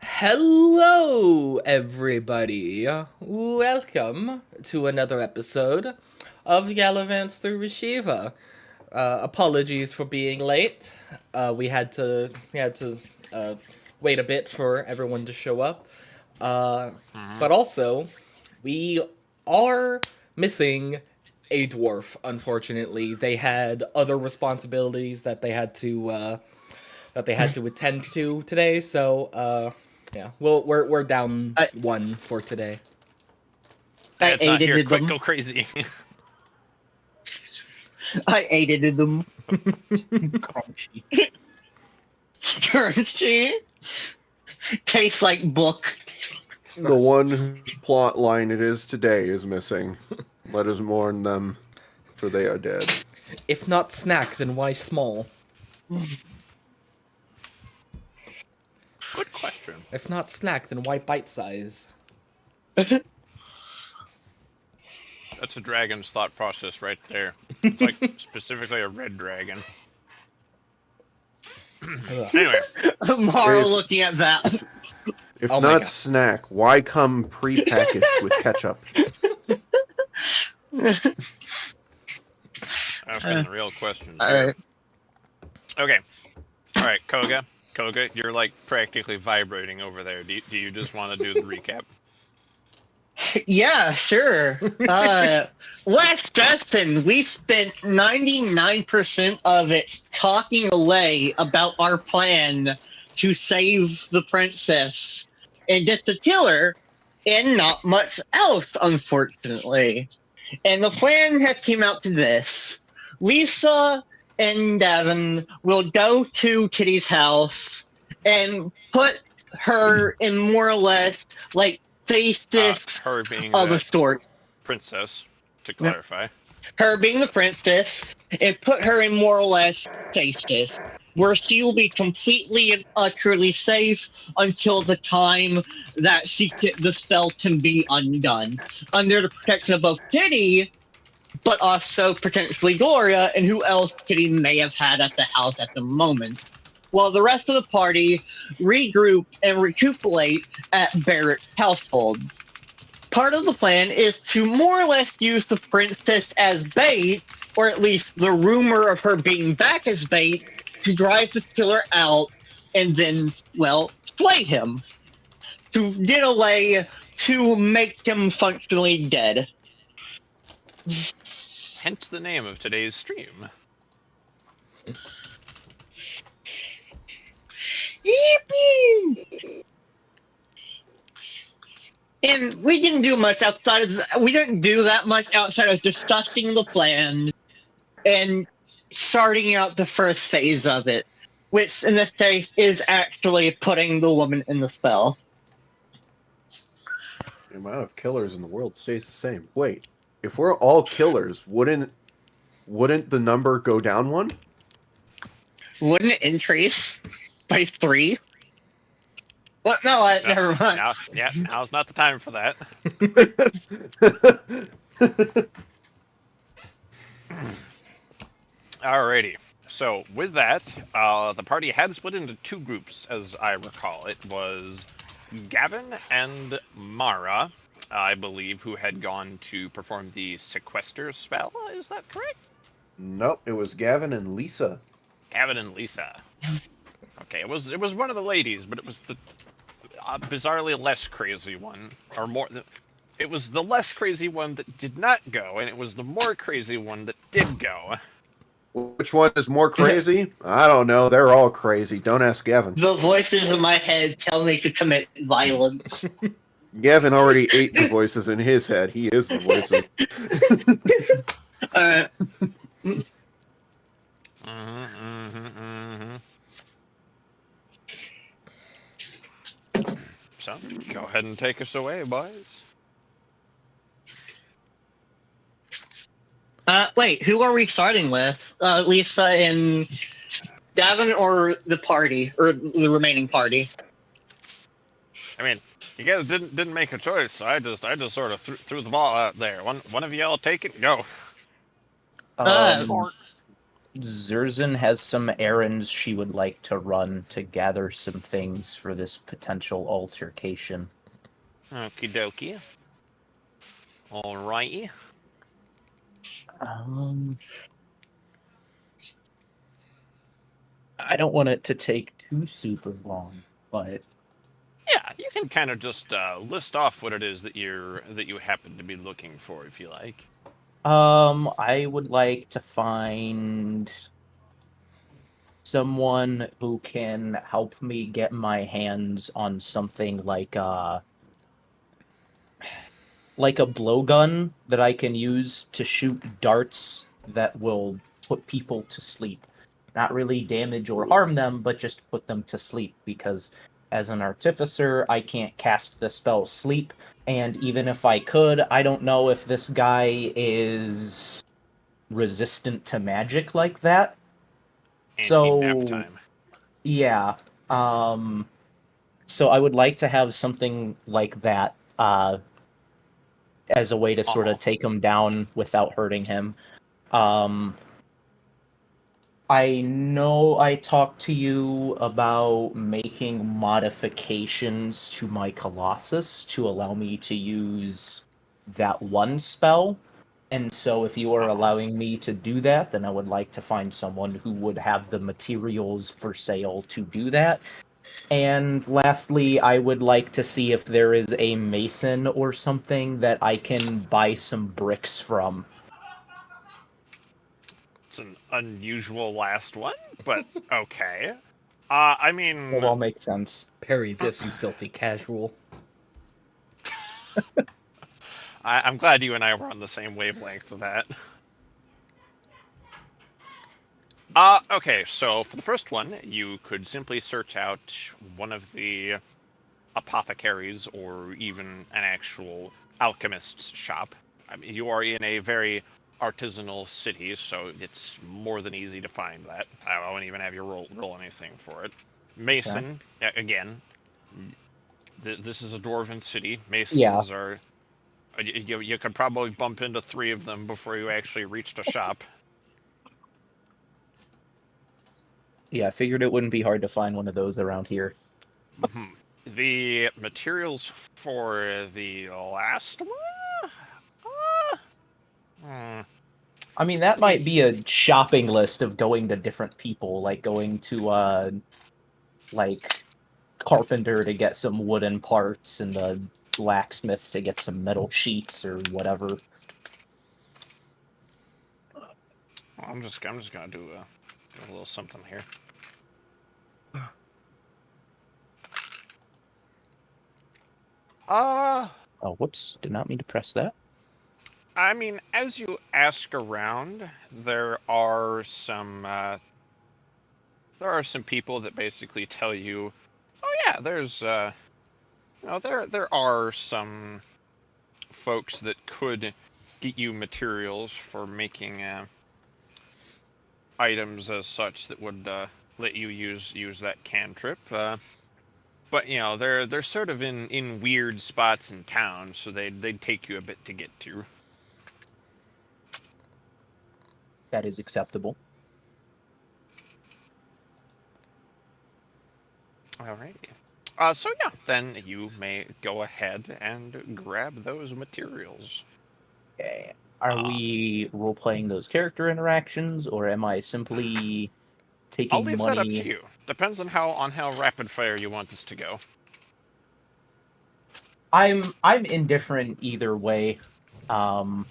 Hello, everybody. Welcome to another episode of Galavants Through Rashiva. Apologies for being late. We had to wait a bit for everyone to show up. But also, we are missing a dwarf. Unfortunately, they had other responsibilities that they had to attend to today. So yeah, we're down I, one for today. I It's not here. aided Quick, them. go crazy. I aided them. Crunchy. Crunchy. Tastes like book. The one whose plot line it is today is missing. Let us mourn them, for they are dead. If not snack, then why small? Good question. If not snack, then why bite size? That's a dragon's thought process right there. It's like specifically a red dragon. Anyway, Mara If- looking at that. If Oh my not God. snack, why come pre-packaged with ketchup? asking the real questions. Alright. Okay. All right, Koga. Koga, you're like practically vibrating over there. Do you just want to do the recap? Yeah, sure. Last session, we spent 99% of it talking away about our plan to save the princess and get the killer, and not much else, unfortunately. And the plan has came out to this. Lisa and Davin will go to Kitty's house and put her in more or less like stasis Her being of a the sort. princess, to clarify. Her being the princess, and put her in more or less stasis, where she will be completely and utterly safe until the time that the spell can be undone, under the protection of both Kitty, but also potentially Gloria, and who else Kitty may have had at the house at the moment. While the rest of the party regroup and recuperate at Barrett's household. Part of the plan is to more or less use the princess as bait, or at least the rumor of her being back as bait, to drive the killer out and then, well, slay him. To get away, to make him functionally dead. Hence the name of today's stream. Yippee! And we didn't do much outside of we didn't do that much outside of discussing the plan and starting out the first phase of it, which in this case is actually putting the woman in the spell. The amount of killers in the world stays the same. Wait, if we're all killers, wouldn't the number go down one? Wouldn't it increase by 3? What? No, never mind. Now's not the time for that. Alrighty. So with that, the party had split into two groups, as I recall. It was Gavin and Mara, I believe, who had gone to perform the sequester spell. Is that correct? Nope, it was Gavin and Lisa. Gavin and Lisa. Okay, it was one of the ladies, but it was the bizarrely less crazy one, or more. It was the less crazy one that did not go, and it was the more crazy one that did go. Which one is more crazy? I don't know. They're all crazy. Don't ask Gavin. The voices in my head tell me to commit violence. Gavin already ate the voices in his head. He is the voices. So, go ahead and take us away, boys. Wait, who are we starting with? Lisa and Davin, or the party, or the remaining party? I mean, you guys didn't make a choice, so I just sort of threw the ball out there. One of y'all take it, go. Zerzan has some errands she would like to run to gather some things for this potential altercation. Okie dokie. Alrighty. I don't want it to take too super long, but Yeah, you can kind of just list off what it is that you happen to be looking for, if you like. I would like to find someone who can help me get my hands on something like a blowgun that I can use to shoot darts that will put people to sleep. Not really damage or harm them, but just put them to sleep, because as an artificer, I can't cast the spell sleep, and even if I could, I don't know if this guy is resistant to magic like that. Anti-nap So, time. yeah. Um, so I would like to have something like that, as a way to sort Uh-huh. of take him down without hurting him. Um, I know I talked to you about making modifications to my Colossus to allow me to use that one spell. And so if you are Uh-huh. allowing me to do that, then I would like to find someone who would have the materials for sale to do that. And lastly, I would like to see if there is a mason or something that I can buy some bricks from. It's an unusual last one, but okay. I mean, It'll all make sense. Parry this, you filthy casual. I'm glad you and I were on the same wavelength with that. Okay, so for the first one, you could simply search out one of the apothecaries or even an actual alchemist's shop. I mean, you are in a very artisanal city, so it's more than easy to find that. I won't even have you roll anything for it. Mason, again, this is a dwarven city. Yeah. Masons are. You could probably bump into 3 of them before you actually reached a shop. Yeah, I figured it wouldn't be hard to find one of those around here. Mhm. The materials for the last one? I mean, that might be a shopping list of going to different people, like going to like carpenter to get some wooden parts and the blacksmith to get some metal sheets or whatever. I'm just gonna do a little something here. Oh, whoops! Did not mean to press that. I mean, as you ask around, there are some people that basically tell you, oh yeah, there's there are some folks that could get you materials for making items as such that would let you use that cantrip. But you know, they're sort of in weird spots in town, so they'd take you a bit to get to. That is acceptable. All right. So yeah, then you may go ahead and grab those materials. Okay. Are we role playing those character interactions, or am I simply I'll taking leave that up to money? you. Depends on how rapid fire you want this to go. I'm indifferent either way. Um,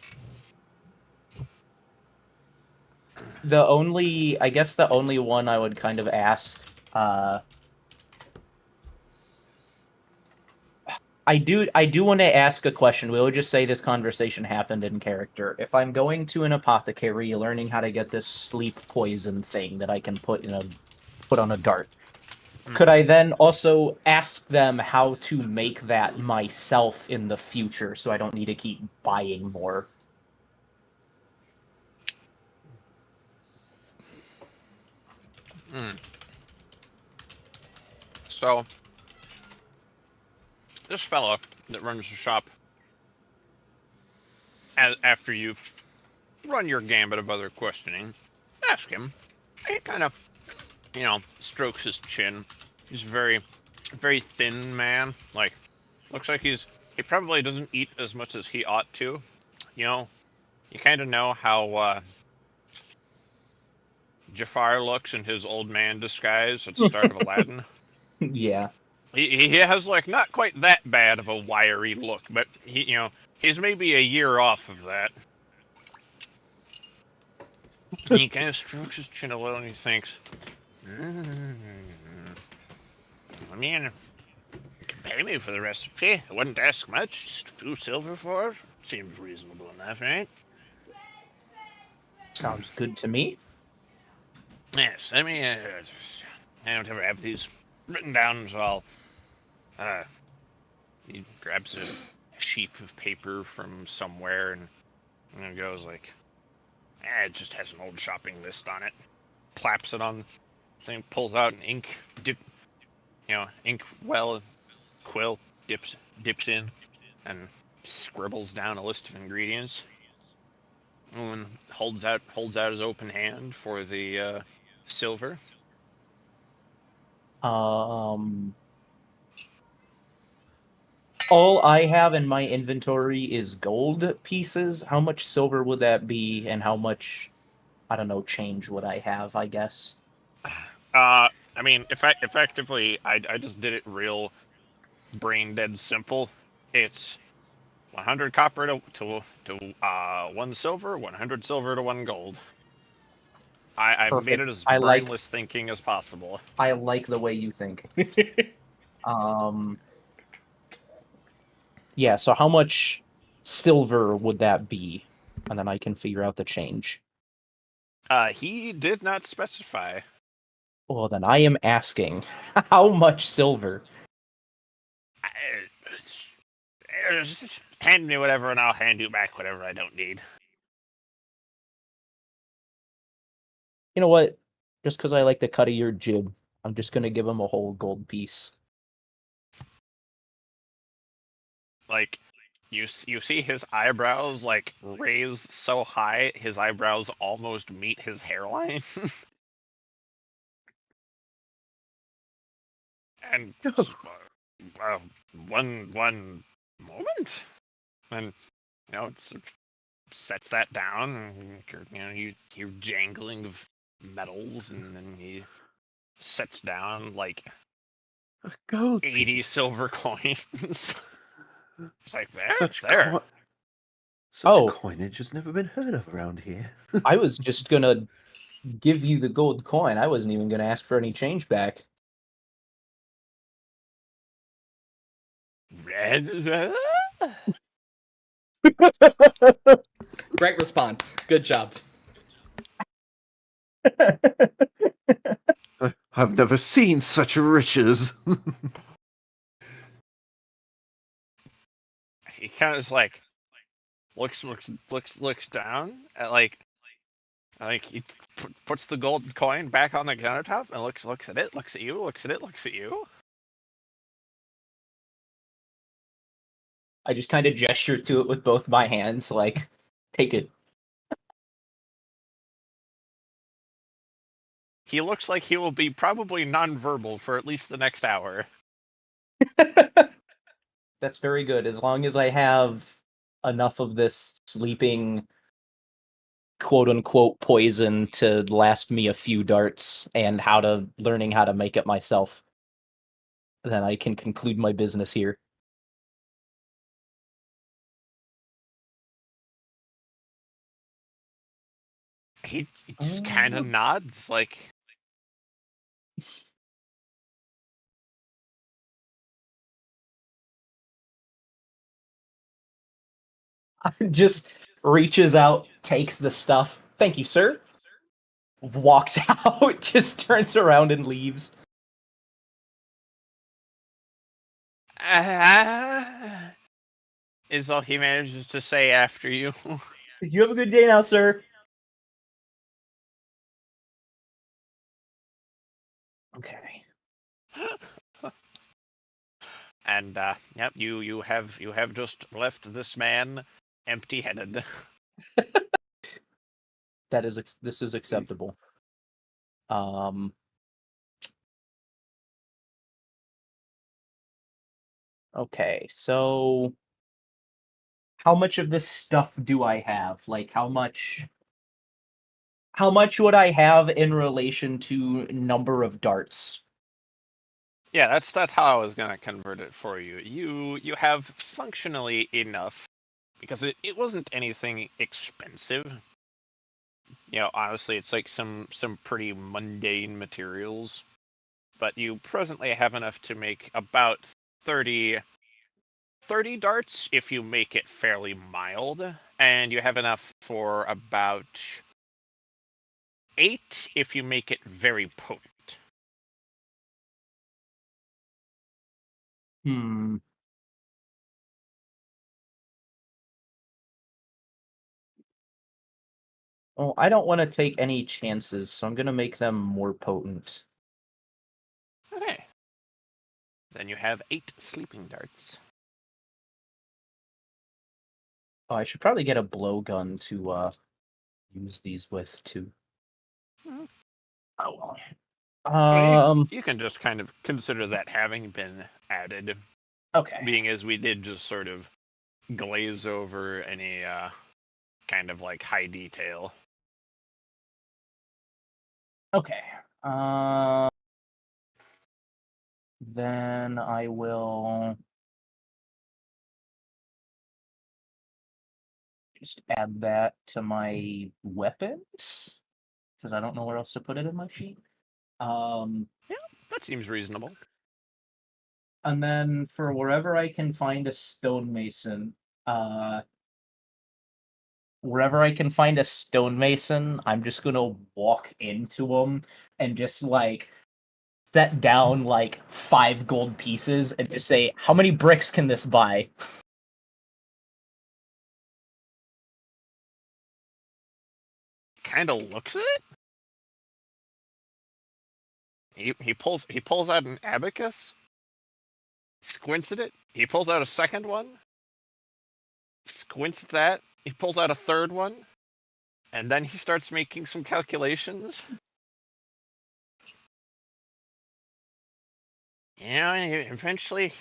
I guess the only one I would kind of ask, I do want to ask a question. We'll just say this conversation happened in character. If I'm going to an apothecary, learning how to get this sleep poison thing that I can put on a dart, could I then also ask them how to make that myself in the future, so I don't need to keep buying more? So this fella that runs the shop, after you've run your gambit of other questioning, ask him. He kind of, strokes his chin. He's a very, very thin man. Like, looks like he probably doesn't eat as much as he ought to. You kind of know how Jafar looks in his old man disguise at the start of Aladdin. Yeah. He has like not quite that bad of a wiry look, but he's maybe a year off of that. And he kind of strokes his chin a little and he thinks, I mean, you can pay me for the recipe. I wouldn't ask much, just a few silver for it. Seems reasonable enough, right? Sounds good to me. Yes, I mean, I don't ever have these written down, so he grabs a sheet of paper from somewhere and goes like, it just has an old shopping list on it. Claps it on the thing, pulls out an ink quill, dips in, and scribbles down a list of ingredients. And holds out his open hand for the silver. All I have in my inventory is gold pieces. How much silver would that be, and how much, I don't know, change would I have, I guess? I mean, effectively, I just did it real brain dead simple. It's 100 copper to 1 silver, 100 silver to 1 gold. I made it as brainless thinking as possible. I like the way you think. Yeah, so how much silver would that be? And then I can figure out the change. He did not specify. Well, then I am asking, how much silver? Just hand me whatever and I'll hand you back whatever I don't need. You know what? Just because I like the cut of your jib, I'm just going to give him a whole gold piece. Like, you see his eyebrows, like, raise so high, his eyebrows almost meet his hairline. And one moment, and sort of sets that down. And, you hear jangling of metals, and then he sets down like A gold 80 piece. silver coins. It's like Such there. coinage has never been heard of around here. I was just going to give you the gold coin. I wasn't even going to ask for any change back. Great response. Good job. I've never seen such riches. He kind of just like looks down at like he puts the gold coin back on the countertop and looks at it, looks at you, looks at it, looks at you. I just kind of gesture to it with both my hands, like, take it. He looks like he will be probably nonverbal for at least the next hour. That's very good. As long as I have enough of this sleeping, quote-unquote, poison to last me a few darts and learning how to make it myself, then I can conclude my business here. He just kind of nods, like... Just reaches out, takes the stuff. Thank you, sir. Walks out, just turns around and leaves. Is all he manages to say after you. You have a good day now, sir. Okay. And yep, you have just left this man empty-headed. This is acceptable. Okay, so how much of this stuff do I have? Like, how much would I have in relation to number of darts? Yeah, that's how I was gonna convert it for you. You have functionally enough because it wasn't anything expensive. Honestly, it's like some pretty mundane materials, but you presently have enough to make about 30 darts if you make it fairly mild, and you have enough for about 8 if you make it very potent. Well, I don't want to take any chances, so I'm gonna make them more potent. Okay. Then you have 8 sleeping darts. Oh, I should probably get a blowgun to use these with too. Mhm. Oh. You can just kind of consider that having been added, Okay. being as we did just sort of glaze over any kind of like high detail. Okay. Then I will just add that to my weapons because I don't know where else to put it in my sheet. Yeah, that seems reasonable. And then for wherever I can find a stonemason, I'm just gonna walk into them and just like set down like 5 gold pieces and just say, "How many bricks can this buy?" Kind of looks at it. He pulls out an abacus, squints at it. He pulls out a second one, squints at that. He pulls out a third one, and then he starts making some calculations. And eventually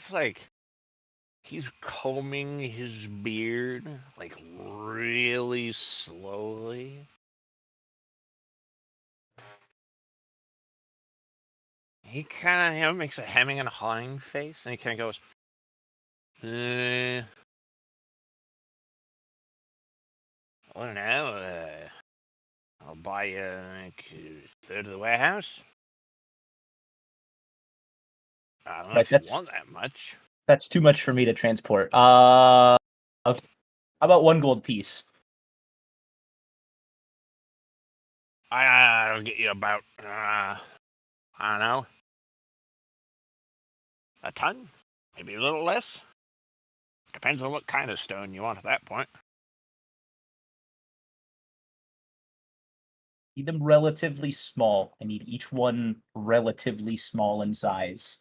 he's combing his beard like really slowly. He kind of makes a hemming and hawing face, and he kind of goes, I don't know. I'll buy you like a third of the warehouse. I don't know Right, if you want that much. that's too much for me to transport. Okay. How about 1 gold piece? I'll get you about, I don't know, a ton, maybe a little less. Depends on what kind of stone you want at that point. Need them relatively small. I need each one relatively small in size.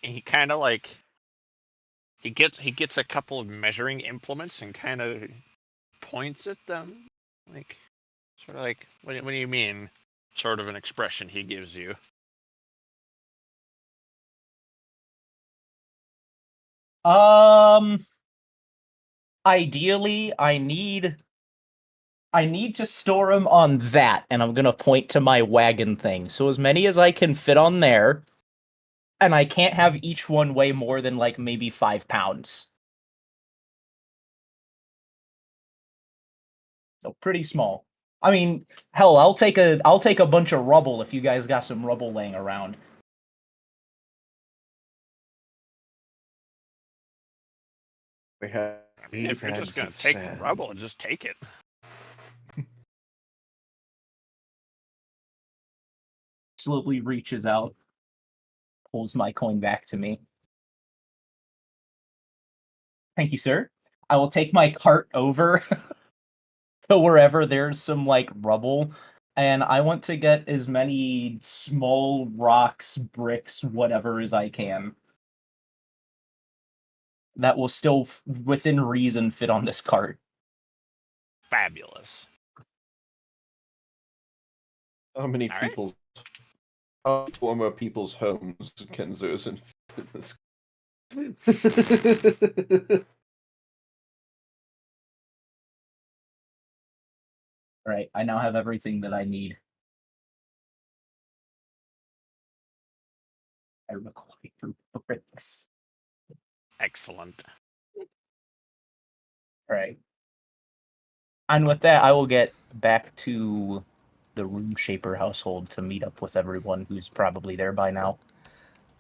And he kind of like he gets a couple of measuring implements and kind of points at them, like sort of like what do you mean? Sort of an expression he gives you. Ideally, I need to store them on that, and I'm gonna point to my wagon thing. So as many as I can fit on there, and I can't have each one weigh more than like maybe 5 pounds. So pretty small. I mean, hell, I'll take a bunch of rubble if you guys got some rubble laying around. We have I mean, if you're just gonna take rubble, just take it. Slowly reaches out, pulls my coin back to me. Thank you, sir. I will take my cart over to wherever there's some like rubble, and I want to get as many small rocks, bricks, whatever as I can. that will still, within reason, fit on this cart. Fabulous. How many All right. people's how former people's homes can Zerzan fit in this? Alright, I now have everything that I need. I require bricks. Excellent. Alright. And with that, I will get back to the Room Shaper household to meet up with everyone who's probably there by now.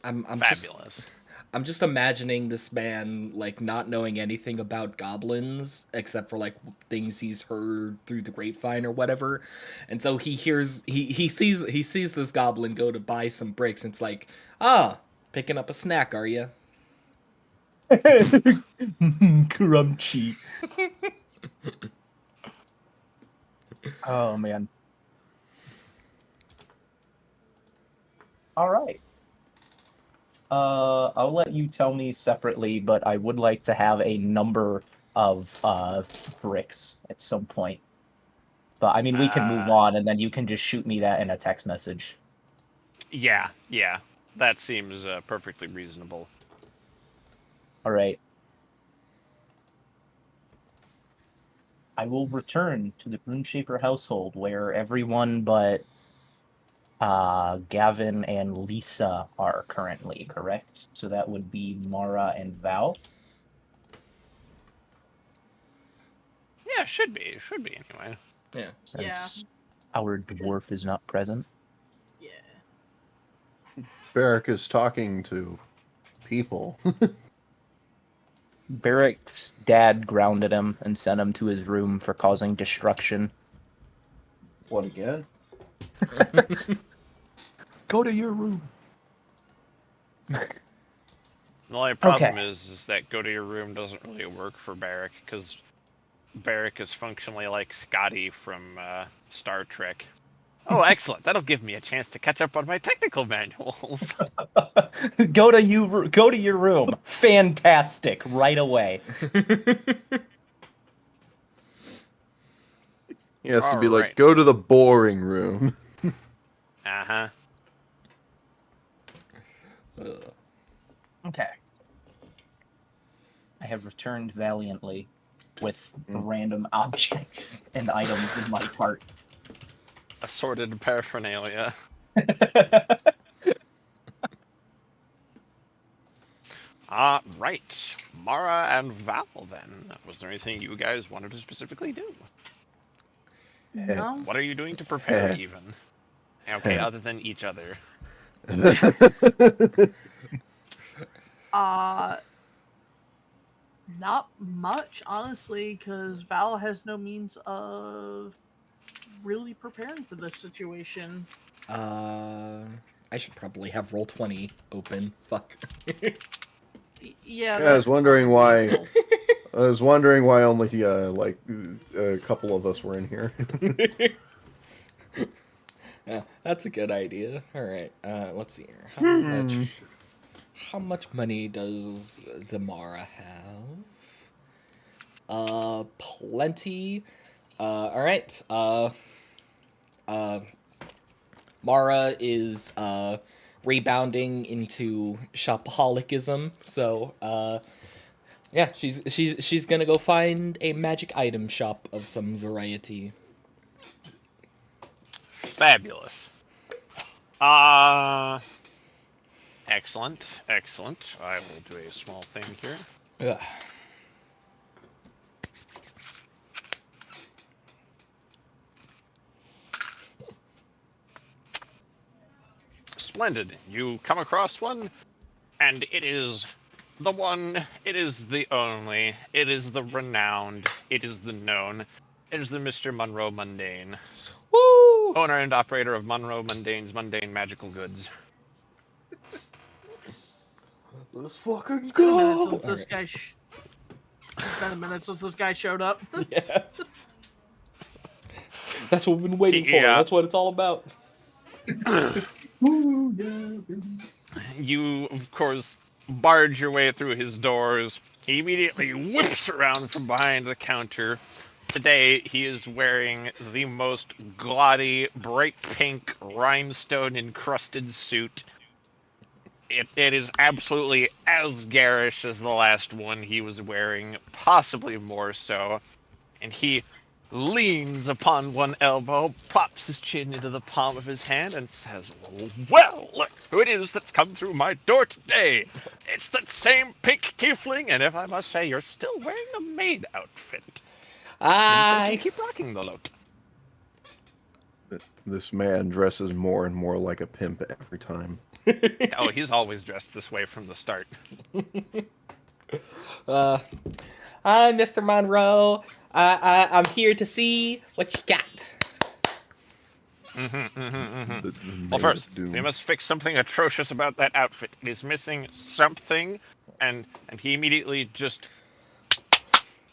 I'm Fabulous. I'm just imagining this man like not knowing anything about goblins except for like things he's heard through the grapevine or whatever. And so he sees this goblin go to buy some bricks and it's like, "Ah, picking up a snack, are you?" Crunchy. Oh man. All right. I'll let you tell me separately, but I would like to have a number of bricks at some point. But I mean, we can move on, and then you can just shoot me that in a text message. Yeah. That seems perfectly reasonable. All right. I will return to the RuneShaper household, where everyone but Gavin and Lisa are currently, correct? So that would be Mara and Val. Yeah, should be anyway. Yeah. Since our dwarf is not present. Yeah. Barrack is talking to people. Barrick's dad grounded him and sent him to his room for causing destruction. What again? Go to your room. The only problem is that go to your room doesn't really work for Barrack, because Barrack is functionally like Scotty from Star Trek. Oh, excellent. That'll give me a chance to catch up on my technical manuals. Go to your room. Fantastic. Right away. He has to be Alright. like, go to the boring room. Uh-huh. Okay. I have returned valiantly with random objects and items in my cart. Assorted paraphernalia. Right. Mara and Val, then. Was there anything you guys wanted to specifically do? No. What are you doing to prepare, even? Okay, other than each other. Not much, honestly, because Val has no means of really preparing for this situation. I should probably have Roll20 open. Fuck. Yeah, I was wondering why. useful. I was wondering why only like a couple of us were in here. Yeah, that's a good idea. All right. Let's see here. How much money does the Mara have? Plenty. All right. Mara is rebounding into shopaholicism. So, yeah, she's gonna go find a magic item shop of some variety. Fabulous. Excellent. I will do a small thing here. Ugh. Splendid. You come across one, and it is the one, it is the only, it is the renowned, it is the known, it is the Mr. Monroe Mundane. Woo! Owner and operator of Monroe Mundane's Mundane Magical Goods. Let's fucking Been a minute go! since this guy been a minute since this guy showed up. Yeah. That's what we've been waiting for. Yeah. That's what it's all about. You, of course, barge your way through his doors. He immediately whips around from behind the counter. Today, he is wearing the most gaudy, bright pink, rhinestone-encrusted suit. It is absolutely as garish as the last one he was wearing, possibly more so. And he leans upon one elbow, pops his chin into the palm of his hand, and says, "Well, look who it is that's come through my door today. It's that same pink tiefling, and if I must say, you're still wearing a maid outfit. And you keep rocking the look." This man dresses more and more like a pimp every time. Oh, he's always dressed this way from the start. Hi, Mr. Monroe. I'm here to see what you got. Well, first, we must fix something atrocious about that outfit. It is missing something, and he immediately just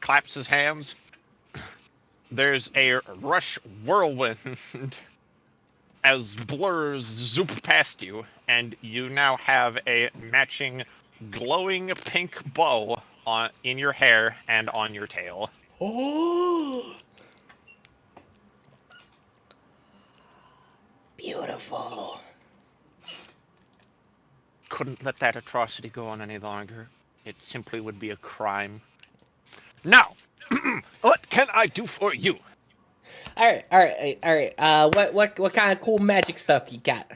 claps his hands. There's a rush whirlwind as blurs zoop past you, and you now have a matching glowing pink bow in your hair and on your tail. Oh, beautiful. Couldn't let that atrocity go on any longer. It simply would be a crime. Now, what can I do for you? All right. What kind of cool magic stuff you got?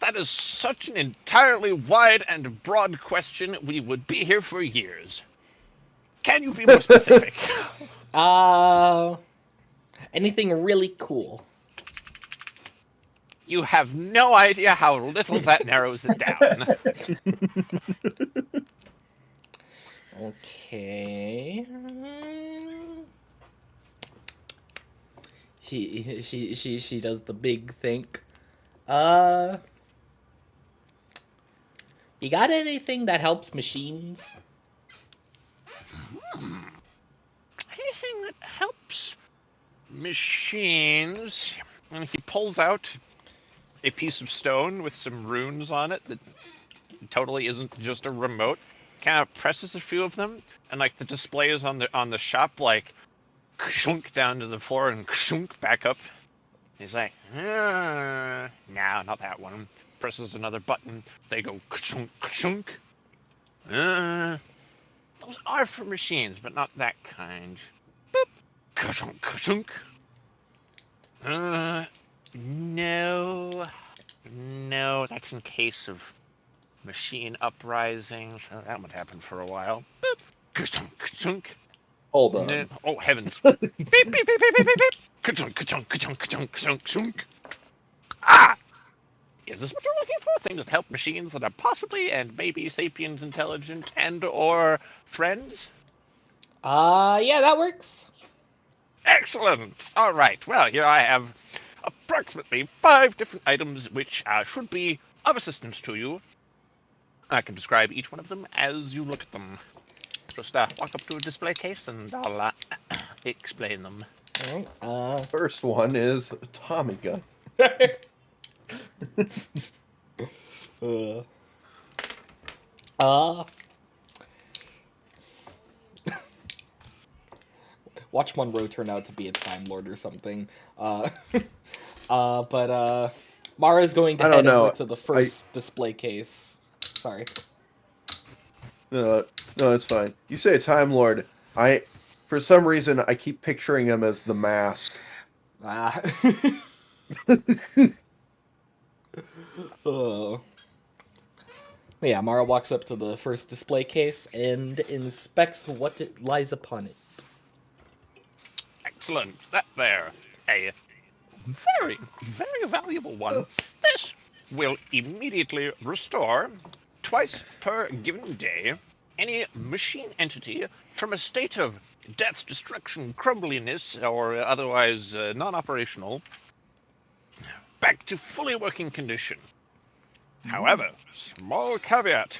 That is such an entirely wide and broad question. We would be here for years. Can you be more specific? Anything really cool? You have no idea how little that narrows it down. Okay. She does the big think. You got anything that helps machines? Anything that helps machines. And he pulls out a piece of stone with some runes on it that totally isn't just a remote. Kind of presses a few of them, and like the displays on the shop, like shunk down to the floor and shunk back up. He's like, no, not that one. Presses another button. They go shunk shunk. Those are for machines, but not that kind. Boop. Ka-shunk, ka-shunk. No, that's in case of machine uprisings. That would happen for a while. Boop. Ka-shunk, ka-shunk. Hold on. No. Oh, heavens. Beep, beep, beep, beep, beep, beep, beep. Ka-chunk, ka-chunk, ka-chunk, ka-chunk, ka-chunk, ka-chunk. Ah! Is this what you're looking for? Things that help machines that are possibly and maybe sapient, intelligent, and or friends? Yeah, that works. Excellent! Alright, well, here I have approximately 5 different items which should be of assistance to you. I can describe each one of them as you look at them. Just walk up to a display case and I'll explain them. Alright, First one is a Tommy gun. Watch Monroe turn out to be a Time Lord or something. Mara's going to I don't head know. over to the first display case. Sorry. No, it's fine. You say a Time Lord. For some reason, I keep picturing him as the Mask. Yeah, Mara walks up to the first display case and inspects what it lies upon it. Excellent. That there. A very, very valuable one. This will immediately restore, twice per given day, any machine entity from a state of death, destruction, crumbliness, or otherwise non-operational, back to fully working condition. However, small caveat,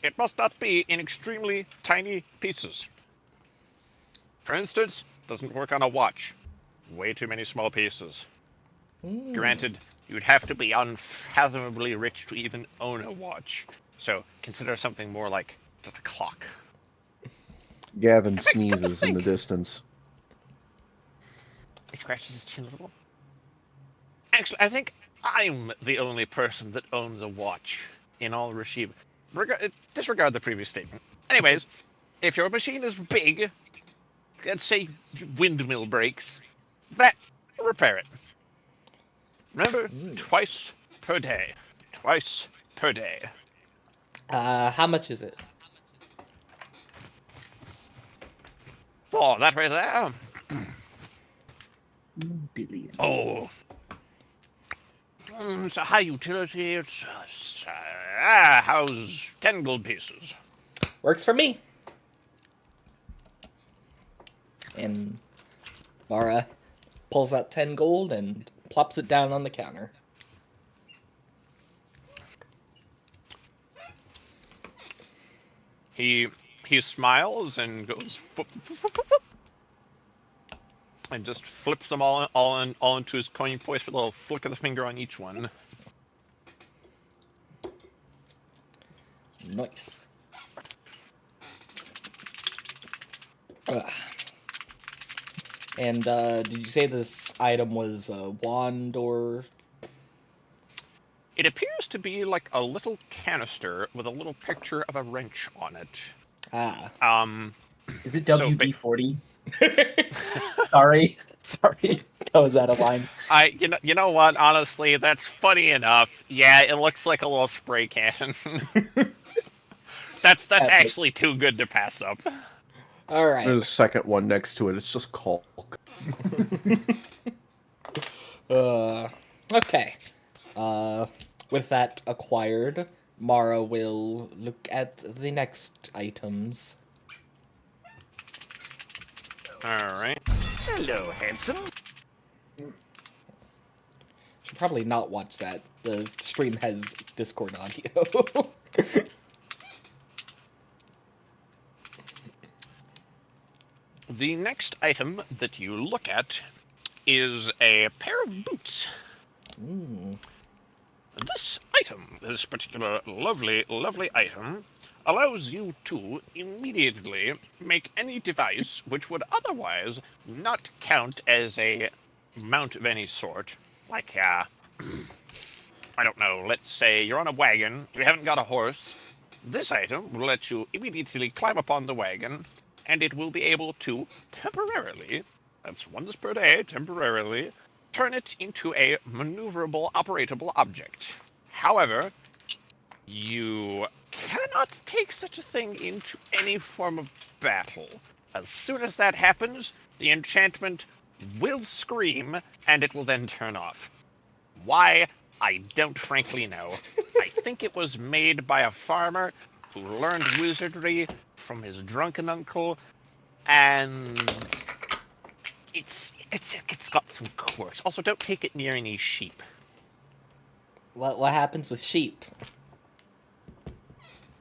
it must not be in extremely tiny pieces. For instance, doesn't work on a watch. Way too many small pieces. Granted, you'd have to be unfathomably rich to even own a watch. So consider something more like just a clock. Gavin sneezes in the distance. He scratches his chin a little. Actually, I think I'm the only person that owns a watch in all Rashiva. Disregard the previous statement. Anyways, if your machine is big, let's say windmill breaks, repair it. Remember, twice per day. Twice per day. How much is it? Oh, that right there. Billion. Oh. It's a high utility. How's 10 gold pieces? Works for me. And Mara pulls out 10 gold and plops it down on the counter. He smiles and goes whoop, whoop, whoop, whoop, whoop, and just flips them all into his coin voice with a little flick of the finger on each one. Nice. And did you say this item was a wand or? It appears to be like a little canister with a little picture of a wrench on it. Ah. Is it So WD-40? Sorry, that was out of line. You know what? Honestly, that's funny enough. Yeah, it looks like a little spray can. That's actually too good to pass up. All right. There's a second one next to it. It's just caulk. Okay. With that acquired, Mara will look at the next items. Alright. Hello, handsome. Should probably not watch that. The stream has Discord audio. The next item that you look at is a pair of boots. Ooh. This particular lovely item, allows you to immediately make any device which would otherwise not count as a mount of any sort. Like, I don't know, let's say you're on a wagon, you haven't got a horse. This item will let you immediately climb upon the wagon, and it will be able to temporarily, that's once per day, temporarily, turn it into a maneuverable, operatable object. However, you cannot take such a thing into any form of battle. As soon as that happens, the enchantment will scream, and it will then turn off. Why? I don't frankly know. I think it was made by a farmer who learned wizardry from his drunken uncle, and it's got some quirks. Also, don't take it near any sheep. What happens with sheep?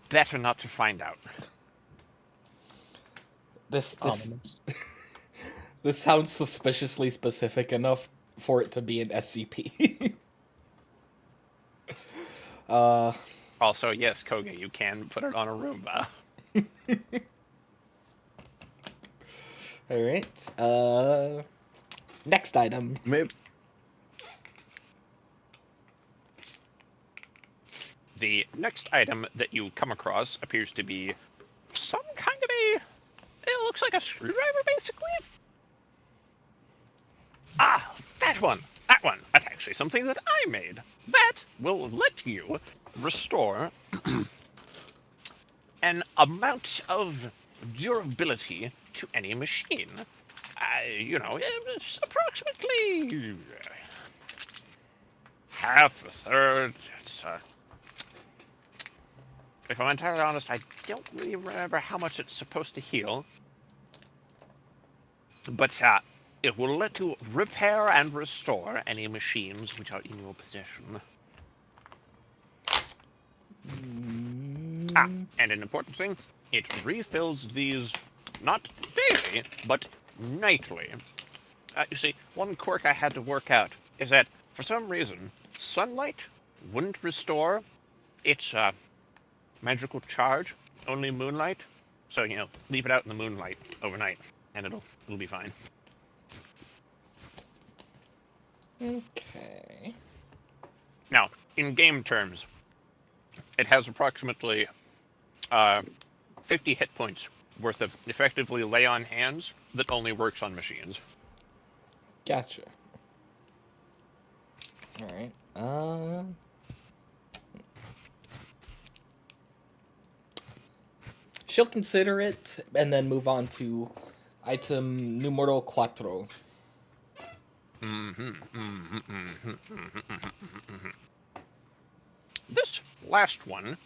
Better not to find out. This this sounds suspiciously specific enough for it to be an SCP. Also, yes, Koga, you can put it on a Roomba. Alright. Next item. Maybe. The next item that you come across appears to be some kind of a... It looks like a screwdriver, basically. Ah, that one. That's actually something that I made. That will let you restore an amount of durability to any machine. It's approximately half, a third. If I'm entirely honest, I don't really remember how much it's supposed to heal. But it will let you repair and restore any machines which are in your possession. And an important thing, it refills these not daily, but nightly. You see, one quirk I had to work out is that for some reason, sunlight wouldn't restore its magical charge. Only moonlight. So leave it out in the moonlight overnight, and it'll be fine. Okay. Now, in game terms, it has approximately 50 hit points worth of effectively lay on hands that only works on machines. Gotcha. All right. She'll consider it and then move on to item numero cuatro. This last one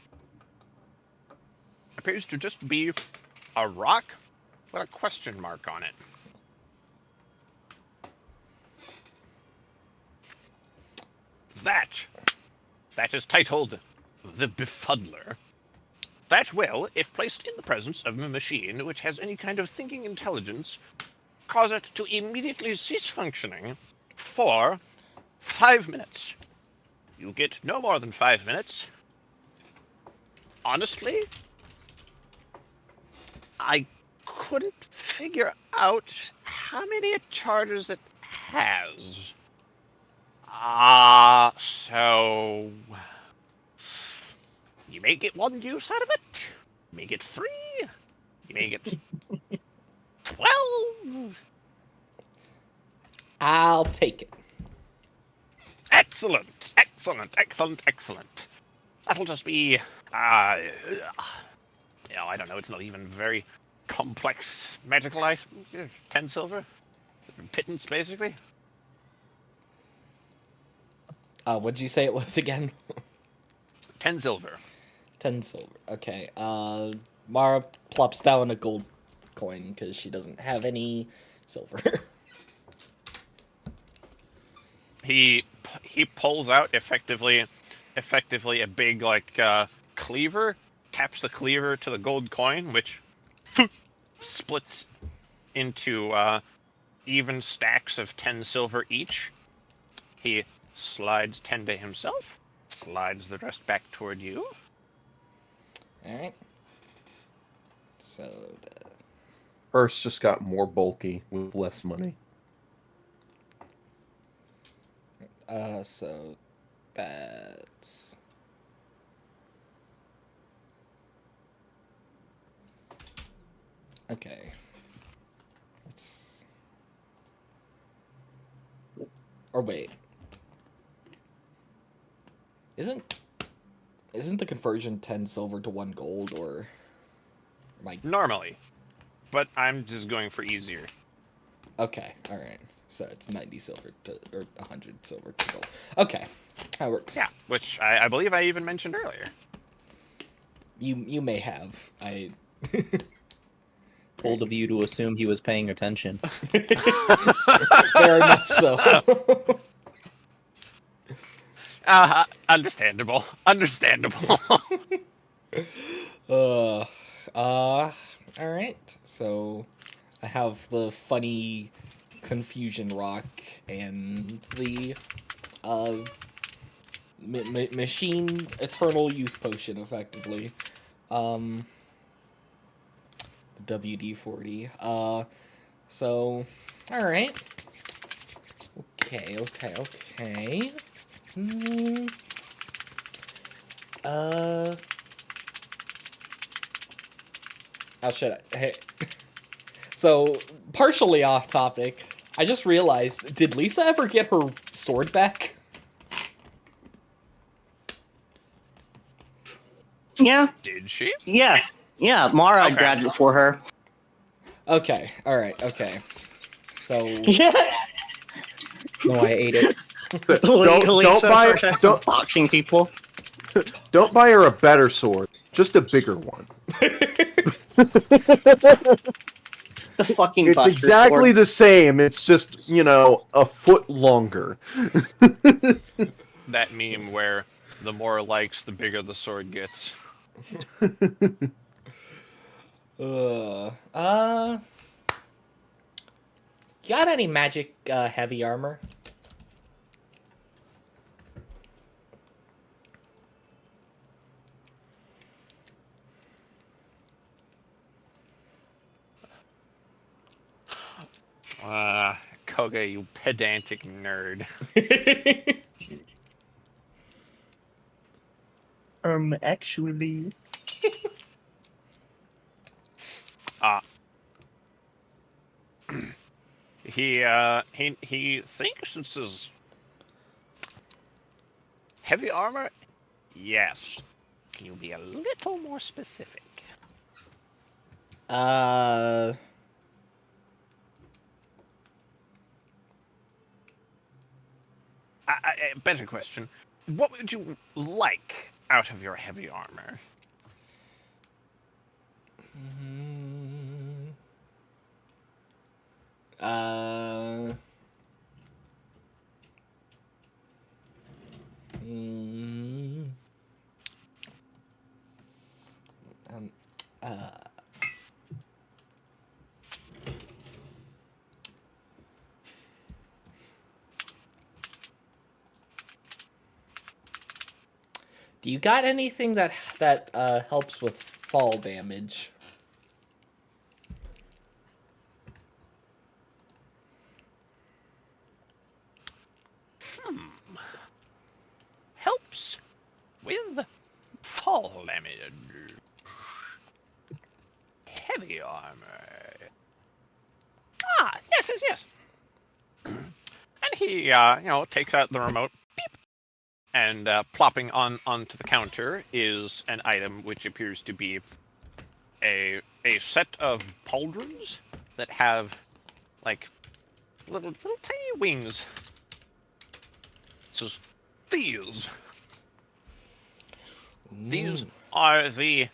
appears to just be a rock with a question mark on it. That is titled the Befuddler. That will, if placed in the presence of a machine which has any kind of thinking intelligence, cause it to immediately cease functioning for 5 minutes. You get no more than 5 minutes. Honestly, I couldn't figure out how many charges it has. So you may get 1 use out of it. You may get 3. You may get 12. I'll take it. Excellent. That'll just be, I don't know, it's not even very complex magical item. 10 silver. Pittance, basically. What'd you say it was again? 10 silver. 10 silver. Okay. Mara plops down a gold coin because she doesn't have any silver. He pulls out effectively a big cleaver, taps the cleaver to the gold coin, which splits into even stacks of 10 silver each. He slides 10 to himself, slides the rest back toward you. Alright. So, Earth just got more bulky with less money. so that's... Okay. Let's... Or wait. Isn't the conversion 10 silver to 1 gold, or... Normally. But I'm just going for easier. Okay, alright. So it's 90 silver to... or 100 silver to gold. Okay. That works. Yeah, which I believe I even mentioned earlier. You may have. I... Bold of you to assume he was paying attention. Very much so. Understandable. Alright. So, I have the funny confusion rock and the, machine eternal youth potion, effectively. The WD-40. So, alright. Okay. Oh shit. Hey. So, partially off topic, I just realized, did Lisa ever get her sword back? Yeah, Did she? yeah, Mara Okay. grabbed it for her. Okay, alright, okay. So, Yeah, No, I ate it. Lisa buy- starts just don't- boxing people. Don't buy her a better sword, just a bigger one. The fucking It's Buster exactly sword. the same. It's just, a foot longer. That meme where the more likes, the bigger the sword gets. got any magic heavy armor? Koga, you pedantic nerd. Actually. He thinks this is heavy armor. Yes. Can you be a little more specific? uh, Better question. What would you like out of your heavy armor? mm, uh, mm, um, uh, do you got anything that helps with fall damage? Helps with fall damage. Heavy armor. Yes. And he, takes out the remote, beep, and plopping onto the counter is an item which appears to be a set of pauldrons that have like little tiny wings. So these are the,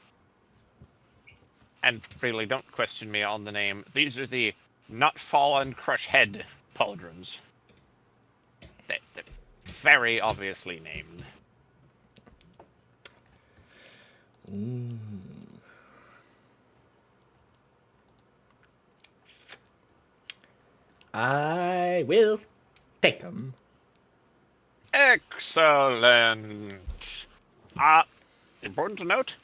and really don't question me on the name, these are the not fall and crush head pauldrons. They're very obviously named. Ooh. I will take them. Excellent. Important to note,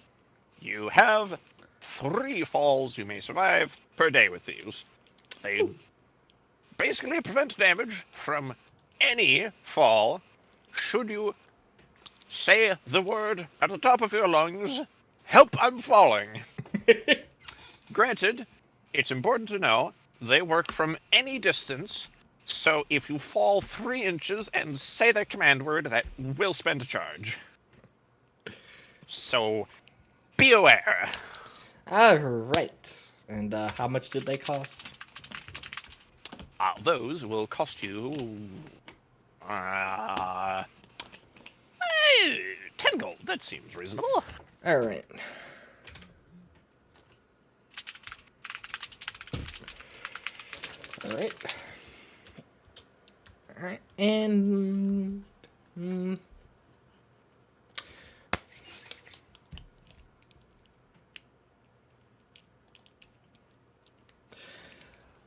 you have 3 falls you may survive per day with these. They basically prevent damage from any fall should you say the word at the top of your lungs, "Help, I'm falling." Granted, it's important to know they work from any distance, so if you fall 3 inches and say the command word, that will spend a charge. So, be aware. Alright. And how much did they cost? Those will cost you 10 gold. That seems reasonable. Alright. Alright. And...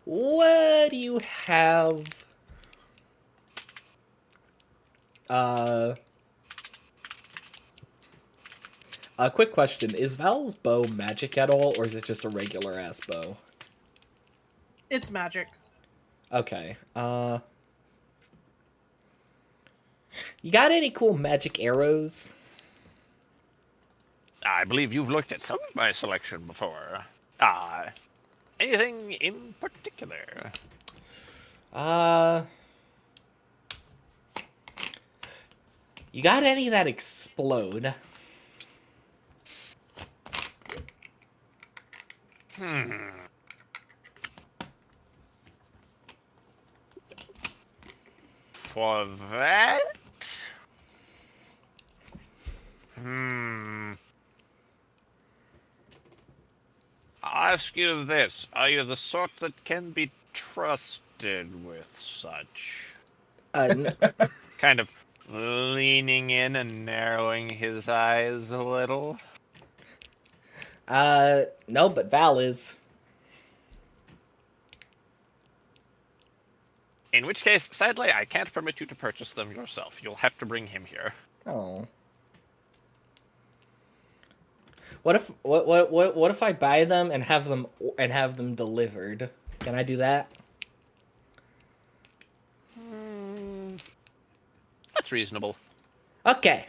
what do you have? A quick question. Is Val's bow magic at all, or is it just a regular ass bow? It's magic. Okay. You got any cool magic arrows? I believe you've looked at some of my selection before. Anything in particular? You got any that explode? For that? I'll ask you this. Are you the sort that can be trusted with such? Kind of leaning in and narrowing his eyes a little. No, but Val is. In which case, sadly, I can't permit you to purchase them yourself. You'll have to bring him here. Oh. What if I buy them and have them delivered? Can I do that? That's reasonable. Okay.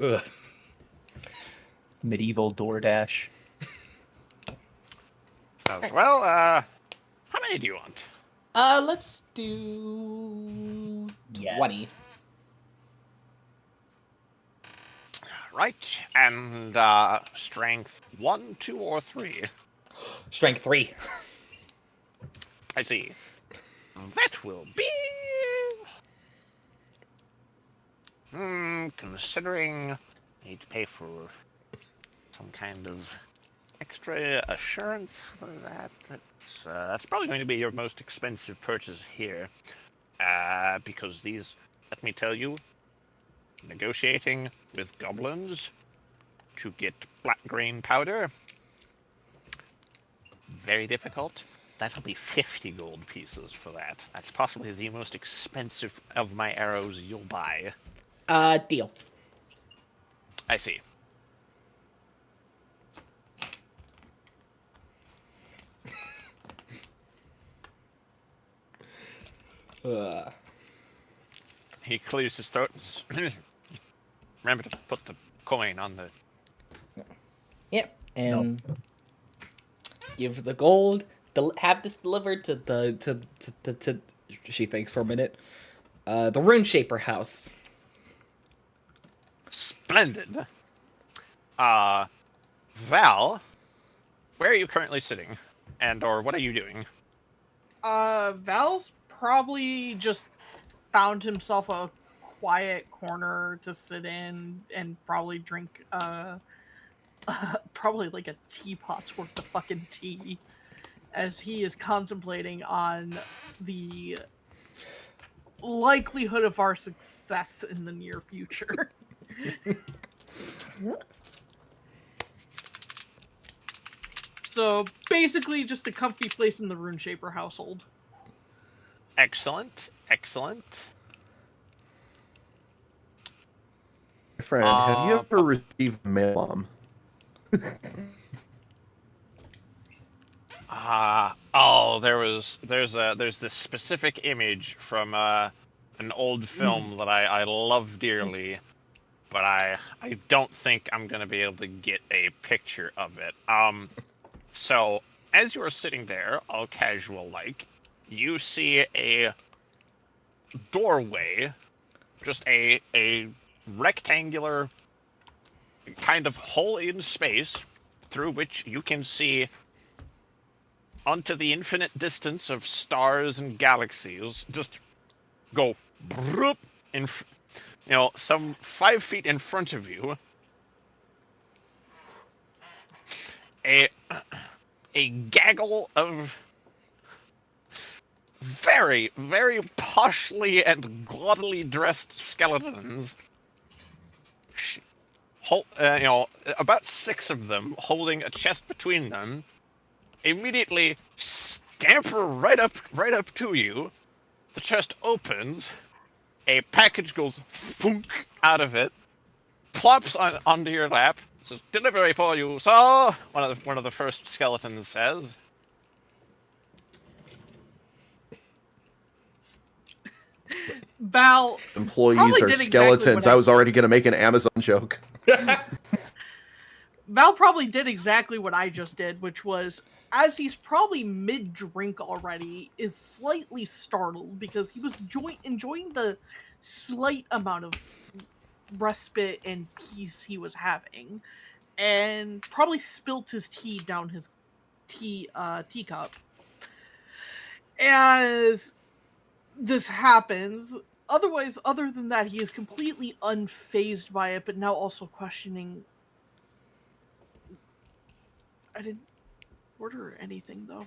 Ugh. Medieval DoorDash. Well, how many do you want? Let's do Yes. 20. Right, and strength 1, 2, or 3. Strength 3. I see. That will be... considering I need to pay for some kind of extra assurance for that, that's probably going to be your most expensive purchase here. Because these, let me tell you, negotiating with goblins to get black grain powder, very difficult. That'll be 50 gold pieces for that. That's possibly the most expensive of my arrows you'll buy. Deal. I see. He clears his throat. Remember to put the coin on the... Yep. And give the gold. Have this delivered to the she thinks for a minute. The Rune Shaper house. Splendid. Val, where are you currently sitting? Or what are you doing? Val's probably just found himself a quiet corner to sit in and probably drink, probably like a teapot's worth of fucking tea, as he is contemplating on the likelihood of our success in the near future. So basically just a comfy place in the Rune Shaper household. Excellent, excellent. Friend, have you ever received a mail bomb? There's this specific image from an old film that I love dearly, but I don't think I'm gonna be able to get a picture of it. So as you are sitting there, all casual like, you see a doorway, just a rectangular kind of hole in space through which you can see onto the infinite distance of stars and galaxies, just go broop in, some 5 feet in front of you. A gaggle of very, very poshly and gaudily dressed skeletons. About 6 of them holding a chest between them, immediately scamper right up to you. The chest opens, a package goes thunk out of it, plops onto your lap, says, "Delivery for you, sir," one of the first skeletons says. Val Employees probably are did exactly skeletons. what I was already going to make an Amazon joke. Val probably did exactly what I just did, which was, as he's probably mid-drink already, is slightly startled because he was enjoying the slight amount of respite and peace he was having, and probably spilt his tea down his teacup. As this happens, other than that, he is completely unfazed by it, but now also questioning, I didn't order anything, though.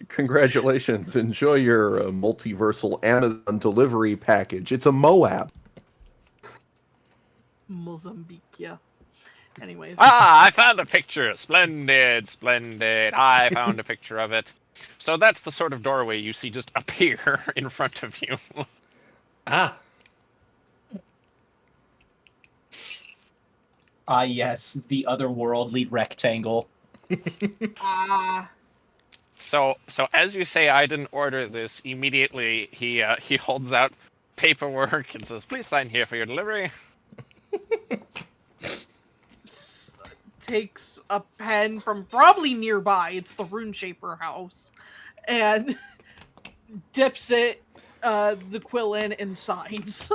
Congratulations. Enjoy your multiversal Amazon delivery package. It's a Moab. Mozambique, yeah. Anyways. I found a picture. Splendid, splendid. I found a picture of it. So that's the sort of doorway you see just appear in front of you. Ah. Yes, the otherworldly rectangle. So as you say, I didn't order this. Immediately, he holds out paperwork and says, "Please sign here for your delivery." Takes a pen from probably nearby, it's the Rune Shaper house, and dips it, the quill in, and signs.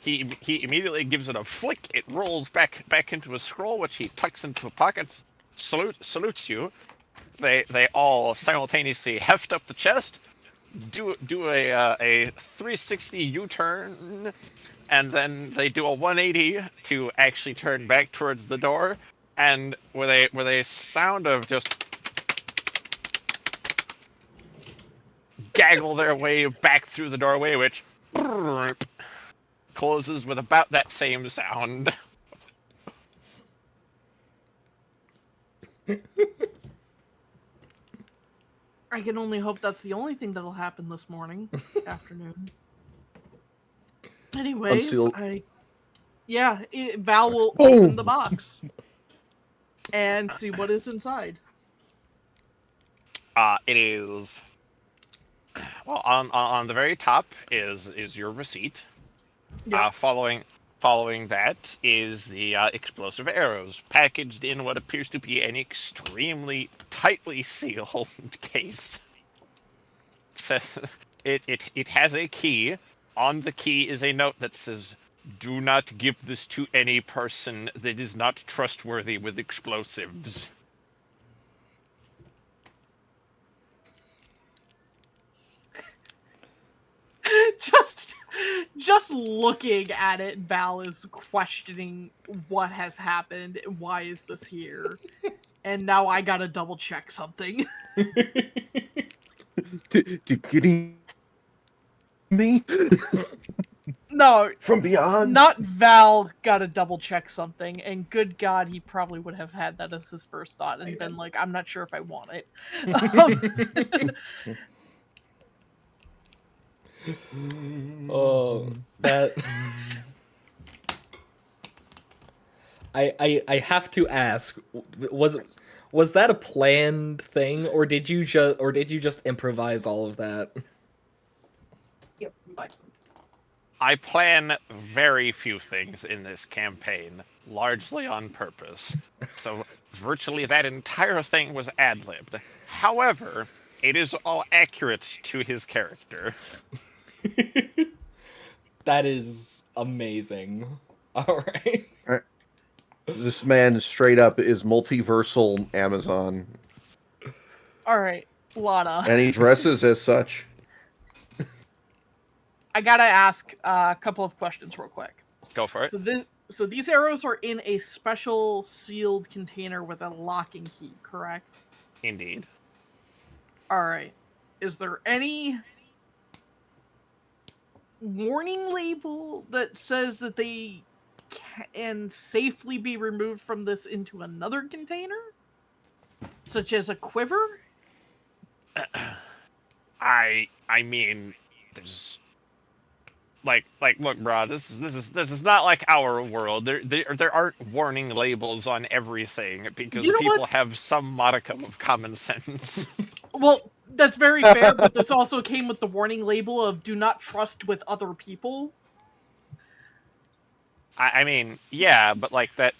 He immediately gives it a flick. It rolls back into a scroll, which he tucks into a pocket. Salutes you. They all simultaneously heft up the chest, do a 360 U-turn, and then they do a 180 to actually turn back towards the door, and with a sound of just gaggle their way back through the doorway, which closes with about that same sound. I can only hope that's the only thing that'll happen this morning, afternoon. Anyways, Unsealed. Val will Boom! open the box and see what is inside. It is. Well, on the very top is your receipt. Yep. Following that is the explosive arrows packaged in what appears to be an extremely tightly sealed case. So it has a key. On the key is a note that says, "Do not give this to any person that is not trustworthy with explosives." Just looking at it, Val is questioning what has happened, why is this here, and now I gotta double check something. To getting me No, from beyond. not Val gotta double check something, and good God, he probably would have had that as his first thought and been like, I'm not sure if I want it. Oh, that. I have to ask, was that a planned thing, or did you just improvise all of that? I plan very few things in this campaign, largely on purpose. So virtually that entire thing was ad-libbed. However, it is all accurate to his character. That is amazing. All right. This man straight up is multiversal Amazon. Alright, Lana. And he dresses as such. I gotta ask a couple of questions real quick. Go for it. So these arrows are in a special sealed container with a locking key, correct? Indeed. Alright. Is there any warning label that says that they can safely be removed from this into another container? Such as a quiver? I mean, there's like look, bro, this is not like our world. There aren't warning labels on everything because people have some modicum of common sense. Well, that's very fair, but this also came with the warning label of do not trust with other people. I mean, yeah, but like that.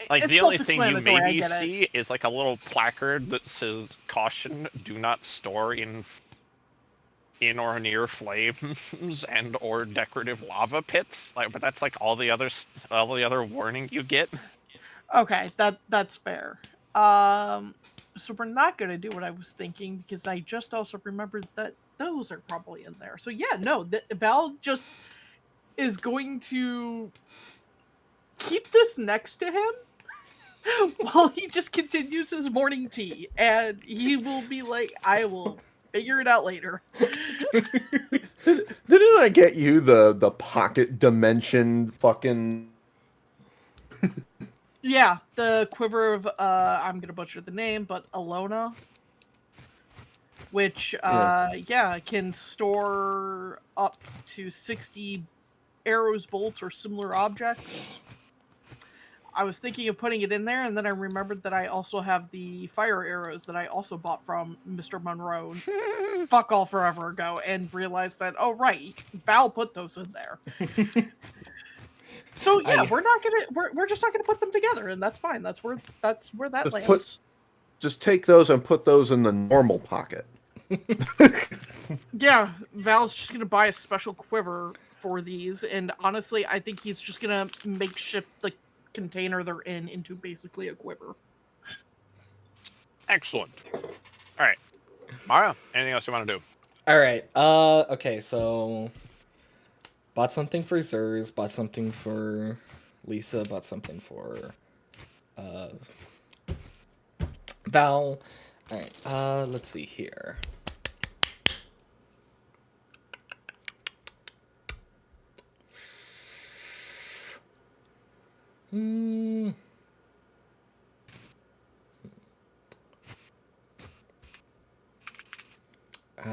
Like, It's the only thing you self-explanatory, I maybe get it. see is like a little placard that says, "Caution, do not store in or near flames and or decorative lava pits." Like, but that's like all the other warning you get. Okay, that's fair. So we're not gonna do what I was thinking because I just also remembered that those are probably in there. So yeah, no, Val just is going to keep this next to him while he just continues his morning tea, and he will be like, I will figure it out later. Didn't I get you the pocket dimension fucking... Yeah, the quiver of, I'm gonna butcher the name, but Alona. Which, can store up to 60 arrows, bolts, or similar objects. I was thinking of putting it in there, and then I remembered that I also have the fire arrows that I also bought from Mr. Monroe fuck all forever ago, and realized that, oh right, Val put those in there. So yeah, we're just not gonna put them together, and that's fine. That's where that lands. Just take those and put those in the normal pocket. Yeah, Val's just gonna buy a special quiver for these, and honestly, I think he's just gonna makeshift the container they're in into basically a quiver. Excellent. All right, Mara, anything else you want to do? All right. Okay. So, bought something for Zers. Bought something for Lisa. Bought something for Val. All right. Let's see here. Hmm. Okay.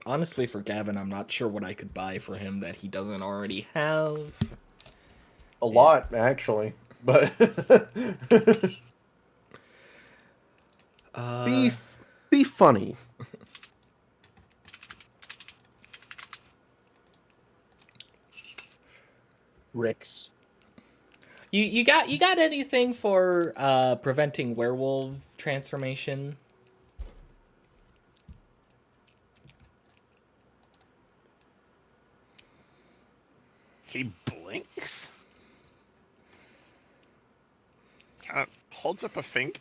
Honestly, for Gavin, I'm not sure what I could buy for him that he doesn't already have. A lot, actually. But be funny. Ricks. You got anything for preventing werewolf transformation? He blinks. Holds up a finger.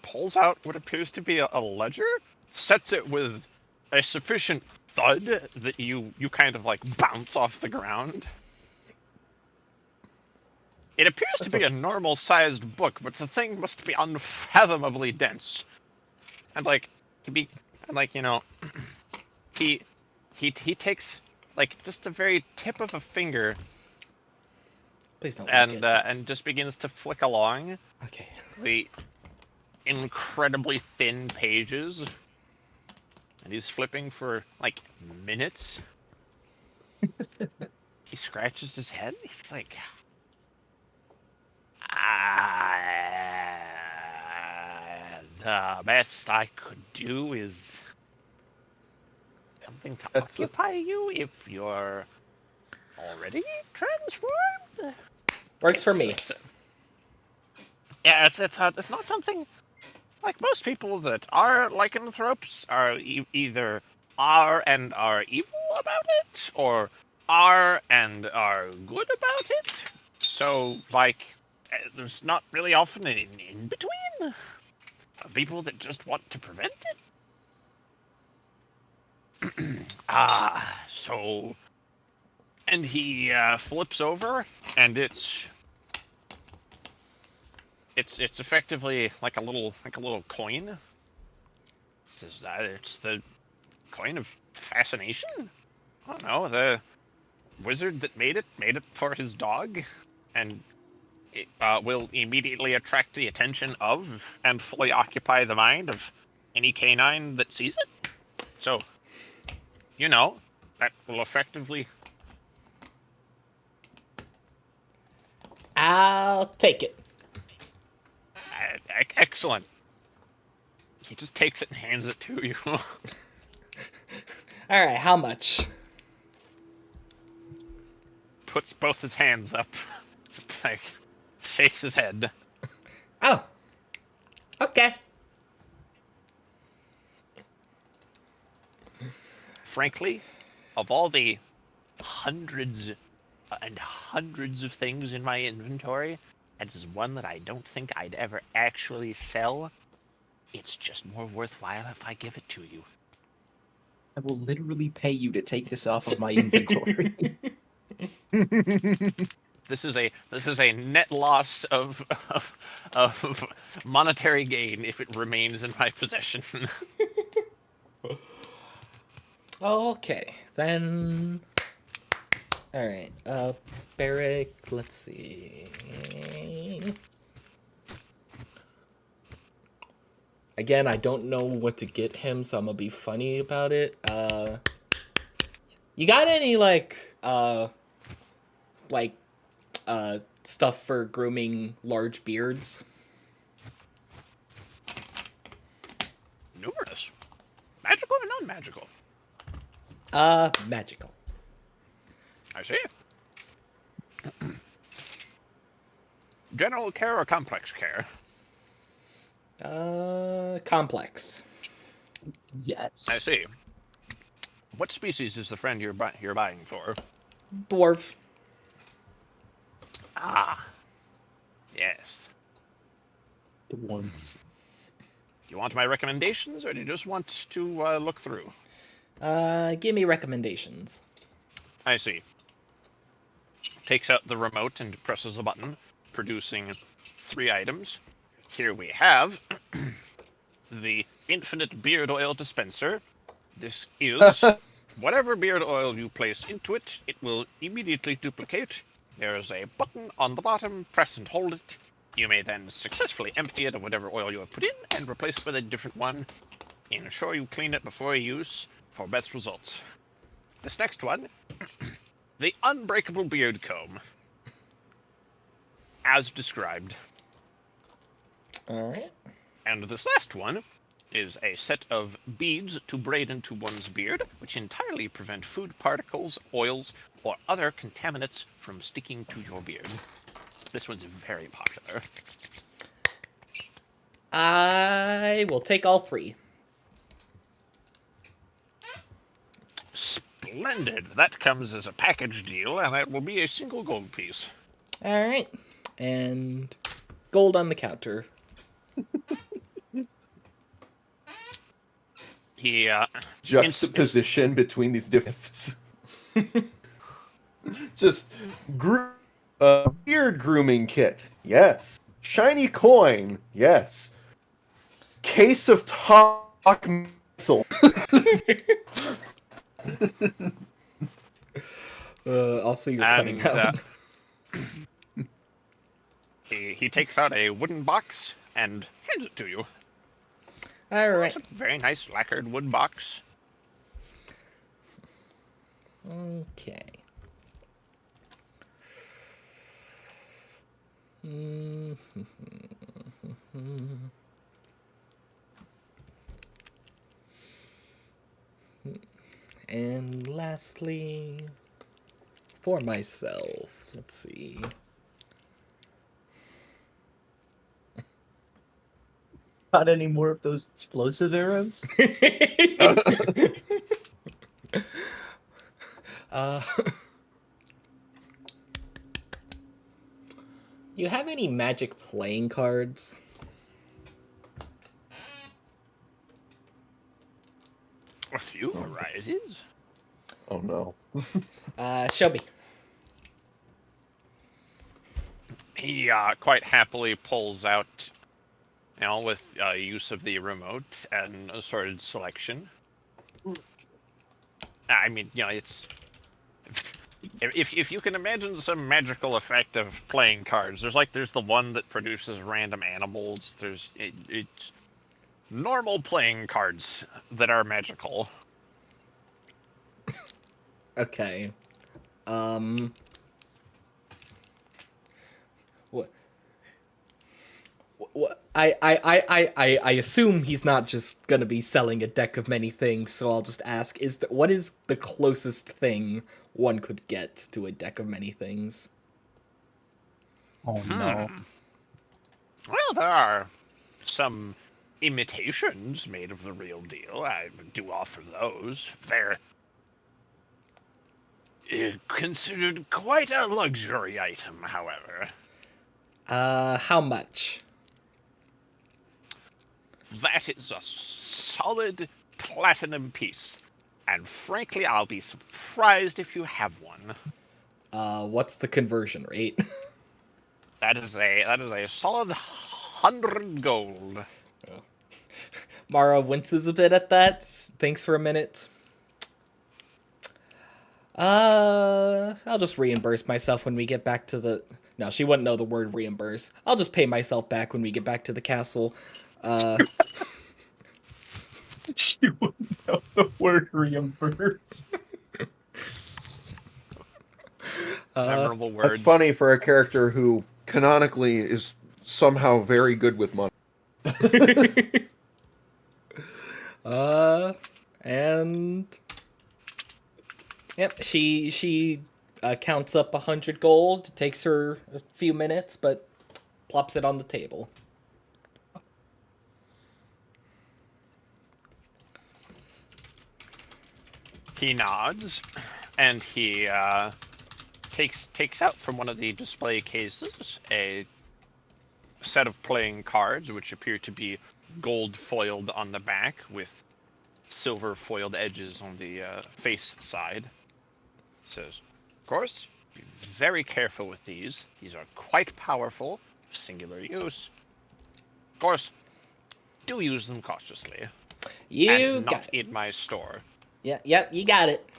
Pulls out what appears to be a ledger. Sets it with a sufficient thud that you kind of like bounce off the ground. It appears to be a normal-sized book, but the thing must be unfathomably dense. And like he takes like just the very tip of a finger. Please don't. And just begins to flick along. Okay. The incredibly thin pages. And he's flipping for like minutes. He scratches his head. He's like, the best I could do is something to occupy you if you're already transformed. Works for me. Yeah, it's not something like most people that are lycanthropes are either are and are evil about it, or are and are good about it. So, like, there's not really often an in between. People that just want to prevent it. So, and he flips over, and it's effectively like a little coin. It says that it's the coin of fascination. I don't know, the wizard that made it for his dog, and it will immediately attract the attention of and fully occupy the mind of any canine that sees it. So, that will effectively... I'll take it. Excellent. He just takes it and hands it to you. All right, how much? Puts both his hands up. Just like, shakes his head. Oh. Okay. Frankly, of all the hundreds and hundreds of things in my inventory, that is one that I don't think I'd ever actually sell. It's just more worthwhile if I give it to you. I will literally pay you to take this off of my inventory. This is a net loss of monetary gain if it remains in my possession. Okay, then. Alright, Barrick, let's see. Again, I don't know what to get him, so I'm gonna be funny about it. You got any, stuff for grooming large beards? Numerous. Magical or non-magical? Magical. I see. General care or complex care? Complex. Yes. I see. What species is the friend you're buying for? Dwarf. Ah, yes. Dwarf. You want my recommendations, or do you just want to look through? Give me recommendations. I see. Takes out the remote and presses a button, producing 3 items. Here we have the infinite beard oil dispenser. This is whatever beard oil you place into it, it will immediately duplicate. There is a button on the bottom, press and hold it. You may then successfully empty it of whatever oil you have put in and replace it with a different one. Ensure you clean it before use for best results. This next one, the unbreakable beard comb. As described. Alright. And this last one is a set of beads to braid into one's beard, which entirely prevent food particles, oils, or other contaminants from sticking to your beard. This one's very popular. I will take all 3. Splendid. That comes as a package deal, and it will be a single gold piece. Alright. And gold on the counter. He, Juxtaposition between these different. Just beard grooming kit. Yes. Shiny coin. Yes. Case of talk missile. Also, you're cutting out. He takes out a wooden box and hands it to you. Alright. It's a very nice lacquered wood box. Okay. And lastly, for myself, let's see. Got any more of those explosive arrows? You have any magic playing cards? A few varieties. Oh no. Show me. He quite happily pulls out, with use of the remote and assorted selection. I mean, it's if you can imagine some magical effect of playing cards. There's the one that produces random animals. It's normal playing cards that are magical. Okay. What? I assume he's not just gonna be selling a deck of many things, so I'll just ask: what is the closest thing one could get to a deck of many things? Oh no. Well, there are some imitations made of the real deal. I do offer those. They're considered quite a luxury item, however. How much? That is a solid platinum piece. And frankly, I'll be surprised if you have one. What's the conversion rate? That is a solid 100 gold. Mara winces a bit at that, thinks for a minute. I'll just reimburse myself when we get back to the... No, she wouldn't know the word reimburse. I'll just pay myself back when we get back to the castle. She wouldn't know the word reimburse. Memorable words. That's funny for a character who canonically is somehow very good with money. And yep, she counts up 100 gold. It takes her a few minutes, but plops it on the table. He nods, and he takes out from one of the display cases a set of playing cards, which appear to be gold foiled on the back with silver foiled edges on the face side. Says, of course, be very careful with these. These are quite powerful, singular use. Of course, do use them cautiously. And not in my store. Yep, you got it.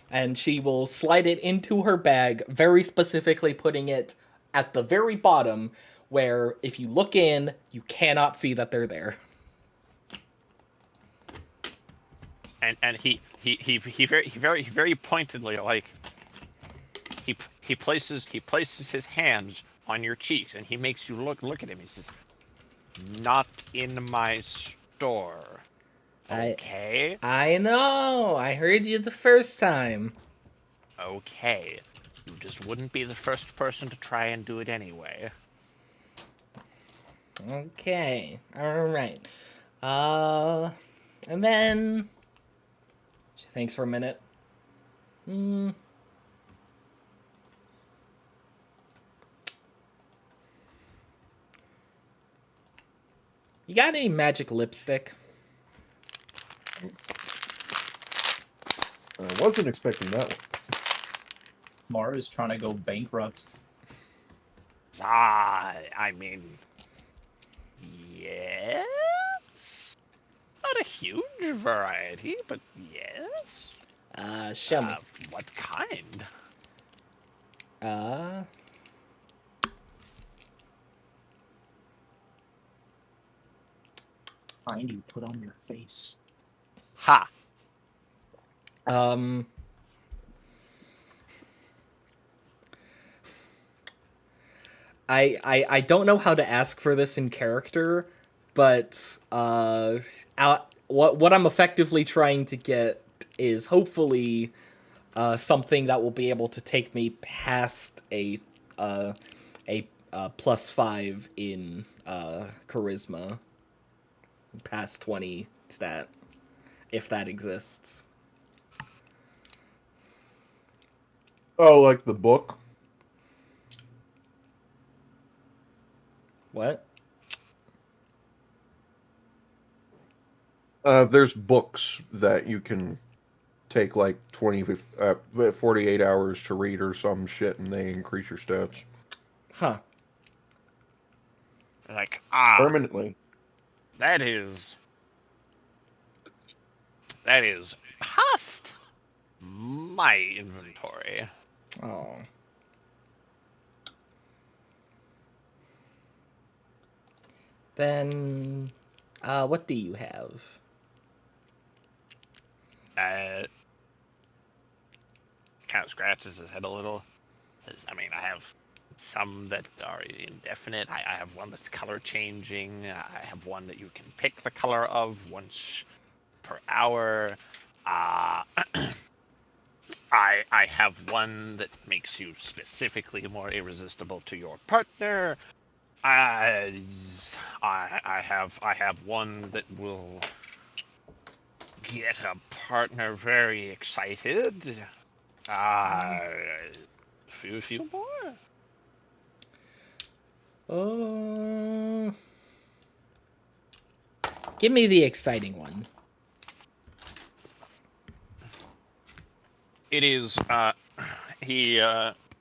And she will slide it into her bag, very specifically putting it at the very bottom, where if you look in, you cannot see that they're there. And he very pointedly, like, he places his hands on your cheeks, and he makes you look at him. He says, "Not in my store." Okay. I know. I heard you the first time. Okay. You just wouldn't be the first person to try and do it anyway. Okay. Alright. And then... She thinks for a minute. You got any magic lipstick? I wasn't expecting that one. Mara's trying to go bankrupt. I mean, yes. Not a huge variety, but yes. Show me. What kind? Kind you put on your face. Ha! I don't know how to ask for this in character, but what I'm effectively trying to get is hopefully something that will be able to take me past a +5 in charisma, past 20 stat, if that exists. Oh, like the book? What? There's books that you can take like 48 hours to read or some shit, and they increase your stats. Huh. Like, Permanently. That is past my inventory. Oh. Then, what do you have? Kind of scratches his head a little. I mean, I have some that are indefinite. I have one that's color changing. I have one that you can pick the color of once per hour. I have one that makes you specifically more irresistible to your partner. I have one that will get a partner very excited. Few more. Give me the exciting one. It is, he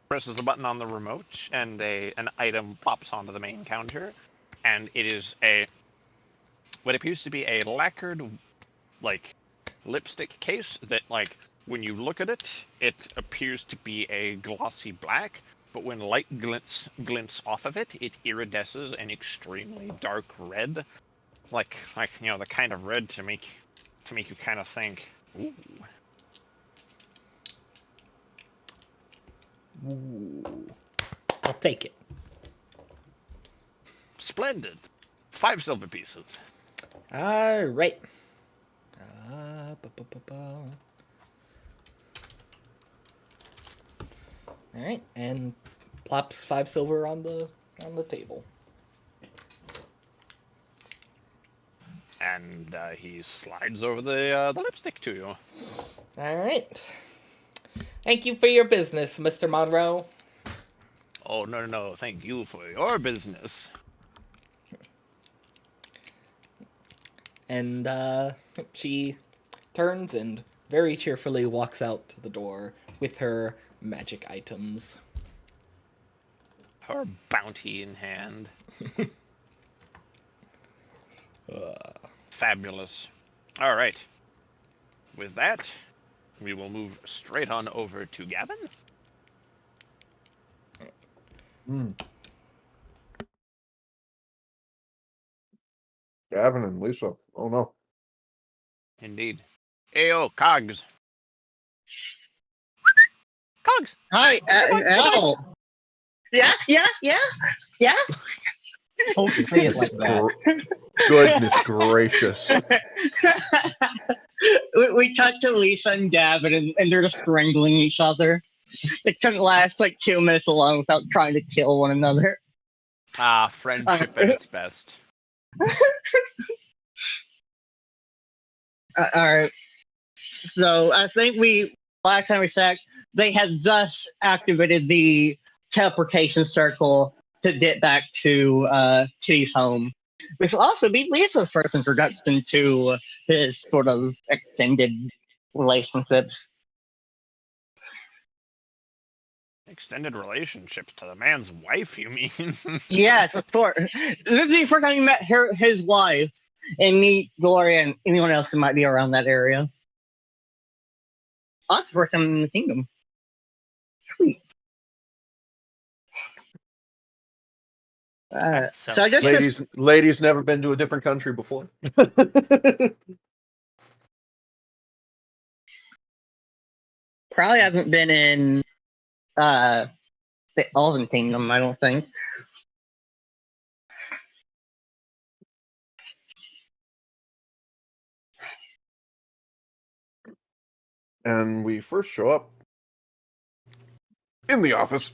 presses a button on the remote, and an item pops onto the main counter, and it is what appears to be a lacquered, like, lipstick case that, like, When you look at it, it appears to be a glossy black, but when light glints off of it, it iridesces an extremely dark red, like the kind of red to make you kind of think, ooh. Ooh. I'll take it. Splendid. 5 silver pieces. All right. All right, and plops 5 silver on the table. And he slides over the lipstick to you. All right. Thank you for your business, Mr. Monroe. Oh, no. Thank you for your business. And she turns and very cheerfully walks out to the door with her magic items. Her bounty in hand. Fabulous. All right. With that, we will move straight on over to Gavin. Gavin and Lisa. Oh no. Indeed. Ayo, Cogs. Cogs. Hi, Al. Yeah. Don't say it like that. Goodness gracious. we cut to Lisa and Gavin, and they're just strangling each other. It couldn't last like 2 minutes alone without trying to kill one another. Ah, friendship at its best. Alright. So I think last time we checked, they had just activated the teleportation circle to get back to Kitty's home. Which will also be Lisa's first introduction to his sort of extended relationships. Extended relationships to the man's wife, you mean? Yes, of course. This is the first time you met his wife, and meet Gloria and anyone else who might be around that area. Us working in the kingdom. Sweet. So I guess ladies never been to a different country before. probably hasn't been in the Elven Kingdom, I don't think. And we first show up in the office.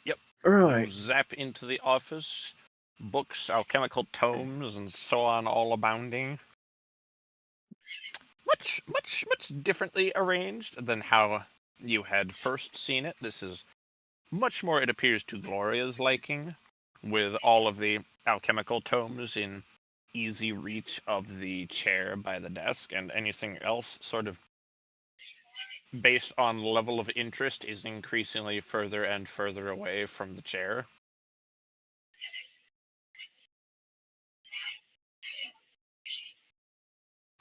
Yep. Right. Zap into the office. Books, alchemical tomes, and so on, all abounding. Much differently arranged than how you had first seen it. This is much more, it appears, to Gloria's liking, with all of the alchemical tomes in easy reach of the chair by the desk, and anything else sort of based on level of interest is increasingly further and further away from the chair.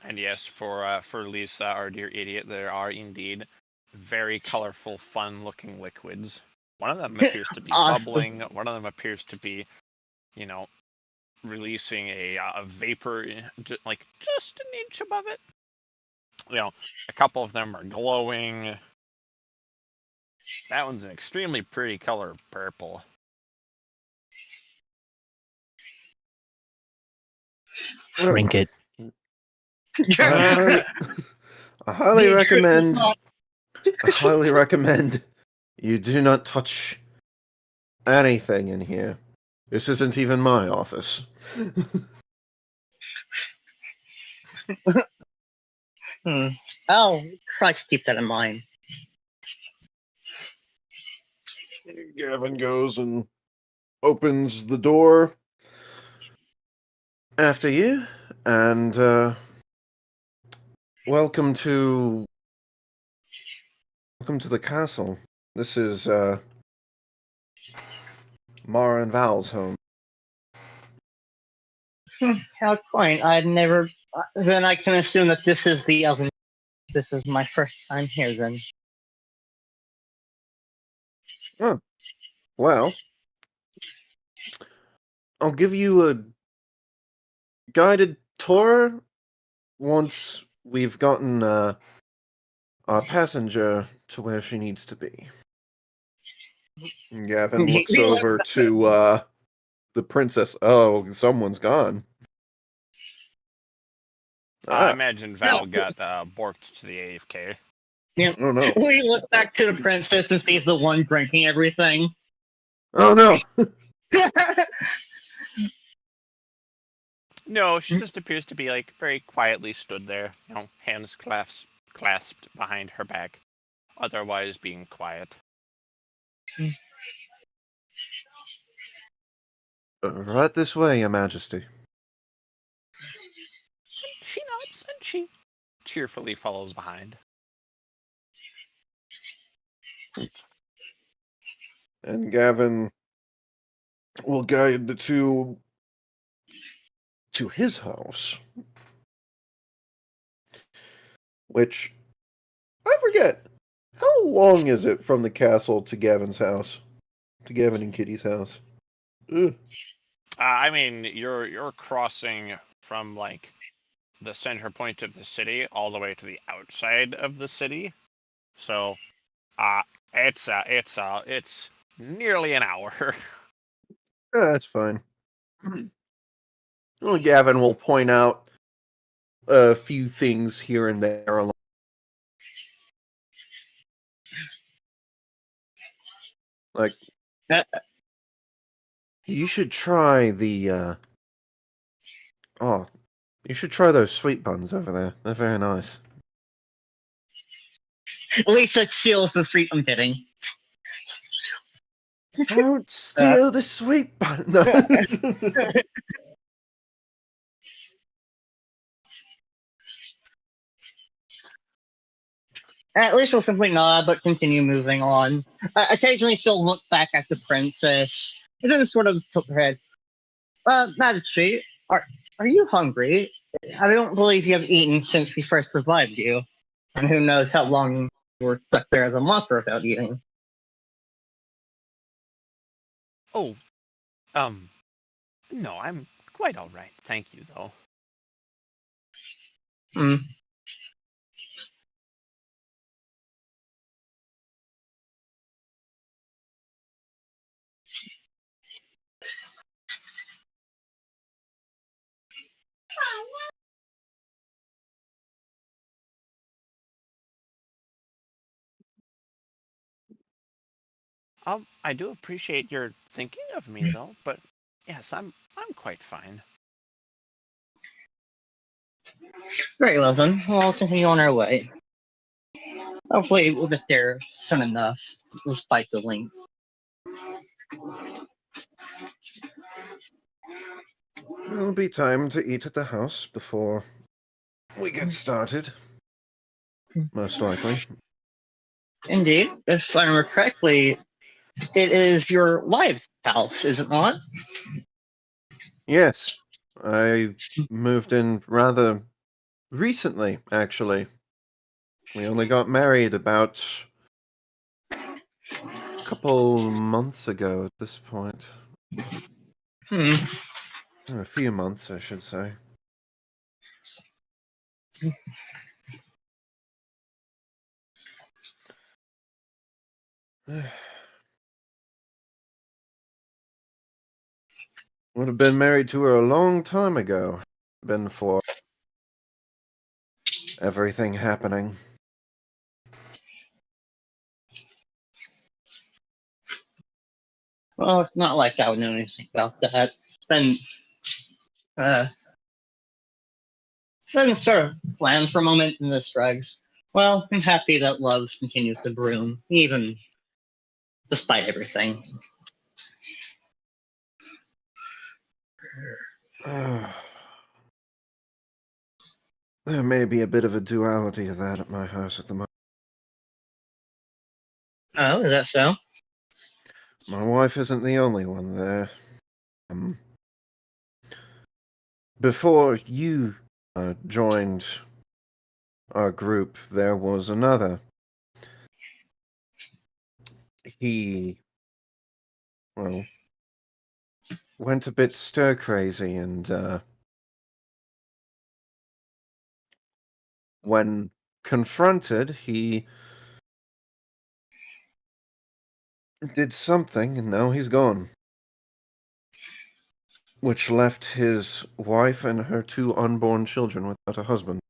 And yes, for Lisa, our dear idiot, there are indeed very colorful, fun-looking liquids. One of them appears to be bubbling. One of them appears to be, releasing a vapor, like just an inch above it. A couple of them are glowing. That one's an extremely pretty color, purple. Drink it. I highly recommend. I highly recommend you do not touch anything in here. This isn't even my office. I'll try to keep that in mind. Gavin goes and opens the door after you, and welcome to the castle. This is Mara and Val's home. How quaint. I'd never Then I can assume that this is the oven. This is my first time here, then. Oh, well, I'll give you a guided tour once we've gotten our passenger to where she needs to be. And Gavin looks over to the princess. Oh, someone's gone. I imagine Val got borked to the AFK. Yeah. Oh no. We look back to the princess and sees the one drinking everything. Oh no. No, she just appears to be like very quietly stood there, hands clasped behind her back, otherwise being quiet. Right this way, Your Majesty. She nods and she cheerfully follows behind. And Gavin will guide the two to his house. Which, I forget, how long is it from the castle to Gavin's house? To Gavin and Kitty's house? Ugh. I mean, you're crossing from like the center point of the city all the way to the outside of the city, so it's nearly an hour. That's fine. Well, Gavin will point out a few things here and there along. Like, you should try the, you should try those sweet buns over there. They're very nice. At least it seals the street I'm hitting. Don't steal the sweet bun. No. At least we'll simply nod, but continue moving on. I occasionally still look back at the princess, and then sort of tilt her head. Majesty, are you hungry? I don't believe you have eaten since we first revived you. And who knows how long you were stuck there as a monster without eating. Oh, no, I'm quite all right. Thank you, though. Hmm. I do appreciate your thinking of me, though. But yes, I'm quite fine. Very well then. We'll continue on our way. Hopefully we'll get there soon enough, despite the length. It'll be time to eat at the house before we get started. Most likely. Indeed. If I remember correctly, it is your wife's house, is it not? Yes. I moved in rather recently, actually. We only got married about a couple months ago at this point. A few months, I should say. Would have been married to her a long time ago. Been for everything happening. Well, it's not like I would know anything about that. It's been sort of plans for a moment in this drugs. Well, I'm happy that love continues to bloom, even despite everything. There may be a bit of a duality to that at my house at the moment. Oh, is that so? My wife isn't the only one there. Before you joined our group, there was another. He, well, went a bit stir-crazy, and when confronted, he did something, and now he's gone. Which left his wife and her 2 unborn children without a husband.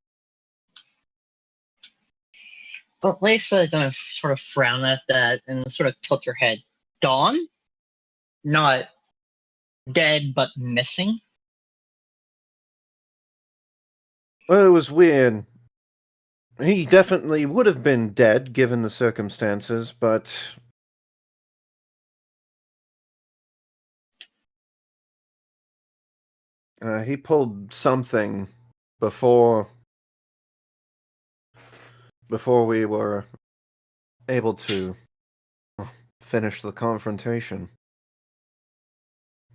But Lisa kind of sort of frown at that and sort of tilt her head. Gone? Not dead, but missing? Well, it was weird. He definitely would have been dead given the circumstances, but he pulled something before we were able to finish the confrontation.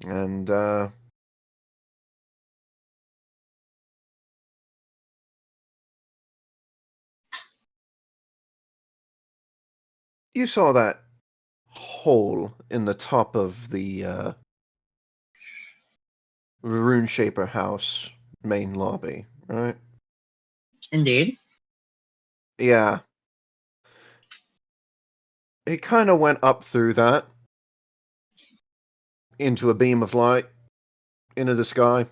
And you saw that hole in the top of the Rune Shaper house main lobby, right? Indeed. Yeah. It kind of went up through that into a beam of light into the sky.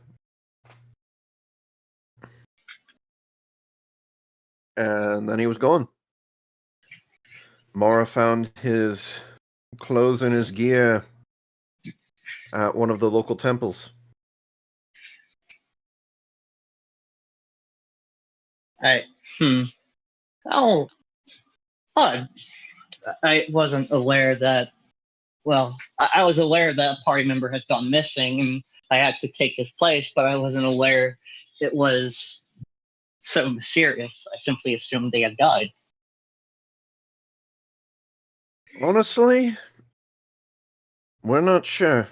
And then he was gone. Mara found his clothes and his gear at one of the local temples. Oh, odd. I wasn't aware that. Well, I was aware that a party member had gone missing, and I had to take his place, but I wasn't aware it was so mysterious. I simply assumed they had died. Honestly, we're not sure.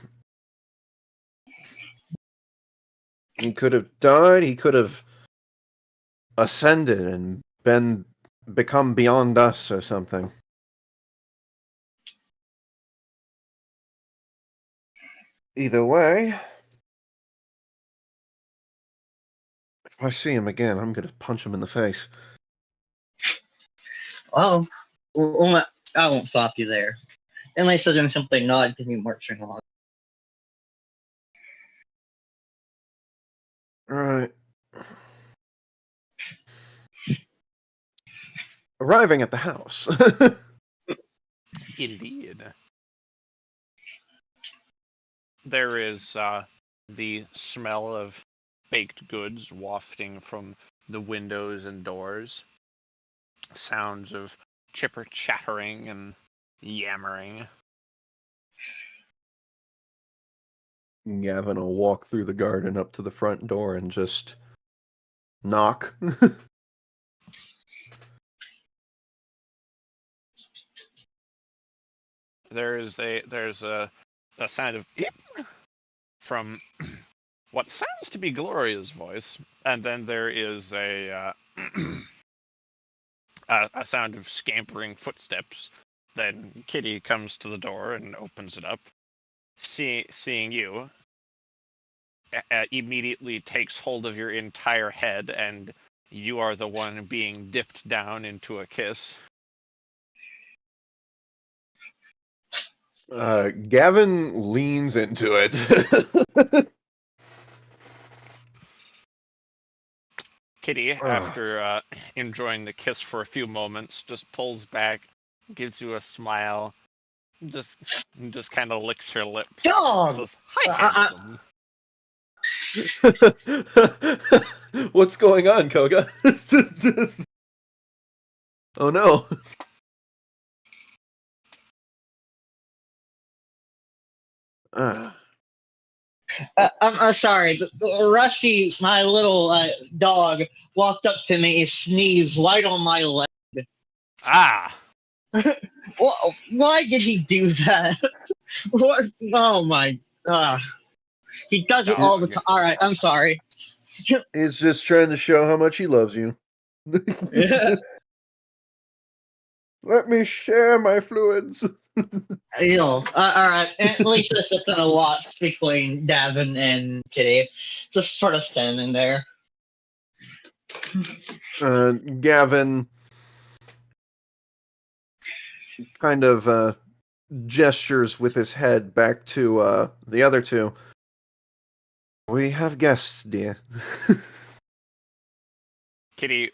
He could have died, he could have ascended and become beyond us or something. Either way, if I see him again, I'm gonna punch him in the face. Oh, I won't stop you there. And Lisa then simply nod to me marching on. Right. Arriving at the house. Indeed. There is the smell of baked goods wafting from the windows and doors. Sounds of chipper chattering and yammering. Gavin will walk through the garden up to the front door and just knock. There's a sound of from what sounds to be Gloria's voice, and then there is a sound of scampering footsteps. Then Kitty comes to the door and opens it up. Seeing you, immediately takes hold of your entire head, and you are the one being dipped down into a kiss. Gavin leans into it. Kitty, after enjoying the kiss for a few moments, just pulls back, gives you a smile, just kind of licks her lips. Dog! Says, "Hi, handsome." What's going on, Koga? Oh no. I'm sorry. Rushy, my little dog, walked up to me and sneezed right on my leg. Ah! Why did he do that? What? Oh my! He does it all the time. All right, I'm sorry. He's just trying to show how much he loves you. Let me share my fluids. All right. At least this isn't a watch between Davin and Kitty. Just sort of standing there. Gavin kind of gestures with his head back to the other two. We have guests, dear. Kitty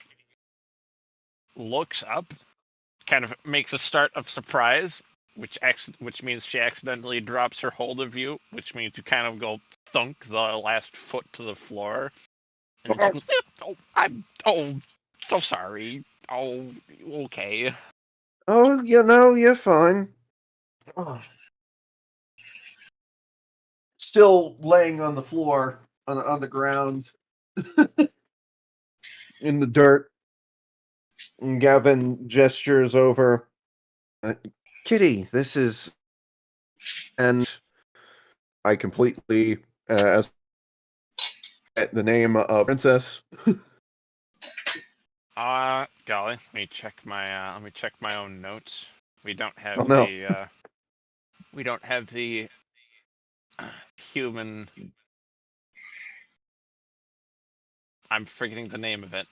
looks up, kind of makes a start of surprise, which means she accidentally drops her hold of you, which means you kind of go thunk the last foot to the floor. And she goes, I'm so sorry. Oh, okay. Oh, you're fine. Still laying on the floor, on the ground, in the dirt. And Gavin gestures over. Kitty, this is... And I completely, as the name of Princess. Golly, let me check my own notes. We don't have Oh, no. the human. I'm forgetting the name of it.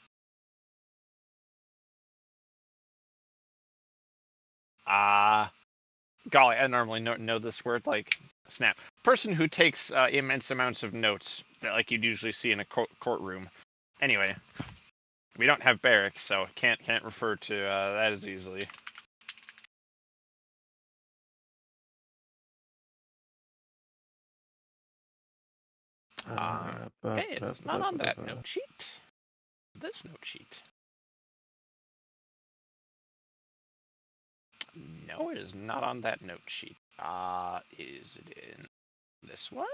Golly, I normally know this word like snap. Person who takes immense amounts of notes that like you'd usually see in a courtroom. Anyway, we don't have barracks, so can't refer to that as easily. Okay, it's not on that note sheet. This note sheet. No, it is not on that note sheet. Is it in this one?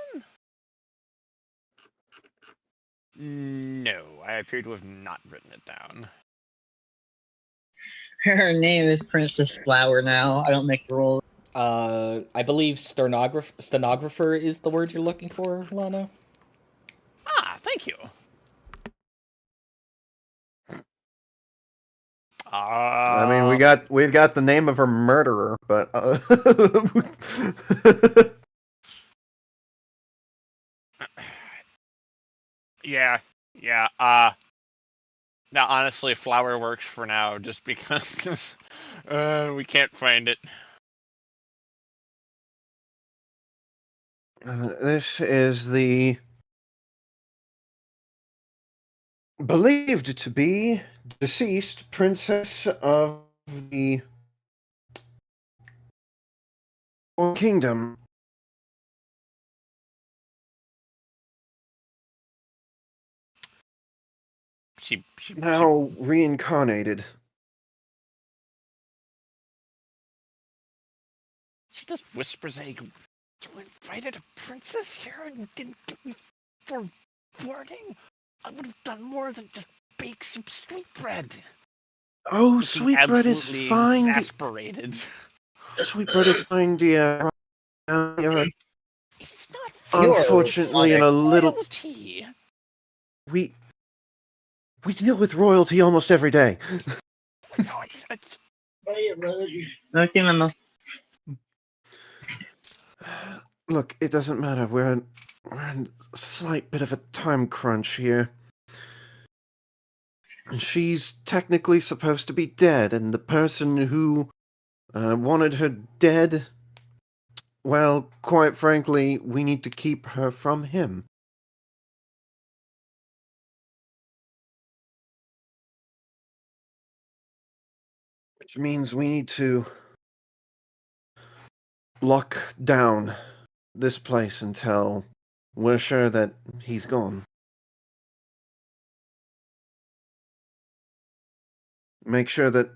No, I appear to have not written it down. Her name is Princess Flower now. I don't make the rules. I believe stenographer is the word you're looking for, Lana. Thank you. I mean, we've got the name of her murderer, but yeah. Now, honestly, flower works for now, just because we can't find it. This is the believed to be deceased princess of the kingdom. She Now reincarnated. She just whispers, "You invited a princess here and you didn't give me for warning? I would have done more than just bake some sweetbread." Oh, Looking sweetbread is absolutely fine. exasperated. Sweetbread is fine, dear. It's not Unfortunately, in a little... royalty. We deal with royalty almost every day. No, Okay, Mama. Look, it doesn't matter. We're in a slight bit of a time crunch here. She's technically supposed to be dead, and the person who wanted her dead, well, quite frankly, we need to keep her from him. Which means we need to lock down this place until we're sure that he's gone. Make sure that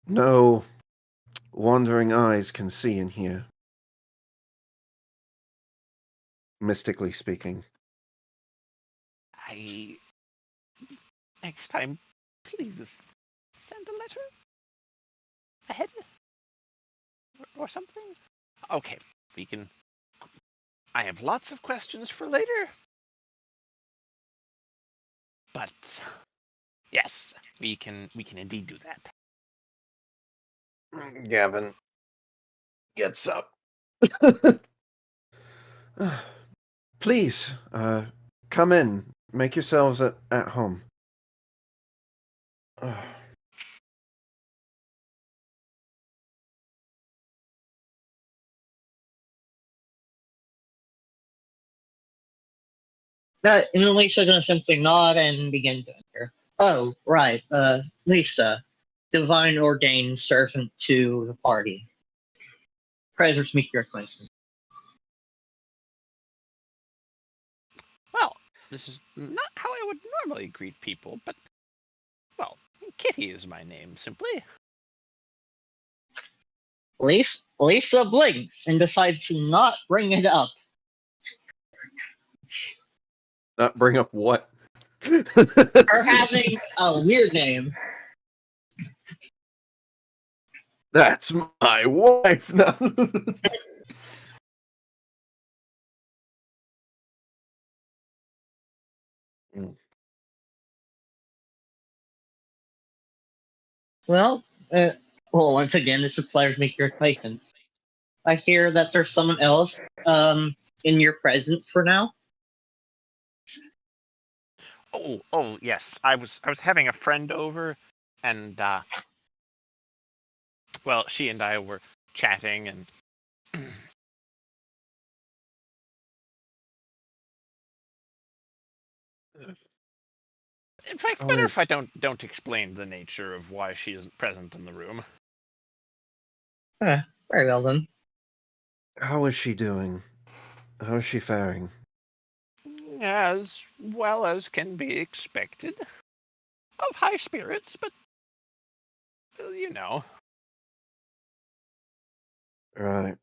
no wandering eyes can see in here. Mystically speaking. Next time, please send a letter ahead or something. Okay, we can. I have lots of questions for later. But yes, we can indeed do that. Gavin gets up. Please, come in. Make yourselves at home. And then Lisa's gonna simply nod and begin to enter. Oh, right, Lisa, divine ordained servant to the party. Pleasure to meet your acquaintance. Well, this is not how I would normally greet people, but, well, Kitty is my name, simply. Lisa blinks and decides to not bring it up. Not bring up what? Her having a weird name. That's my wife. No. Well, once again, this is a pleasure to make your acquaintance. I hear that there's someone else, in your presence for now. Oh, yes. I was having a friend over, and well, she and I were chatting, and in fact, better if I don't explain the nature of why she isn't present in the room. Very well then. How is she doing? How is she faring? As well as can be expected. Of high spirits, but you know. Right.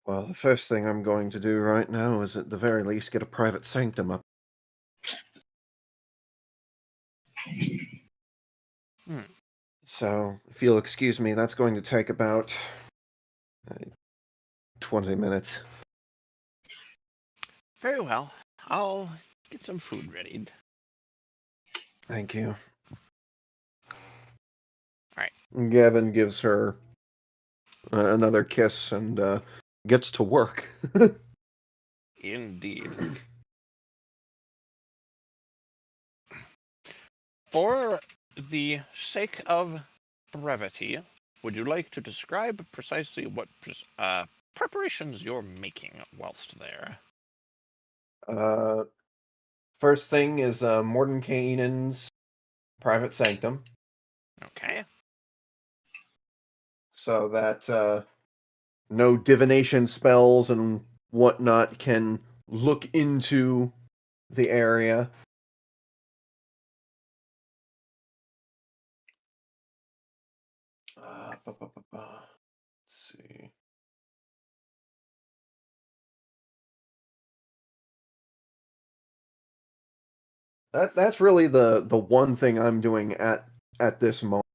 Well, the first thing I'm going to do right now is at the very least get a private sanctum up. So, if you'll excuse me, that's going to take about 20 minutes. Very well. I'll get some food readied. Thank you. Alright. Gavin gives her another kiss and gets to work. Indeed. For the sake of brevity, would you like to describe precisely what preparations you're making whilst there? First thing is Mordenkainen's private sanctum, Okay. so that no divination spells and whatnot can look into the area. Let's see. That's really the one thing I'm doing at this moment.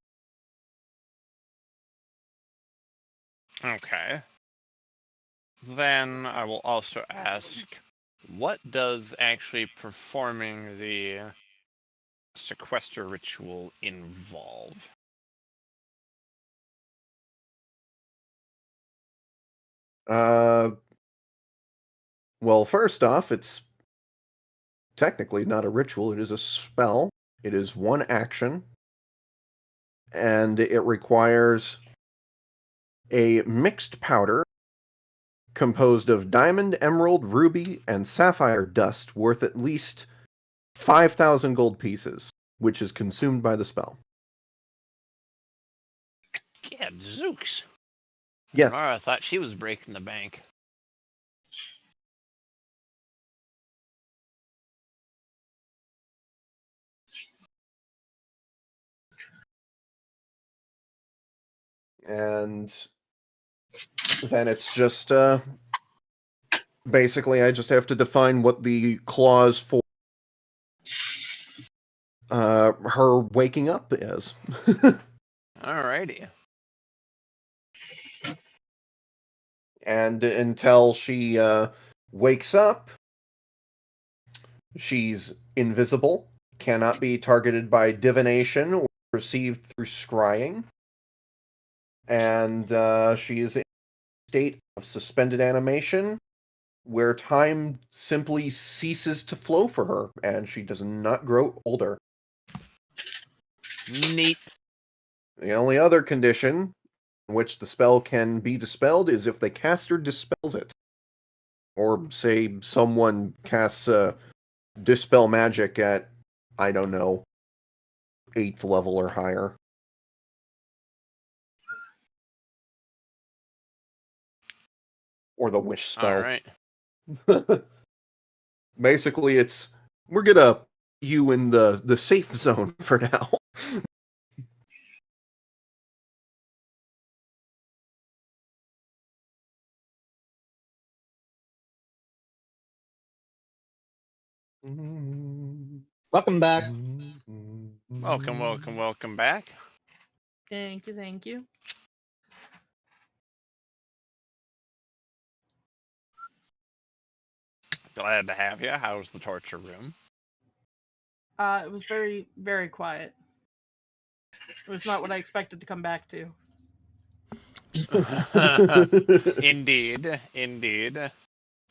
Okay. Then I will also ask, what does actually performing the sequester ritual involve? Well, first off, it's technically not a ritual, it is a spell. It is one action, and it requires a mixed powder composed of diamond, emerald, ruby, and sapphire dust worth at least 5,000 gold pieces, which is consumed by the spell. Gadzooks. Yes. Mara thought she was breaking the bank. And then it's just basically I just have to define what the clause for her waking up is. Alrighty. And until she wakes up, she's invisible, cannot be targeted by divination or received through scrying, and she is in a state of suspended animation where time simply ceases to flow for her, and she does not grow older. Neat. The only other condition in which the spell can be dispelled is if the caster dispels it. Or, say, someone casts Dispel Magic at, I don't know, 8th level or higher. Or the Wish spell. Alright. Basically, we're gonna you in the safe zone for now. Welcome back. Welcome back. Thank you, thank you. Glad to have you. How's the torture room? It was very, very quiet. It was not what I expected to come back to. Indeed.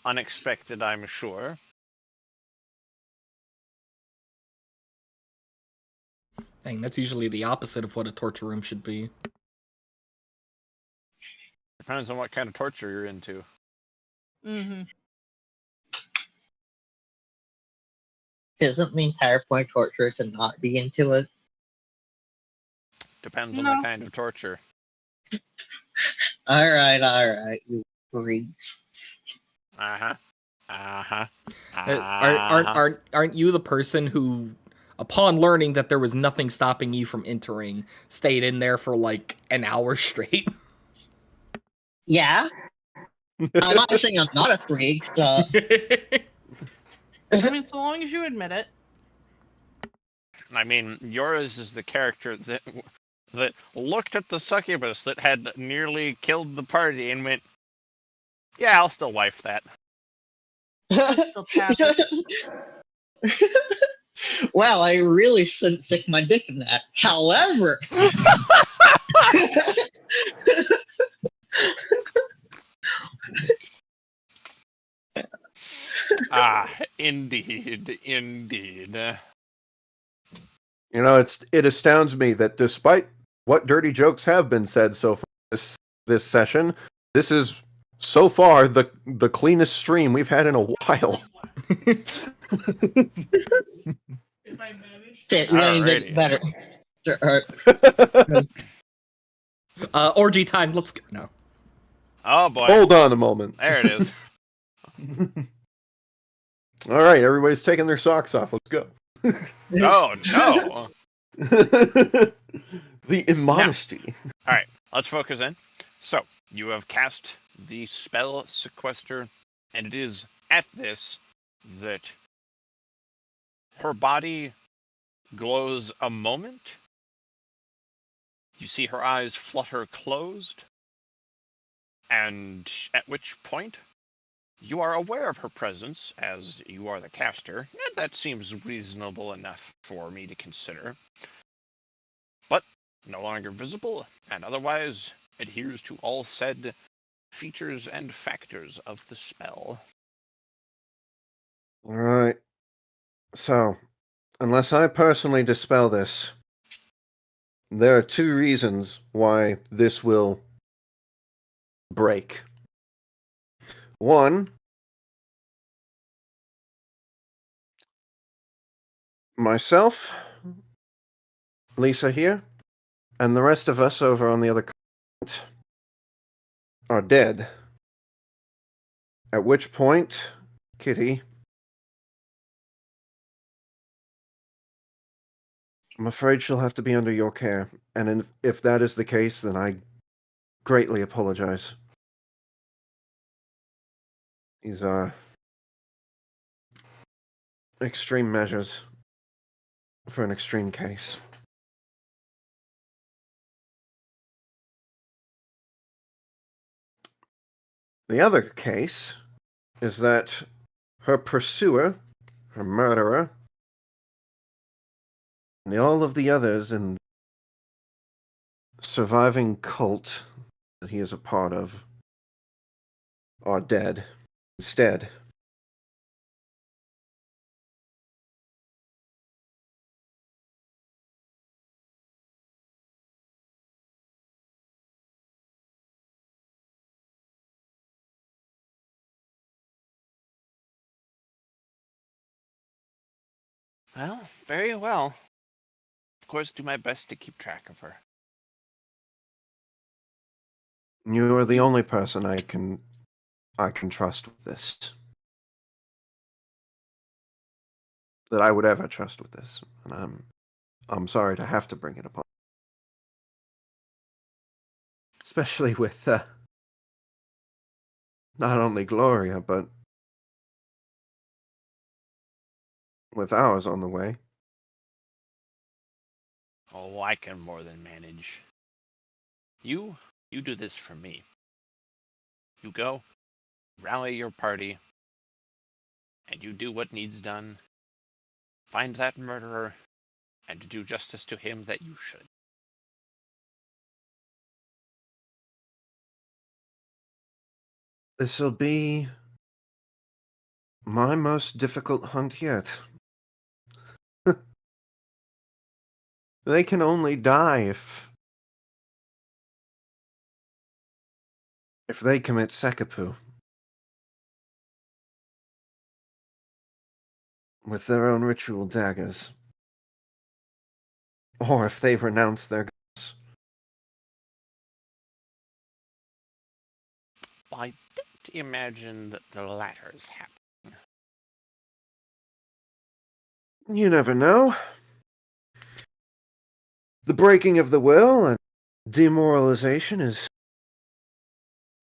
Unexpected, I'm sure. Dang, that's usually the opposite of what a torture room should be. Depends on what kind of torture you're into. Mm-hmm. Isn't the entire point of torture to not be into it? Depends on No. the kind of torture. Alright, you freaks. Aren't you the person who, upon learning that there was nothing stopping you from entering, stayed in there for like an hour straight? Yeah? I'm not saying I'm not a freak, so... I mean, so long as you admit it. I mean, yours is the character that looked at the succubus that had nearly killed the party and went, yeah, I'll still wife that. Still tapping. Wow, I really shouldn't stick my dick in that. However... Indeed. You know, it astounds me that despite what dirty jokes have been said so far this session, this is so far the cleanest stream we've had in a while. If I manage. Shit, we gotta Alrighty. get better. Orgy time, let's go. No. Oh boy. Hold on a moment. There it is. All right, everybody's taking their socks off. Let's go. Oh no. The immodesty. Alright, let's focus in. So, you have cast the spell Sequester, and it is at this that her body glows a moment. You see her eyes flutter closed, and at which point you are aware of her presence, as you are the caster, and that seems reasonable enough for me to consider. But no longer visible, and otherwise adheres to all said features and factors of the spell. All right. So, unless I personally dispel this, there are 2 reasons why this will break. One, myself, Lisa here, and the rest of us over on the other continent are dead. At which point, Kitty, I'm afraid she'll have to be under your care, and if that is the case, then I greatly apologize. These are extreme measures for an extreme case. The other case is that her pursuer, her murderer, and all of the others in the surviving cult that he is a part of are dead instead. Well, very well. Of course, do my best to keep track of her. You are the only person I can trust with this. That I would ever trust with this. And I'm sorry to have to bring it upon. Especially with not only Gloria, but with ours on the way. Oh, I can more than manage. You do this for me. You go, rally your party, and you do what needs done. Find that murderer, and do justice to him that you should. This'll be my most difficult hunt yet. They can only die if they commit seppuku with their own ritual daggers, or if they renounce their gods. I don't imagine that the latter's happening. You never know. The breaking of the will and demoralization is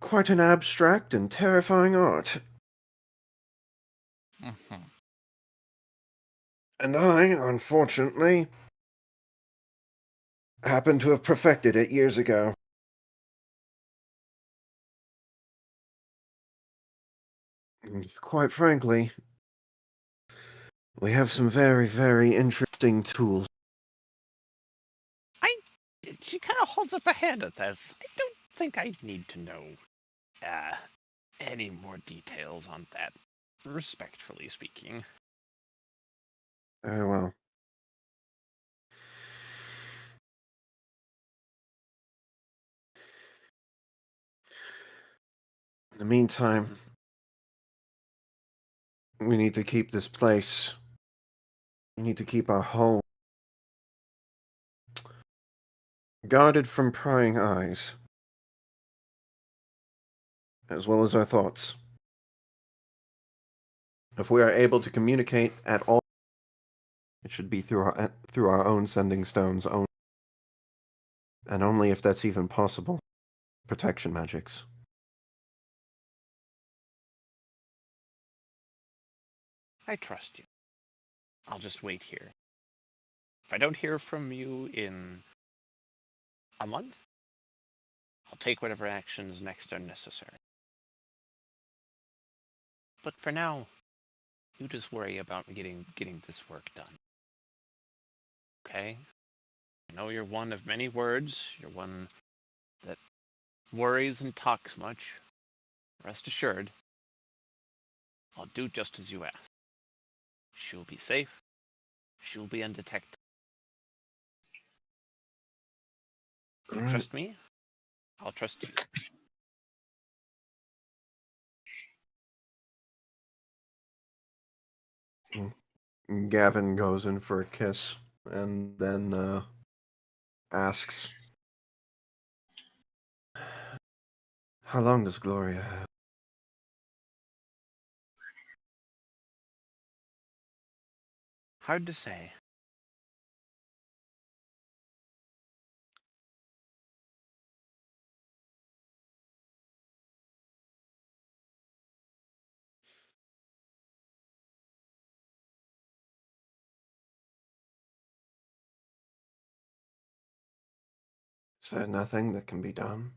quite an abstract and terrifying art. Mm-hmm. And I, unfortunately, happen to have perfected it years ago. And quite frankly, we have some very, very interesting tools. She kind of holds up a hand at this. I don't think I need to know any more details on that, respectfully speaking. Very well. In the meantime, we need to keep this place. We need to keep our home guarded from prying eyes, as well as our thoughts. If we are able to communicate at all, it should be through our own sending stones only, and only if that's even possible. Protection magics. I trust you. I'll just wait here. If I don't hear from you in a month, I'll take whatever actions next are necessary. But for now, you just worry about getting this work done. Okay? I know you're one of many words. You're one that worries and talks much. Rest assured, I'll do just as you ask. She'll be safe. She'll be undetected. You Alright. trust me? I'll trust you. Gavin goes in for a kiss and then asks, "How long does Gloria have?" Hard to say. Is there nothing that can be done?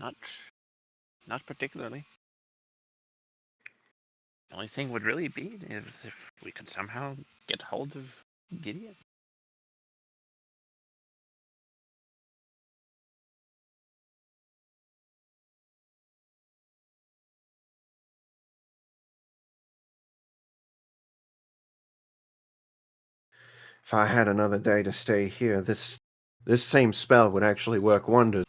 not particularly. The only thing would really be is if we could somehow get hold of Gideon. If I had another day to stay here, this same spell would actually work wonders.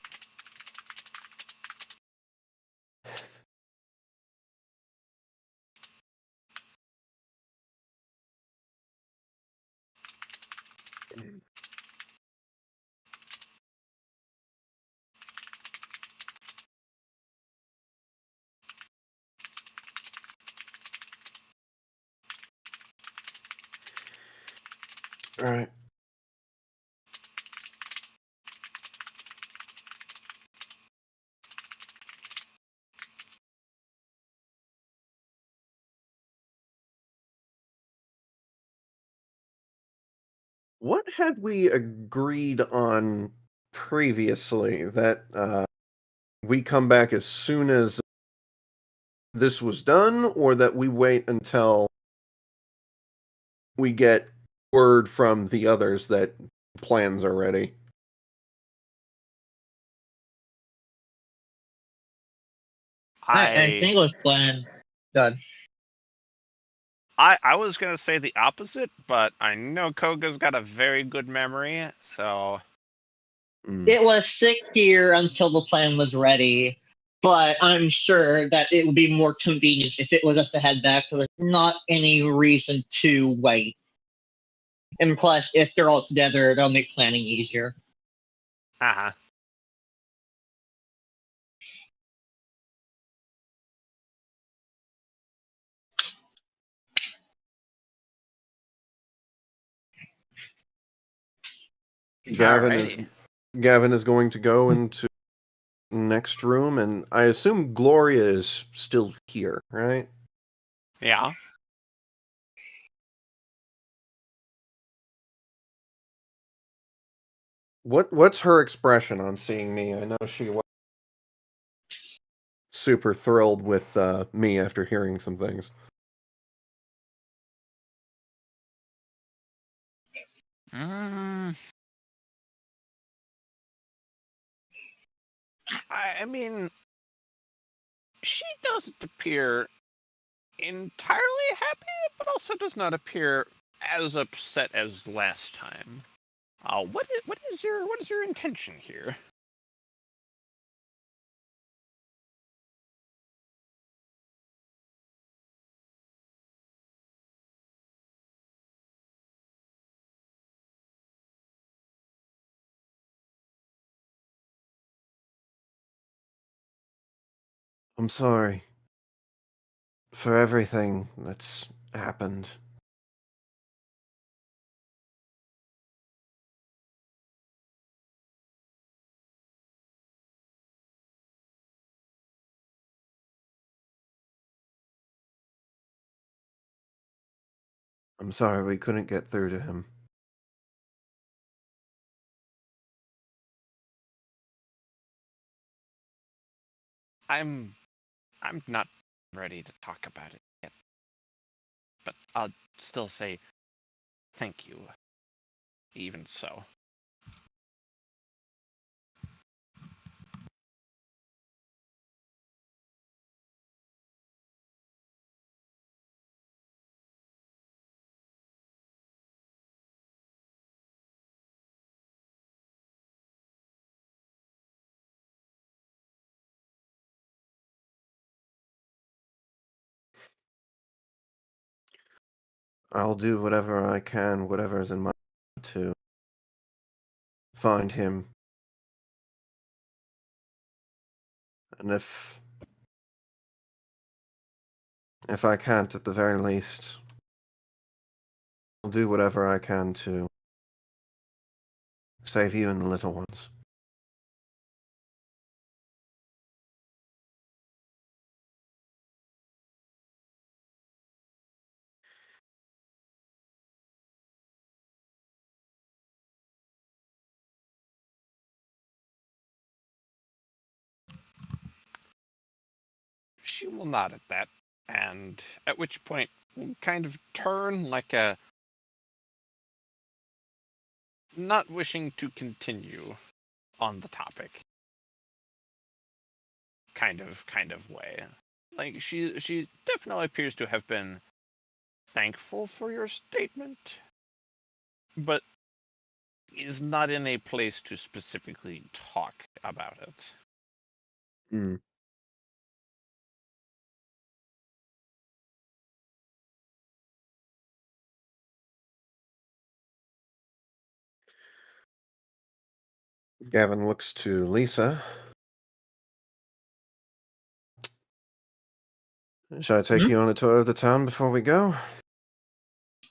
All right. What had we agreed on previously that we come back as soon as this was done, or that we wait until we get word from the others that plans are ready? I think it was planned. Good. I was gonna say the opposite, but I know Koga's got a very good memory, so It was 6 years until the plan was ready, but I'm sure that it would be more convenient if it was us to head back. So there's not any reason to wait. And plus, if they're all together, it'll make planning easier. uh-huh. Gavin is going to go into next room, and I assume Gloria is still here, right? Yeah. What's her expression on seeing me? I know she was super thrilled with me after hearing some things. I mean, she doesn't appear entirely happy, but also does not appear as upset as last time. What is your intention here? I'm sorry for everything that's happened. I'm sorry we couldn't get through to him. I'm not ready to talk about it yet, but I'll still say thank you. Even so. I'll do whatever I can, whatever's in my to find him. And if I can't, at the very least, I'll do whatever I can to save you and the little ones. She will nod at that, and at which point will kind of turn like a not wishing to continue on the topic kind of way. Like she definitely appears to have been thankful for your statement, but is not in a place to specifically talk about it. Hmm. Gavin looks to Lisa. Shall I take Hmm? you on a tour of the town before we go?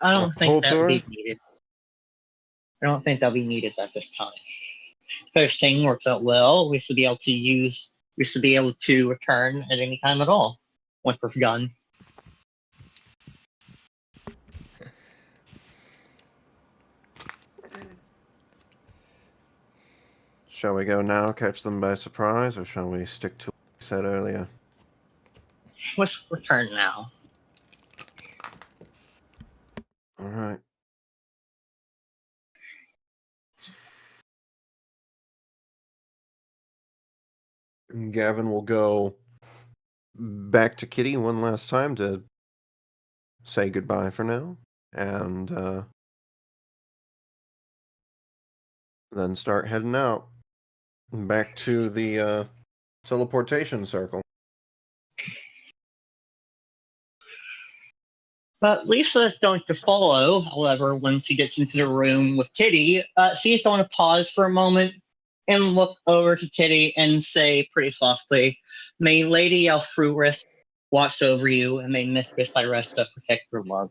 I A don't full think that would tour? be needed. I don't think that'll be needed at this time. If everything works out well, we should be able to return at any time at all once we're done. Shall we go now, catch them by surprise, or shall we stick to what we said earlier? Let's return now. All right. Gavin will go back to Kitty one last time to say goodbye for now, and then start heading out back to the teleportation circle. But Lisa is going to follow, however, once he gets into the room with Kitty. She's going to pause for a moment and look over to Kitty and say pretty softly, "May Lady Alfruris watch over you, and may Mistress Iresta protect your love."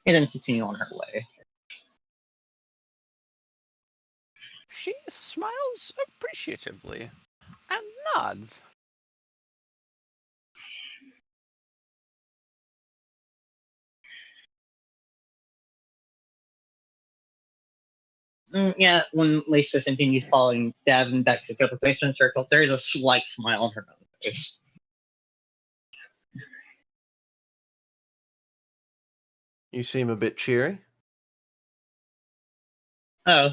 And then continue on her way. She smiles appreciatively and nods. Yeah, when Lisa continues following Gavin back to the teleportation circle, there is a slight smile on her face. You seem a bit cheery. Oh,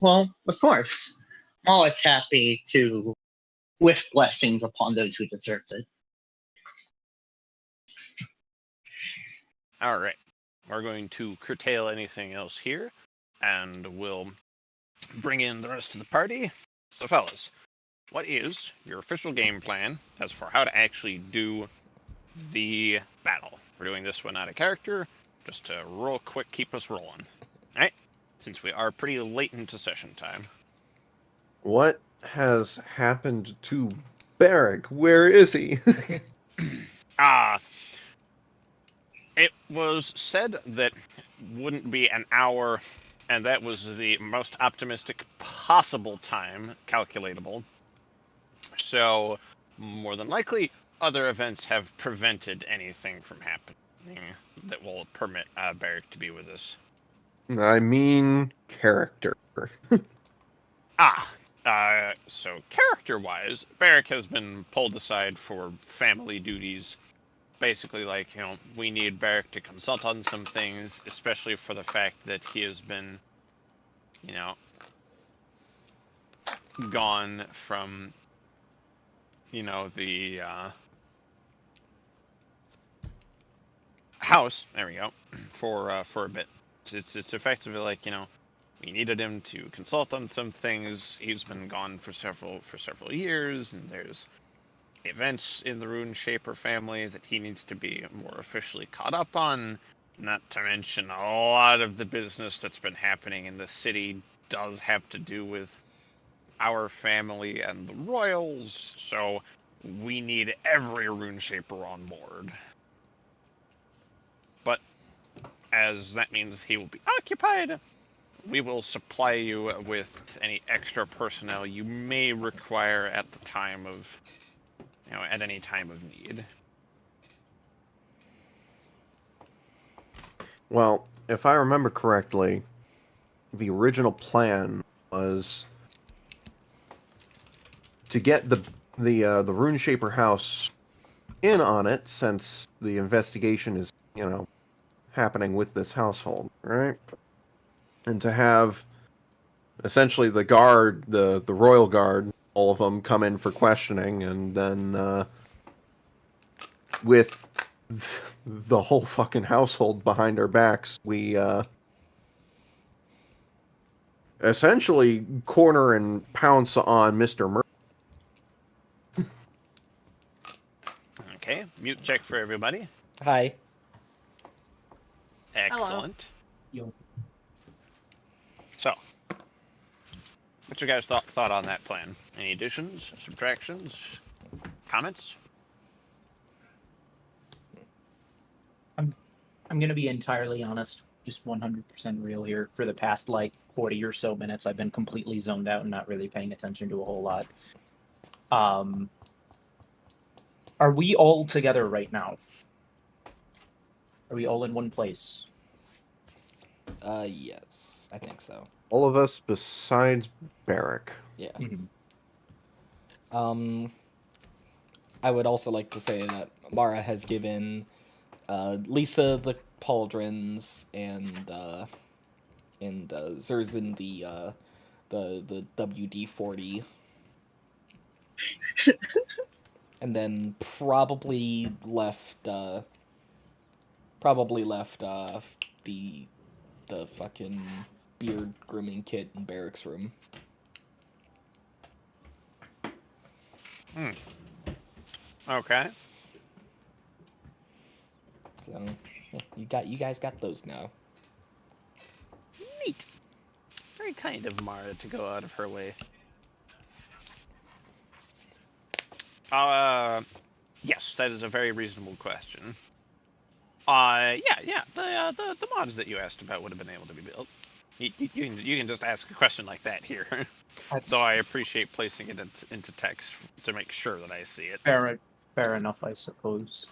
well, of course. I'm always happy to wish blessings upon those who deserve it. All right, we're going to curtail anything else here, and we'll bring in the rest of the party. So, fellas, what is your official game plan as for how to actually do the battle? We're doing this one out of character, just to real quick keep us rolling. All right, since we are pretty late into session time. What has happened to Barrick? Where is he? It was said that wouldn't be an hour, and that was the most optimistic possible time calculatable. So, more than likely, other events have prevented anything from happening that will permit Barrick to be with us. I mean, character. So character-wise, Barrick has been pulled aside for family duties. Basically, like, we need Barrick to consult on some things, especially for the fact that he has been, gone from, the house. There we go. For a bit. It's effectively like, we needed him to consult on some things. He's been gone for several years, and there's events in the Rune Shaper family that he needs to be more officially caught up on. Not to mention a lot of the business that's been happening in the city does have to do with our family and the royals, so we need every Rune Shaper on board. But as that means he will be occupied, we will supply you with any extra personnel you may require at the time of, at any time of need. Well, if I remember correctly, the original plan was to get the Runeshaper house in on it, since the investigation is, happening with this household, right? And to have essentially the guard, the royal guard, all of them come in for questioning, and then with the whole fucking household behind our backs, we essentially corner and pounce on Mr. Murphy. Okay, mute check for everybody. Hi. Excellent. Yo. So, what's your guys' thought on that plan? Any additions, subtractions, comments? I'm gonna be entirely honest, just 100% real here. For the past 40 or so minutes, I've been completely zoned out and not really paying attention to a whole lot. Are we all together right now? Are we all in one place? Yes, I think so. All of us besides Barrack. Yeah. Mm-hmm. I would also like to say that Mara has given Lisa the pauldrons and Zerzin the WD-40, and then probably left the fucking beard grooming kit in Barrack's room. Okay. So yeah, you guys got those now. Neat. Very kind of Mara to go out of her way. Yes, that is a very reasonable question. Yeah. The mods that you asked about would have been able to be built. You can just ask a question like that here. Though I appreciate placing it into text to make sure that I see it. Fair enough, I suppose.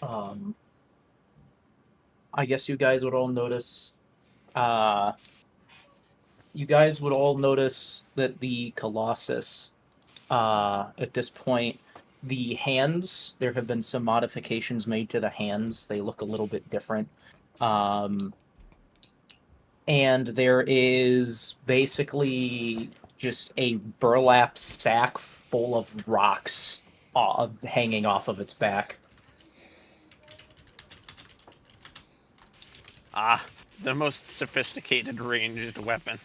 I guess you guys would all notice. You guys would all notice that the Colossus, at this point, the hands, there have been some modifications made to the hands. They look a little bit different. And there is basically just a burlap sack full of rocks hanging off of its back. The most sophisticated ranged weapon.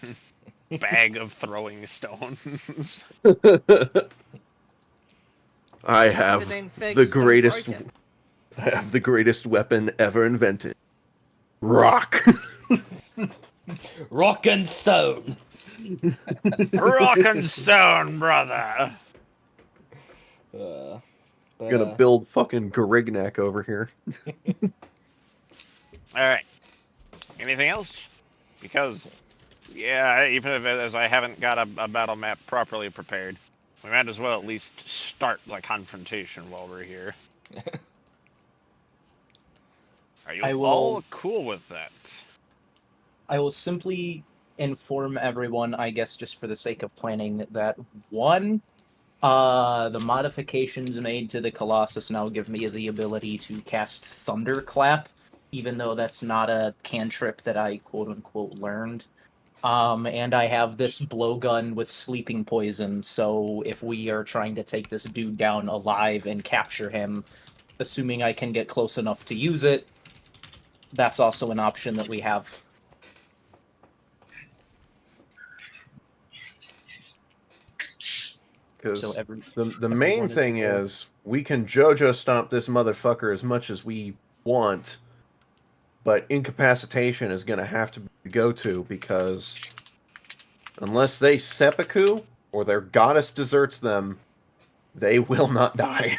Bag of throwing stones. I have If it ain't fixed, the don't greatest. break it. I have the greatest weapon ever invented. Rock. Rock and stone. Rock and stone, brother. But, Gonna build fucking Garignac over here. Alright. Anything else? Because, yeah, even if as I haven't got a battle map properly prepared, we might as well at least start the confrontation while we're here. Are you all cool with that? I will simply inform everyone, I guess just for the sake of planning, that one, the modifications made to the Colossus now give me the ability to cast Thunderclap, even though that's not a cantrip that I quote-unquote learned. And I have this blowgun with sleeping poison, so if we are trying to take this dude down alive and capture him, assuming I can get close enough to use it, that's also an option that we have. Because So the main thing is, we can JoJo stomp this motherfucker as much as we want, but incapacitation is going to have to be the go-to, because unless they seppuku or their goddess deserts them, they will not die.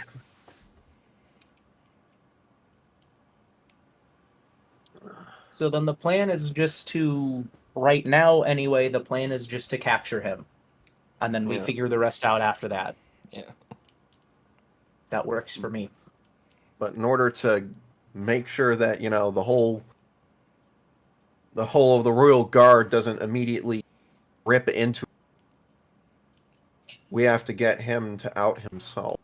So then the plan is just to, right now anyway, the plan is just to capture him. And then we figure the rest out after that. Yeah. That works for me. But in order to make sure that, the whole of the Royal Guard doesn't immediately rip into, we have to get him to out himself.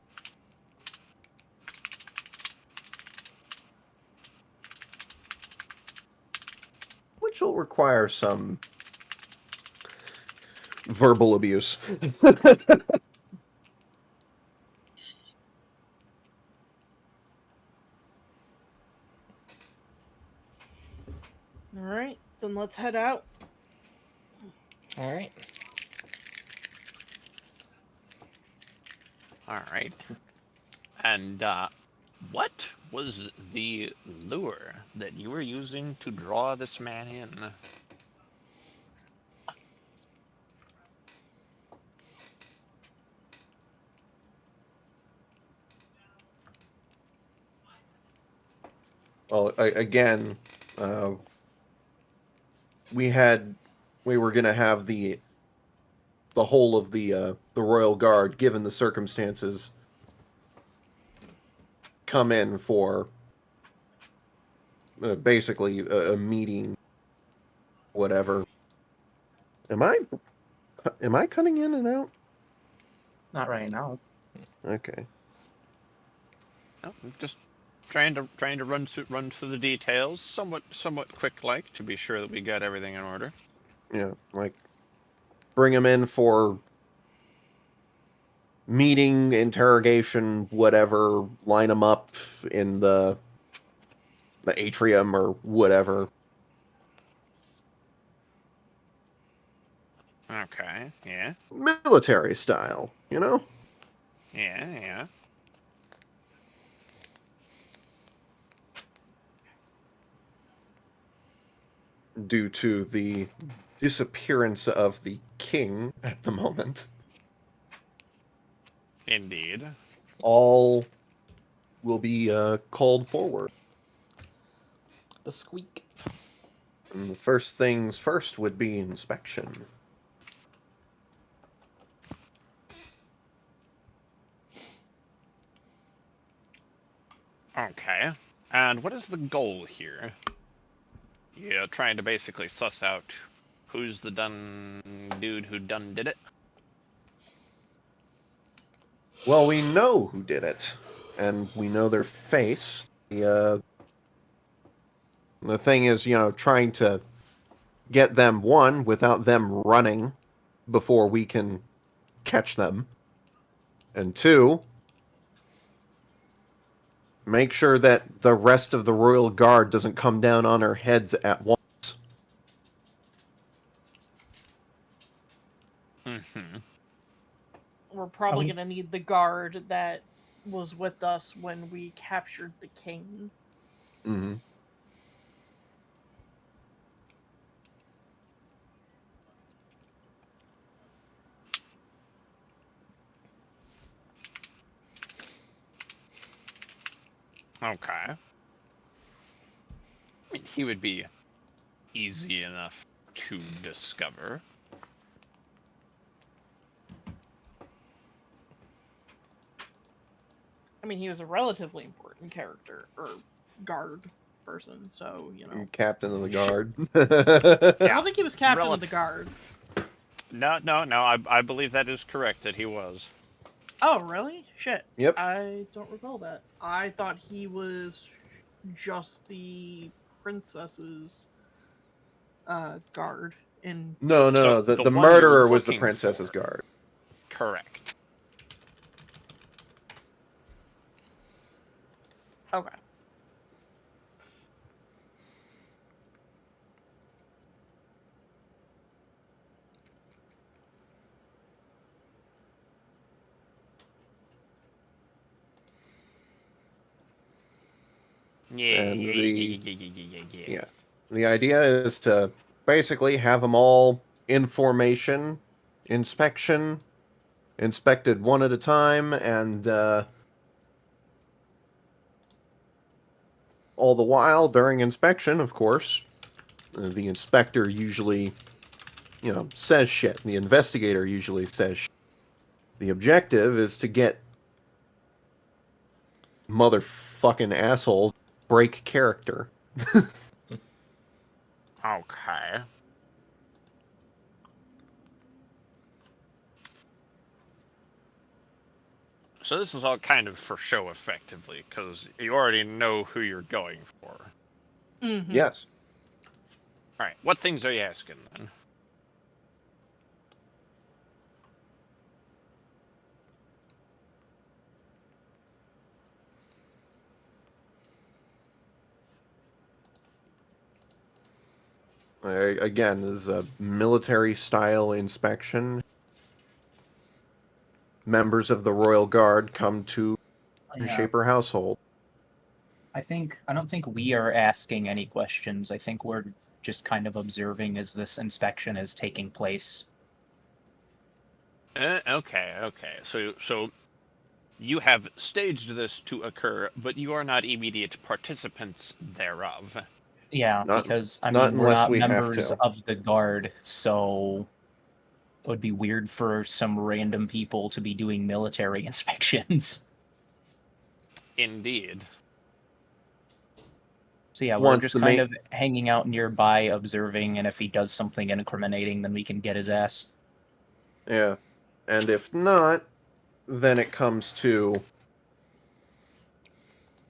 Which will require some verbal abuse. All right, then let's head out. All right. All right. And what was the lure that you were using to draw this man in? Well, again, we were gonna have the whole of the Royal Guard, given the circumstances, come in for basically a meeting, whatever. Am I cutting in and out? Not right now. Okay. No, just trying to run through the details, somewhat quick like, to be sure that we got everything in order. Yeah, like bring him in for meeting, interrogation, whatever. Line him up in the atrium or whatever. Okay. Yeah. Military style, you know? Yeah. Due to the disappearance of the king at the moment, Indeed. all will be called forward. The squeak. And the first things first would be inspection. Okay. And what is the goal here? You're trying to basically suss out who's the done dude who done did it? Well, we know who did it, and we know their face. The thing is, trying to get them, one, without them running before we can catch them, and two, make sure that the rest of the Royal Guard doesn't come down on our heads at once. Mm-hmm. We're probably we- gonna need the guard that was with us when we captured the king. Mm-hmm. Okay. I mean, he would be easy enough to discover. I mean, he was a relatively important character or guard person, so Captain of the Guard. I don't think he was captain of the guard. No. I believe that is correct that he was. Oh, really? Shit. Yep. I don't recall that. I thought he was just the princess's guard in. No. So, The the the one you're murderer was the looking princess's for. guard. Correct. Okay. Yeah. Yeah. The idea is to basically have them all information, inspection, inspected one at a time, and all the while, during inspection, of course, the inspector usually, says shit. The investigator usually says shit. The objective is to get motherfucking asshole break character. Okay. So this is all kind of for show, effectively, because you already know who you're going for. Mm-hmm. Yes. All right, what things are you asking then? Again, this is a military-style inspection. Members of the Royal Guard come to Yeah. Shaper household. I don't think we are asking any questions. I think we're just kind of observing as this inspection is taking place. Okay. So you have staged this to occur, but you are not immediate participants thereof. Yeah, Not- because I not mean we're unless not we have members to. of the guard, so it would be weird for some random people to be doing military inspections. Indeed. So yeah, we're Once just the kind main- of hanging out nearby, observing, and if he does something incriminating, then we can get his ass. Yeah. And if not, then it comes to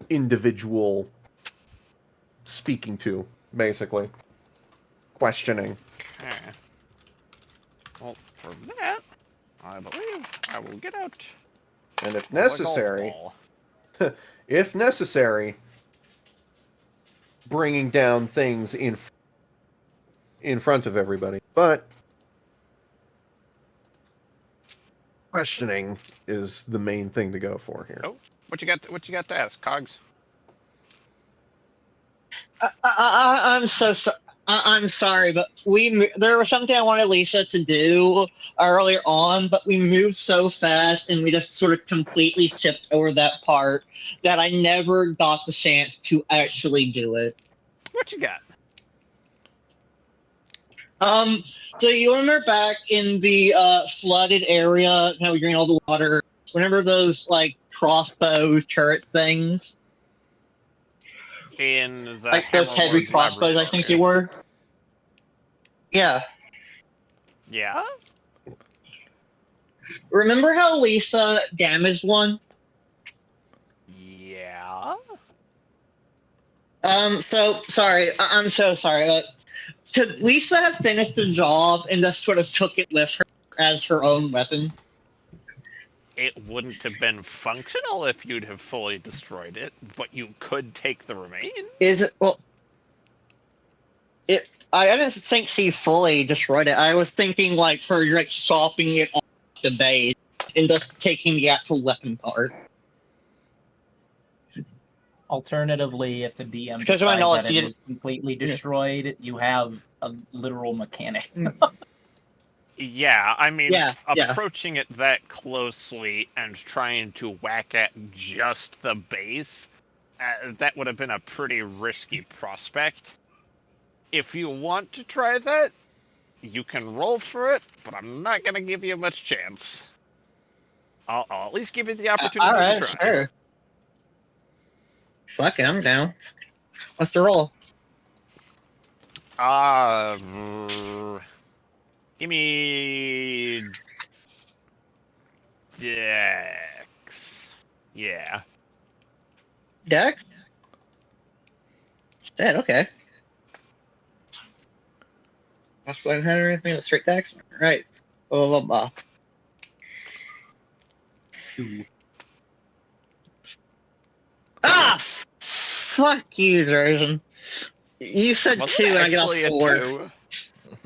individual speaking to, basically. Questioning. Okay. Well, for that, I believe I will get out And if the golf necessary, ball. if necessary, bringing down things in front of everybody. But questioning is the main thing to go for here. Oh. What you got to ask, Cogs? I'm so sorry. I'm sorry, but there was something I wanted Lisa to do earlier on, but we moved so fast and we just sort of completely skipped over that part that I never got the chance to actually do it. What you got? So you remember back in the flooded area, how we drain all the water? Remember those like crossbow turret things? In the Like those heavy Hammerlord's crossbows, I think laboratory. they were. Yeah. Yeah? Remember how Lisa damaged one? Yeah? So sorry. I'm so sorry. Could Lisa have finished the job and just sort of took it with her as her own weapon? It wouldn't have been functional if you'd have fully destroyed it, but you could take the remains. Is it well? I didn't think she fully destroyed it. I was thinking like her like swapping it off the base and just taking the actual weapon part. Alternatively, if the DM Because to my decides knowledge, that he it didn't- is completely destroyed, you have a literal mechanic. Yeah, I mean, Yeah. approaching it that closely and trying to whack at just the base, that would have been a pretty risky prospect. If you want to try that, you can roll for it, but I'm not going to give you much chance. I'll at least give you the opportunity Alright, to try. sure. Fuck it, I'm down. What's the roll? Give me Dex. Yeah. Dex? Dead, okay. That's like had anything with straight Dex? Right. Blah blah blah. Ah! Fuck you, Drazen. You said Was 2 it and I get actually a 4. 2?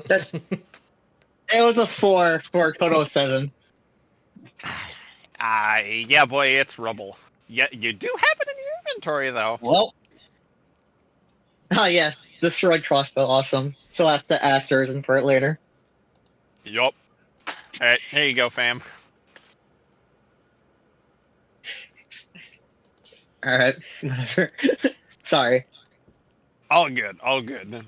That's, it was a 4 for a total of 7. Yeah, boy, it's rubble. Yeah, you do have it in your inventory, though. Well. Oh, yeah. Destroyed crossbow, awesome. So I have to ask Drazen for it later. Yup. Alright, here you go, fam. Alright. Whatever. Sorry. All good, all good.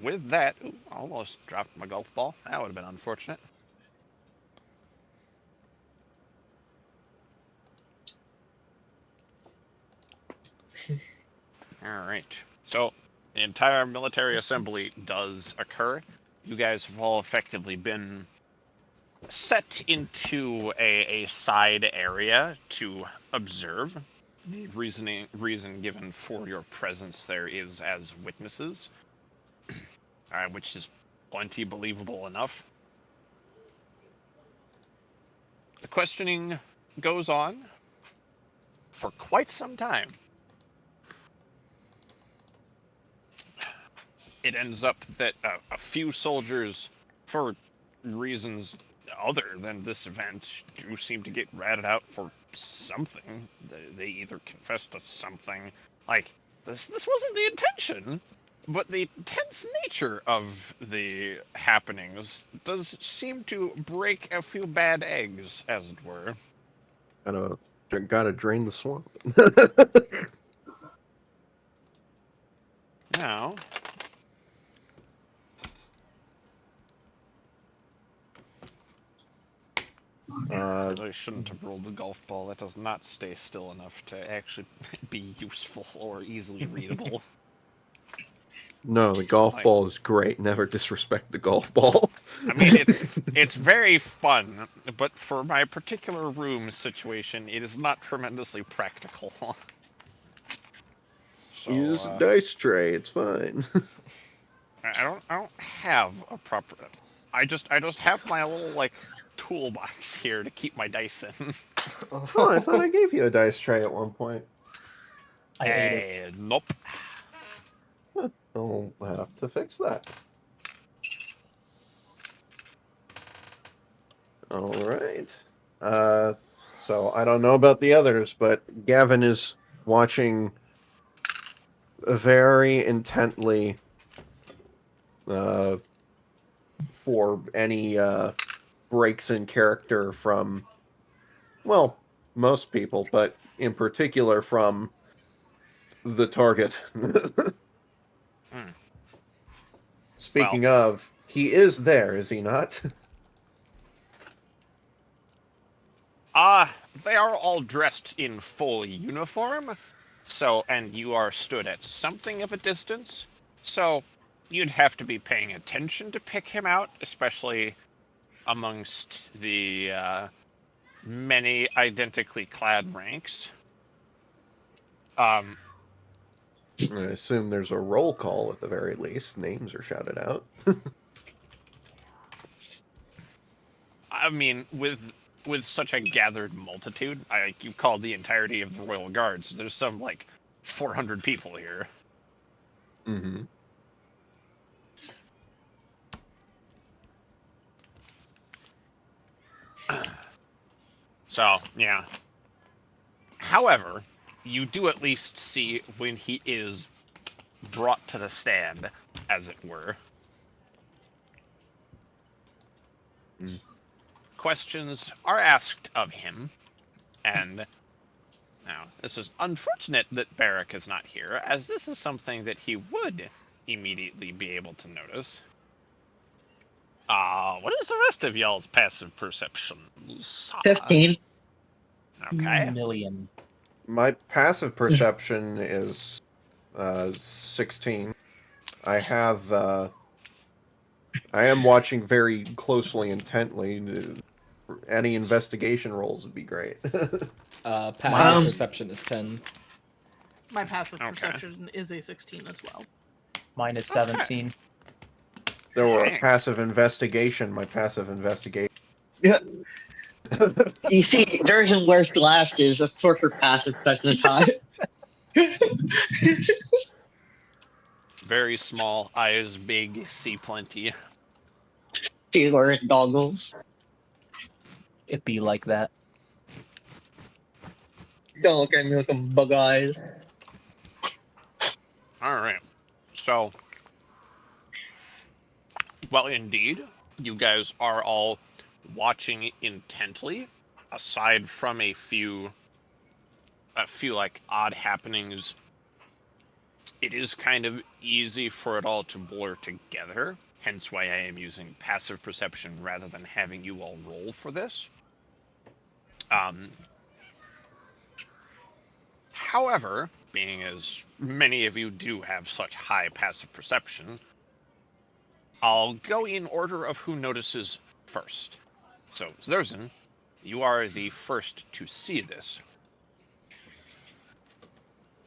With that, ooh, almost dropped my golf ball. That would have been unfortunate. Alright, so the entire military assembly does occur. You guys have all effectively been set into a side area to observe. The reason given for your presence there is as witnesses, which is plenty believable enough. The questioning goes on for quite some time. It ends up that a few soldiers, for reasons other than this event, do seem to get ratted out for something. They either confess to something, like, this wasn't the intention, but the intense nature of the happenings does seem to break a few bad eggs, as it were. Gotta drain the swamp. Now, I shouldn't have rolled the golf ball. That does not stay still enough to actually be useful or easily readable. No, the golf ball is great. Never disrespect the golf ball. I mean, it's very fun, but for my particular room situation, it is not tremendously practical. So, Use a dice tray. It's fine. I don't have a proper. I just have my little like toolbox here to keep my dice in. Oh, I thought I gave you a dice tray at one point. I ate it. Nope. I'll have to fix that. All right. So I don't know about the others, but Gavin is watching very intently for any breaks in character from, well, most people, but in particular from the target. Speaking of, he is there, is he not? They are all dressed in full uniform, so, and you are stood at something of a distance, so you'd have to be paying attention to pick him out, especially amongst the many identically clad ranks. I assume there's a roll call at the very least. Names are shouted out. I mean, with such a gathered multitude, you call the entirety of the Royal Guards. There's some, like, 400 people here. Mm-hmm. So, yeah. However, you do at least see when he is brought to the stand, as it were. Questions are asked of him, and now this is unfortunate that Barrack is not here, as this is something that he would immediately be able to notice. What is the rest of y'all's passive perceptions? 15. Okay. Million. My passive perception is 16. I am watching very closely, intently. Any investigation rolls would be great. Passive perception is 10. My passive perception is a 16 as well. Mine is 17. There were a passive investigation. My passive investigation. Yeah. You see, Durson wears glasses. That's sort of passive perception of time. Very small, eyes big, see plenty. She's wearing goggles. It be like that. Don't look at me with them bug eyes. Alright. So, well, indeed, you guys are all watching intently, aside from a few like odd happenings. It is kind of easy for it all to blur together, hence why I am using passive perception rather than having you all roll for this. However, being as many of you do have such high passive perception, I'll go in order of who notices first. So, Zerzan, you are the first to see this.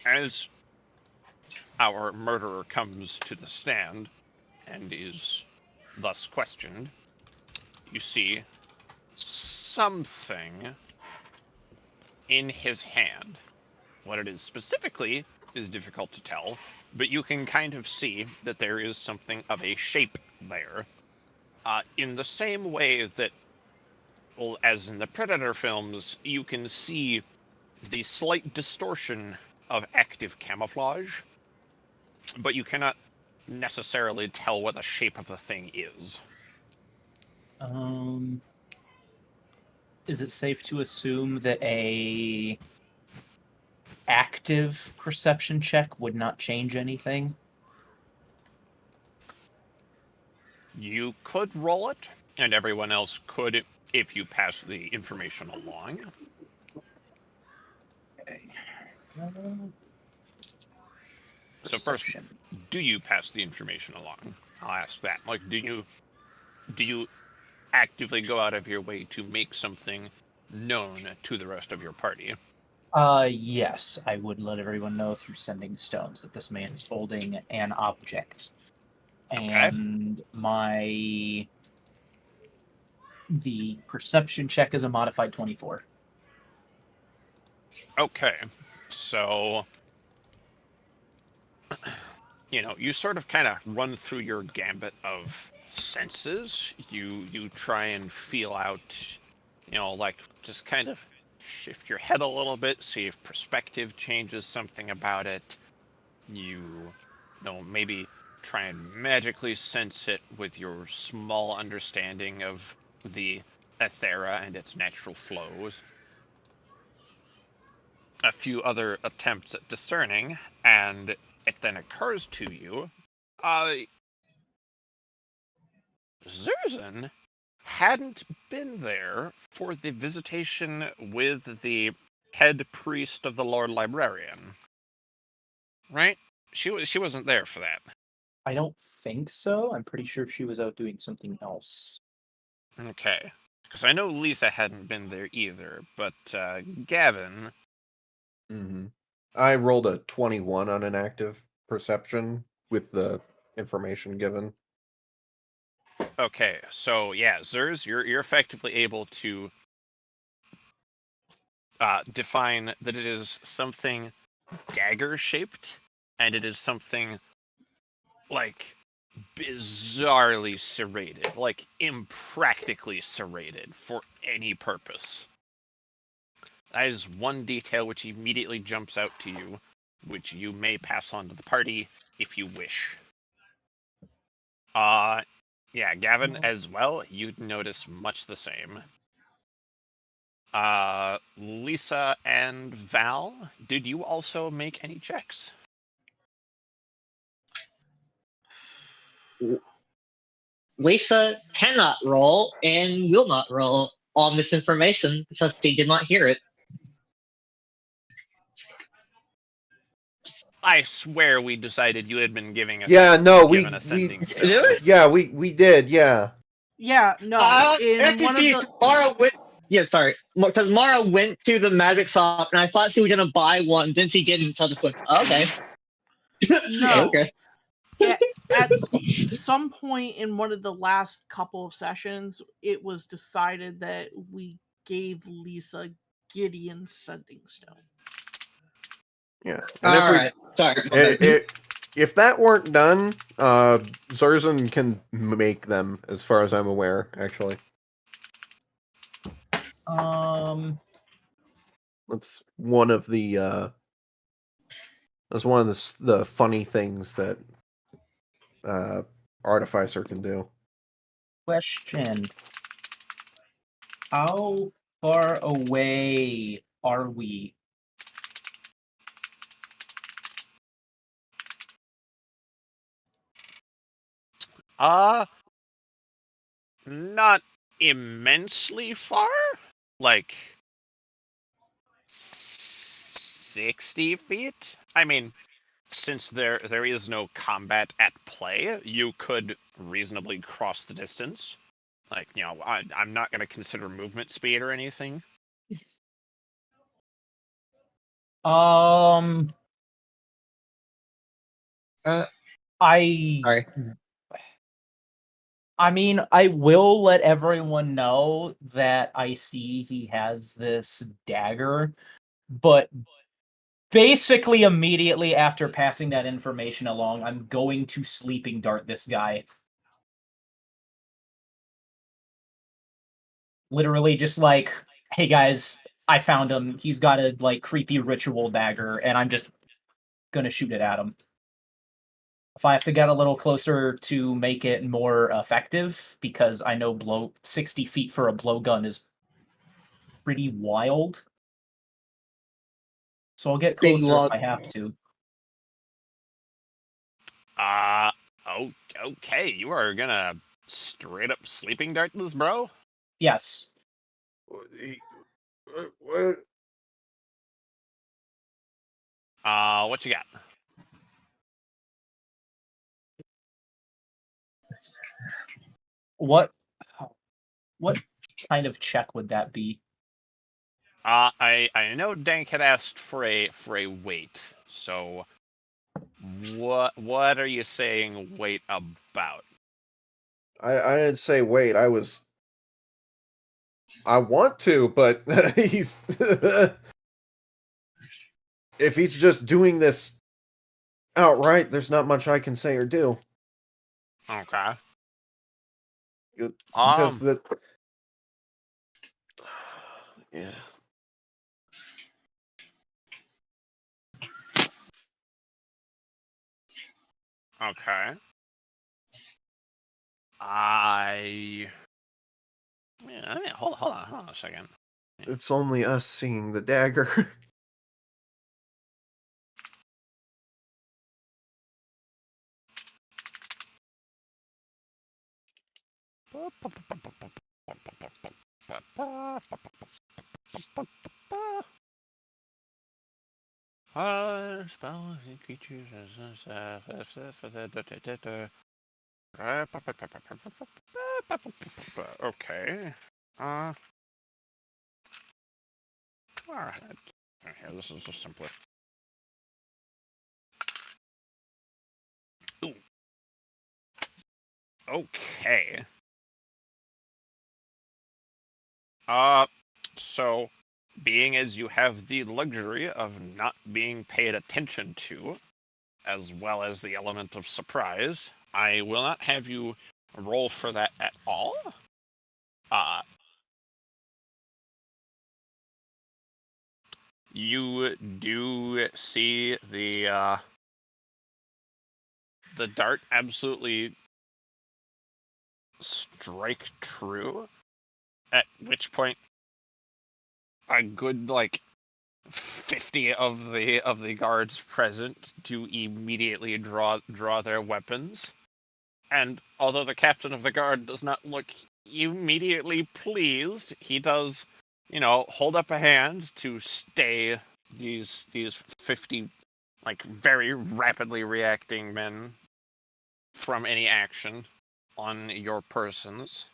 As our murderer comes to the stand and is thus questioned, you see something in his hand. What it is specifically is difficult to tell, but you can kind of see that there is something of a shape there. In the same way that, well, as in the Predator films, you can see the slight distortion of active camouflage, but you cannot necessarily tell what the shape of the thing is. Is it safe to assume that a active perception check would not change anything? You could roll it, and everyone else could if you pass the information along. Okay. So first, Perception. do you pass the information along? I'll ask that. Like, do you actively go out of your way to make something known to the rest of your party? Yes, I would let everyone know through sending stones that this man is holding an object. And the perception check is a modified 24. Okay, so you sort of kind of run through your gambit of senses. You try and feel out, like just kind of shift your head a little bit, see if perspective changes something about it. You maybe try and magically sense it with your small understanding of the Ethera and its natural flows. A few other attempts at discerning, and it then occurs to you, Zerzan hadn't been there for the visitation with the head priest of the Lord Librarian, right? She wasn't there for that. I don't think so. I'm pretty sure she was out doing something else. Okay, because I know Lisa hadn't been there either, but Gavin. Mm-hmm. I rolled a 21 on an active perception with the information given. Okay, so yeah, Zers, you're effectively able to define that it is something dagger shaped, and it is something like bizarrely serrated, like impractically serrated for any purpose. That is one detail which immediately jumps out to you, which you may pass on to the party if you wish. Yeah, Gavin as well, you'd notice much the same. Lisa and Val, did you also make any checks? Lisa cannot roll and will not roll on this information because they did not hear it. I swear we decided you had been giving us Yeah, no, given ascending stone. yeah, we did, yeah. Yeah, no. I'm In one of confused. the Mara went. Yeah, sorry. Because Mara went to the magic shop and I thought she was gonna buy one. Then she didn't. So I just went, okay. No. Okay. at some point in one of the last couple of sessions, it was decided that we gave Lisa Gideon's sending stone. Yeah. All And right. Sorry. if that weren't done, Zerzan can make them, as far as I'm aware, actually. That's one of the the funny things that Artificer can do. Question. How far away are we? Not immensely far. Like 60 feet? I mean, since there is no combat at play, you could reasonably cross the distance. Like, I'm not going to consider movement speed or anything. Uh, I sorry. I mean, I will let everyone know that I see he has this dagger, but basically immediately after passing that information along, I'm going to sleeping dart this guy. Literally just like, hey guys, I found him. He's got a like creepy ritual dagger, and I'm just gonna shoot it at him. If I have to get a little closer to make it more effective, because I know 60 feet for a blowgun is pretty wild. So I'll get Big closer if log. I have to. Oh, okay. You are gonna straight up sleeping dart this, bro? Yes. What? What you got? What kind of check would that be? I know Dank had asked for a weight. So what are you saying weight about? I didn't say wait. I want to, but he's. If he's just doing this outright, there's not much I can say or do. Okay. Because the. Yeah. Okay. Hold on a second. It's only us seeing the dagger. Spells and creatures. Okay. Alright. Here, this is just simpler. Ooh. Okay. So, being as you have the luxury of not being paid attention to, as well as the element of surprise, I will not have you roll for that at all. You do see the dart absolutely strike true, at which point a good 50 of the guards present do immediately draw their weapons. And although the captain of the guard does not look immediately pleased, he does, hold up a hand to stay these 50 very rapidly reacting men from any action on your persons.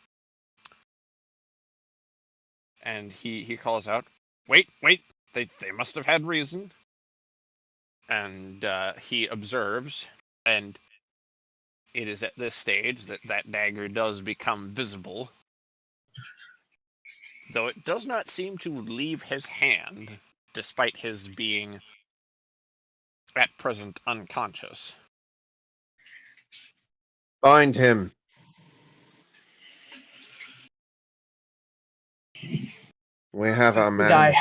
And he calls out, wait, they must have had reason. And he observes, and it is at this stage that dagger does become visible, though it does not seem to leave his hand, despite his being at present unconscious. Find him. We have our That's the man. guy.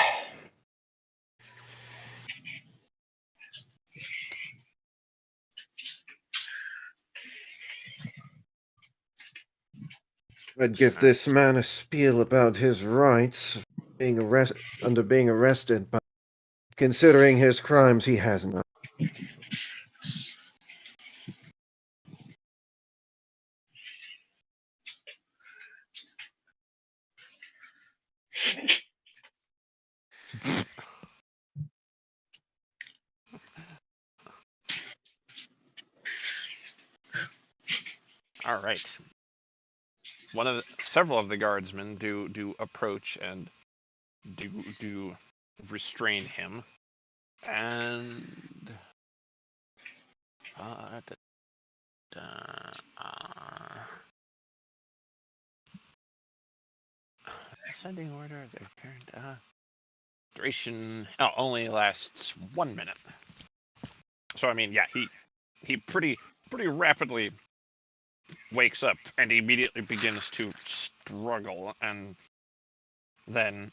I'd give this man a spiel about his rights of being arrested, but considering his crimes, he has none. All right. several of the guardsmen do approach and do restrain him, and ascending order of their current duration only lasts 1 minute. So I mean, yeah, he pretty rapidly wakes up and immediately begins to struggle, and then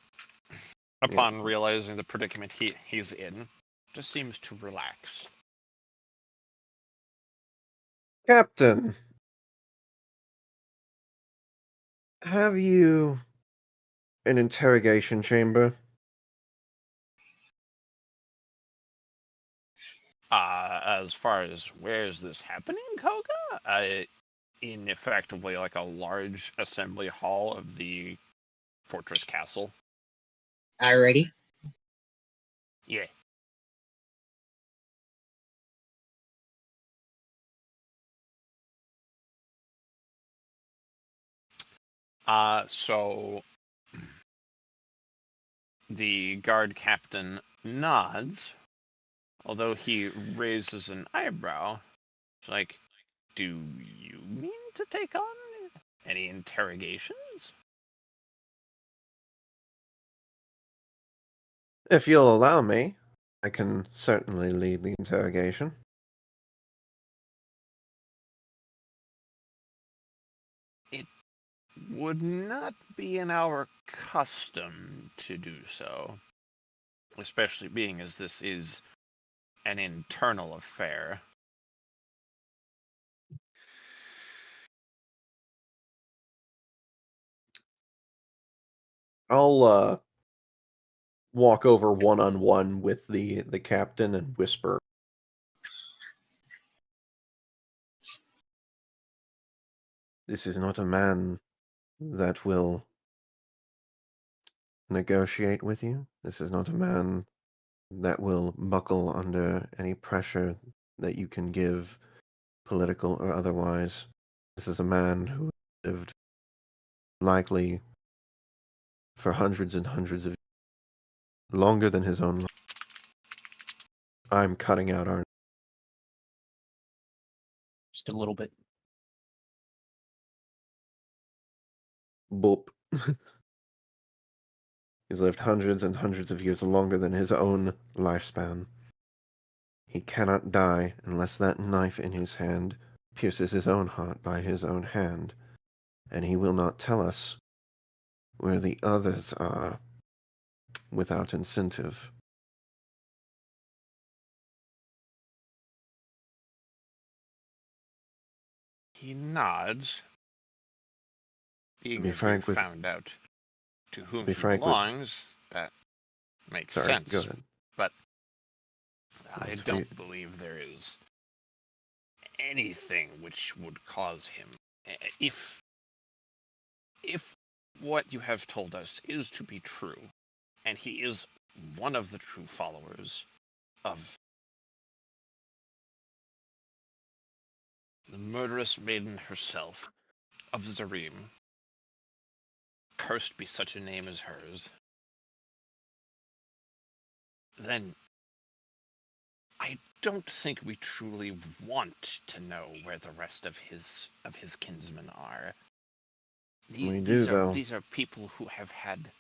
upon realizing the predicament he's in, just seems to relax. Captain, have you an interrogation chamber? As far as where is this happening, Koga? In effectively like a large assembly hall of the fortress castle. Alrighty. Yeah. So the guard captain nods, although he raises an eyebrow. It's like, do you mean to take on any interrogations? If you'll allow me, I can certainly lead the interrogation. It would not be in our custom to do so, especially being as this is an internal affair. I'll walk over one-on-one with the captain and whisper, "This is not a man that will negotiate with you. This is not a man that will buckle under any pressure that you can give, political or otherwise. This is a man who lived likely for hundreds and hundreds of years, longer than his own life. I'm cutting out our Just a little bit. boop. He's lived hundreds and hundreds of years longer than his own lifespan. He cannot die unless that knife in his hand pierces his own heart by his own hand, and he will not tell us where the others are without incentive." He nods, being be as frank we've with- found out to whom be he frank with- belongs, that makes Sorry, sense. go ahead. But I Let's don't believe there is anything which would cause him, if what you have told us is to be true, and he is one of the true followers of the murderous maiden herself, of Zarim, cursed be such a name as hers, then I don't think we truly want to know where the rest of his kinsmen are. These are people who have had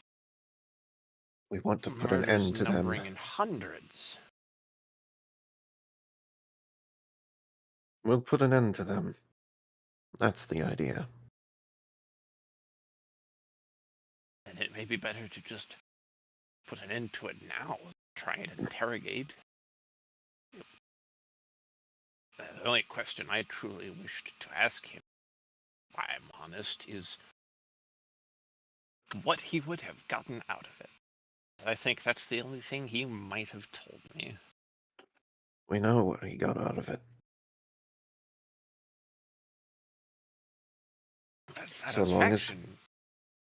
We want to put an murders end to them. numbering in hundreds. We'll put an end to them. That's the idea. And it may be better to just put an end to it now, try and interrogate. The only question I truly wished to ask him, if I'm honest, is what he would have gotten out of it. I think that's the only thing he might have told me. We know what he got out of it.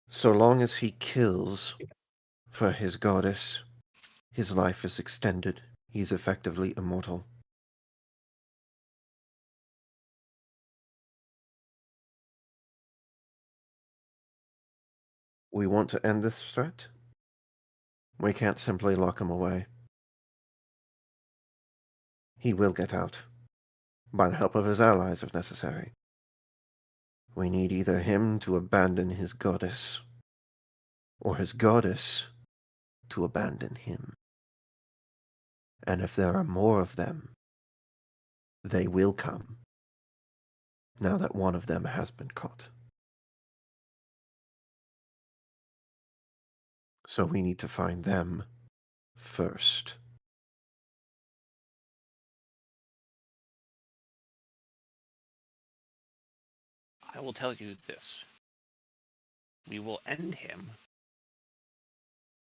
So long as he kills for his goddess, his life is extended. He's effectively immortal. We want to end this threat. We can't simply lock him away. He will get out, by the help of his allies if necessary. We need either him to abandon his goddess, or his goddess to abandon him. And if there are more of them, they will come, now that one of them has been caught. So we need to find them first. I will tell you this. We will end him.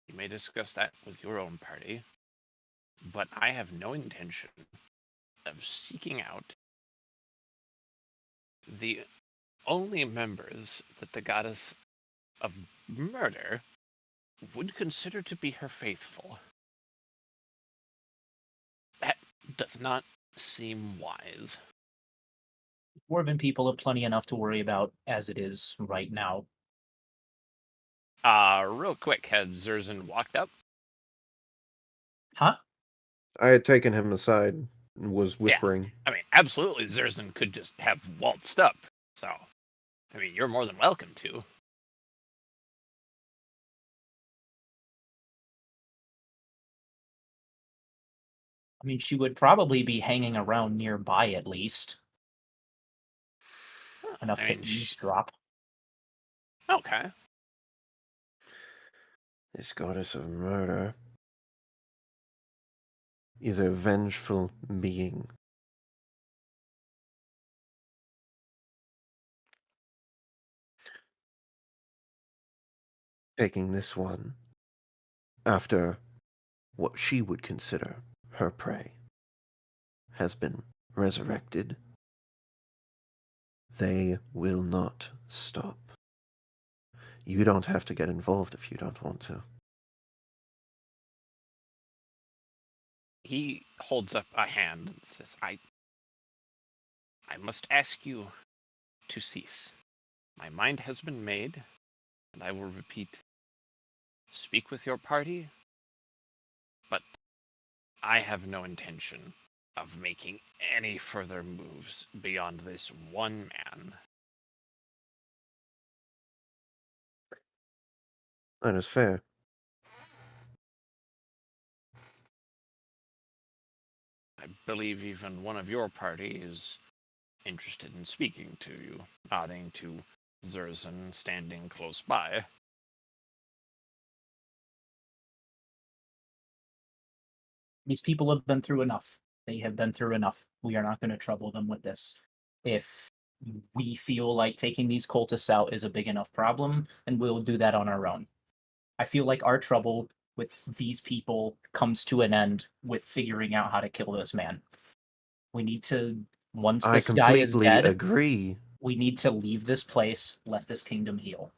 You may discuss that with your own party, but I have no intention of seeking out the only members that the goddess of murder would consider to be her faithful. That does not seem wise. Dwarven people have plenty enough to worry about as it is right now. Real quick, had Zerzan walked up? Huh? I had taken him aside and was whispering. I mean, absolutely, Zerzan could just have waltzed up. So, I mean, you're more than welcome to. I mean, she would probably be hanging around nearby at least. Enough I to mean, eavesdrop. Okay. This goddess of murder is a vengeful being. Taking this one after what she would consider her prey has been resurrected. They will not stop. You don't have to get involved if you don't want to. He holds up a hand and says, I must ask you to cease. My mind has been made, and I will repeat. Speak with your party, but I have no intention of making any further moves beyond this one man. That is fair. I believe even one of your party is interested in speaking to you, nodding to Zerzan standing close by. These people have been through enough. They have been through enough. We are not going to trouble them with this. If we feel like taking these cultists out is a big enough problem, then we'll do that on our own. I feel like our trouble with these people comes to an end with figuring out how to kill this man. We need to, once I this guy is completely dead, agree. we need to leave this place, let this kingdom heal.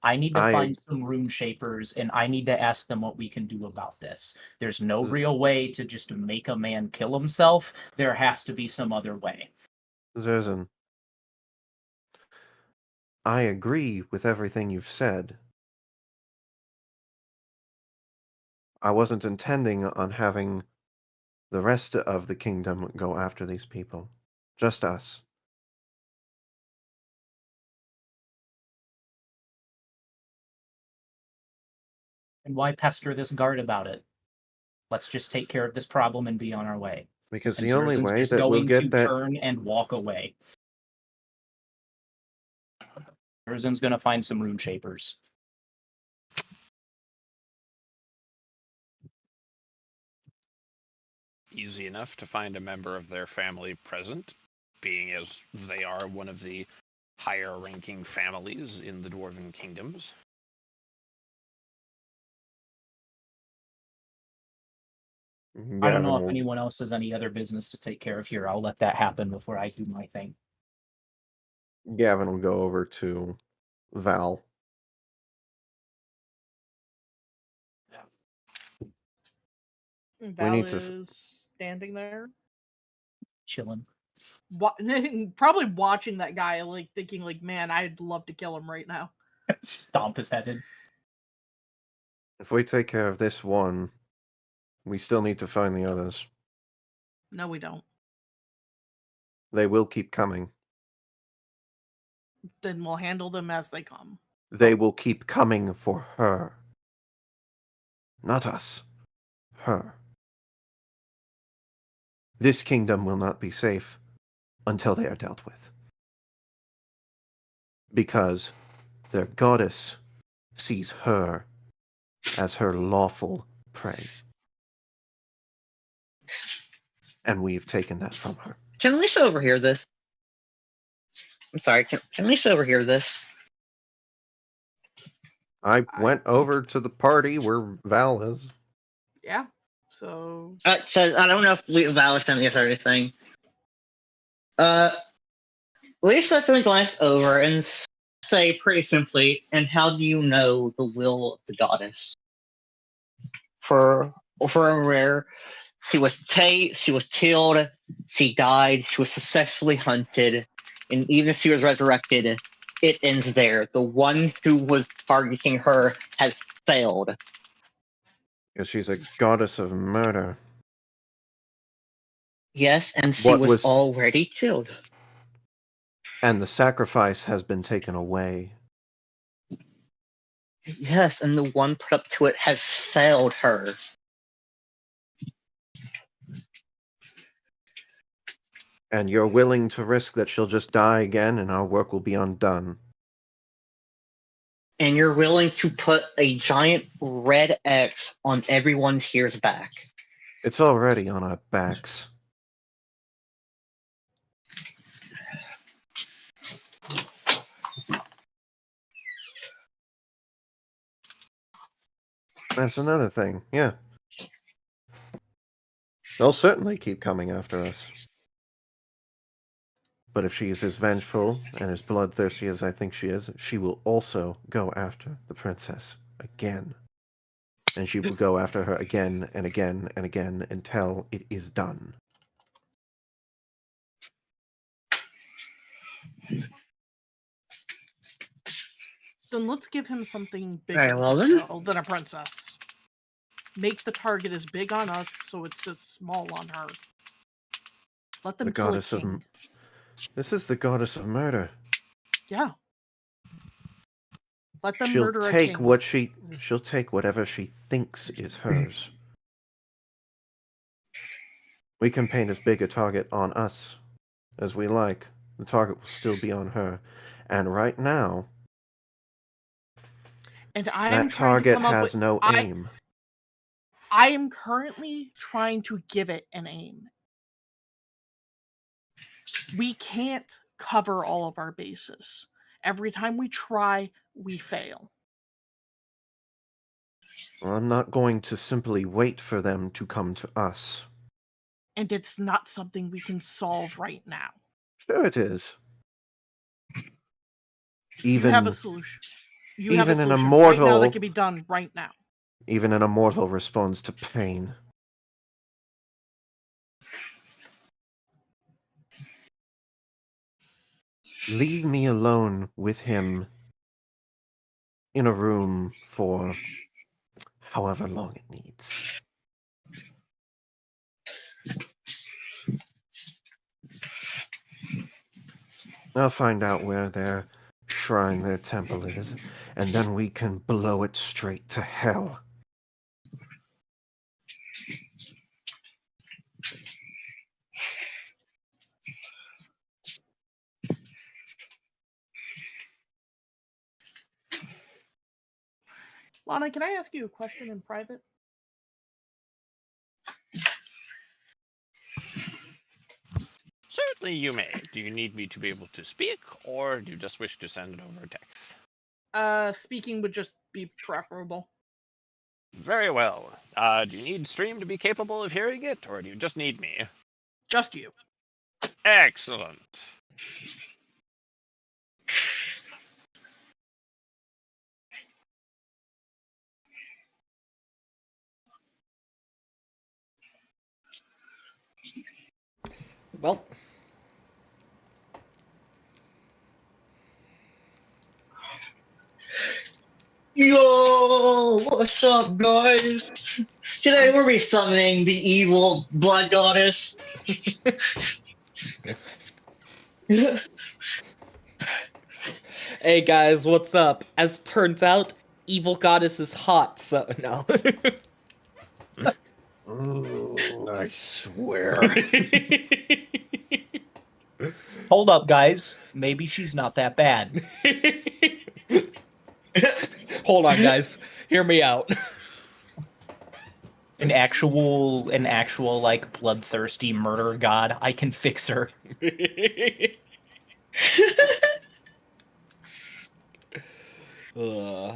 I need to I- find some rune shapers, and I need to ask them what we can do about this. There's no real way to just make a man kill himself. There has to be some other way. Zerzan, I agree with everything you've said. I wasn't intending on having the rest of the kingdom go after these people. Just us. And why pester this guard about it? Let's just take care of this problem and be on our way. Because And the only Zerzan's way just that we'll going to get that... turn and walk away. Zerzan's going to find some rune shapers. Easy enough to find a member of their family present, being as they are one of the higher ranking families in the Dwarven Kingdoms. I don't know Gavin if will- anyone else has any other business to take care of here. I'll let that happen before I do my thing. Gavin will go over to Val. Val need to is standing there, Chilling. probably watching that guy, like thinking, like, man, I'd love to kill him right now. Stomp his head in. If we take care of this one, we still need to find the others. No, we don't. They will keep coming. Then we'll handle them as they come. They will keep coming for her. Not us. Her. This kingdom will not be safe until they are dealt with. Because their goddess sees her as her lawful prey. And we've taken that from her. Can Lisa overhear this? I'm sorry, can Lisa overhear this? I went over to the party where Val is. Yeah. So So I don't know if Val is telling us anything. Lisa can glance over and say pretty simply, and how do you know the will of the goddess? For a rare, she was killed, she died, she was successfully hunted, and even if she was resurrected, it ends there. The one who was targeting her has failed. Because she's a goddess of murder. Yes, and she What was was- already killed. And the sacrifice has been taken away. Yes, and the one put up to it has failed her. And you're willing to risk that she'll just die again and our work will be undone. And you're willing to put a giant red X on everyone's here's back. It's already on our backs. That's another thing, yeah. They'll certainly keep coming after us. But if she is as vengeful and as bloodthirsty as I think she is, she will also go after the princess again. And she will go after her again and again and again until it is done. then let's give him something bigger Very well, to then. kill than a princess. Make the target as big on us so it's as small on her. Let them The kill a goddess of king. This is the goddess of murder. Yeah. Let them She'll murder a take king. she'll take whatever she thinks is hers. We can paint as big a target on us as we like. The target will still be on her. And right now, And I am that trying to target come up has with, no aim. I am currently trying to give it an aim. We can't cover all of our bases. Every time we try, we fail. Well, I'm not going to simply wait for them to come to us. And it's not something we can solve right now. Sure it is. You have a Even solution. You have a even an solution right now immortal that can be done right now. even an immortal responds to pain. Leave me alone with him in a room for however long it needs. I'll find out where their shrine, their temple is, and then we can blow it straight to hell. Lana, can I ask you a question in private? Certainly you may. Do you need me to be able to speak, or do you just wish to send it over text? Speaking would just be preferable. Very well. Do you need stream to be capable of hearing it, or do you just need me? Just you. Excellent. Well, Yo, what's up, guys? Today we'll be summoning the evil blood goddess. Hey guys, what's up? As turns out, evil goddess is hot, so no. I swear. Hold up, guys. Maybe she's not that bad. Hold on, guys. Hear me out. An actual like bloodthirsty murder god. I can fix her. Ugh.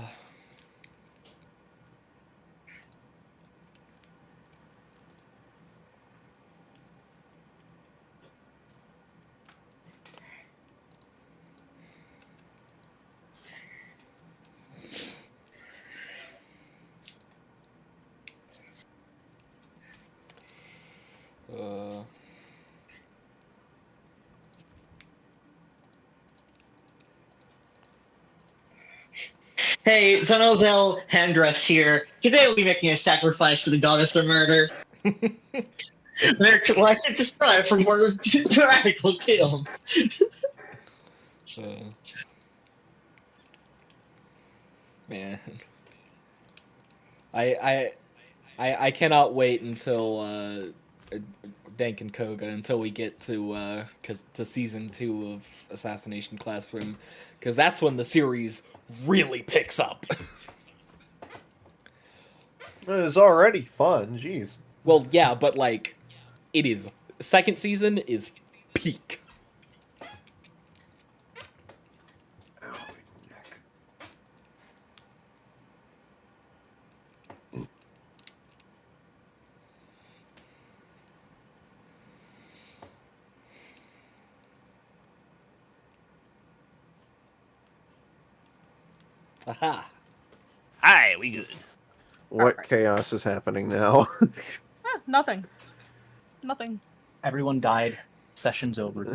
Uh, Hey, Zenovel Handress here. Today we'll be making a sacrifice to the goddess of murder. They're like to describe from word to radical kill. uh, man, I cannot wait until Dank and Koga until we get to season 2 of Assassination Classroom, because that's when the series really picks up. It's already fun. Jeez. Well, yeah, but like, it is second season is peak. Ow, my neck. Aha. Hi, we good. What Alright. chaos is happening now? Nothing. Nothing. Everyone died. Session's over.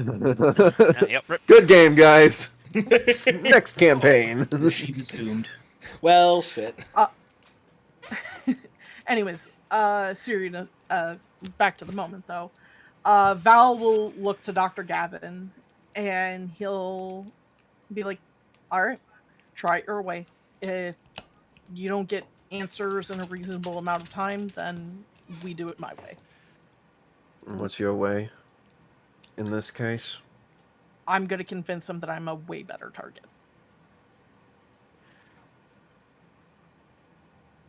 Yep, rip. Good game, guys. Next campaign. She's doomed. Well, shit. Anyways, serious. Back to the moment though. Val will look to Dr. Gavin, and he'll be like, "All right, try it your way. If you don't get answers in a reasonable amount of time, then we do it my way. What's your way in this case? I'm gonna convince him that I'm a way better target."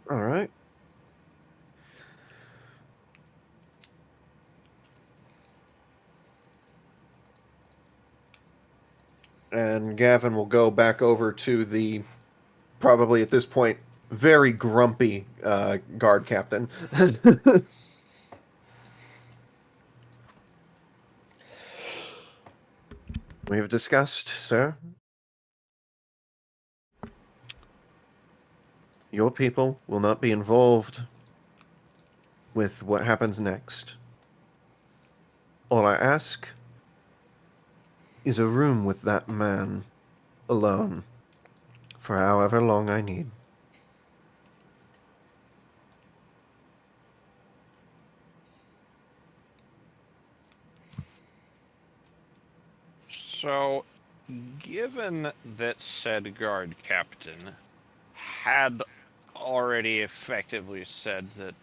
All right. And Gavin will go back over to the, probably at this point, very grumpy guard captain. We have discussed, sir. Your people will not be involved with what happens next. All I ask is a room with that man alone for however long I need. So, given that said guard captain had already effectively said that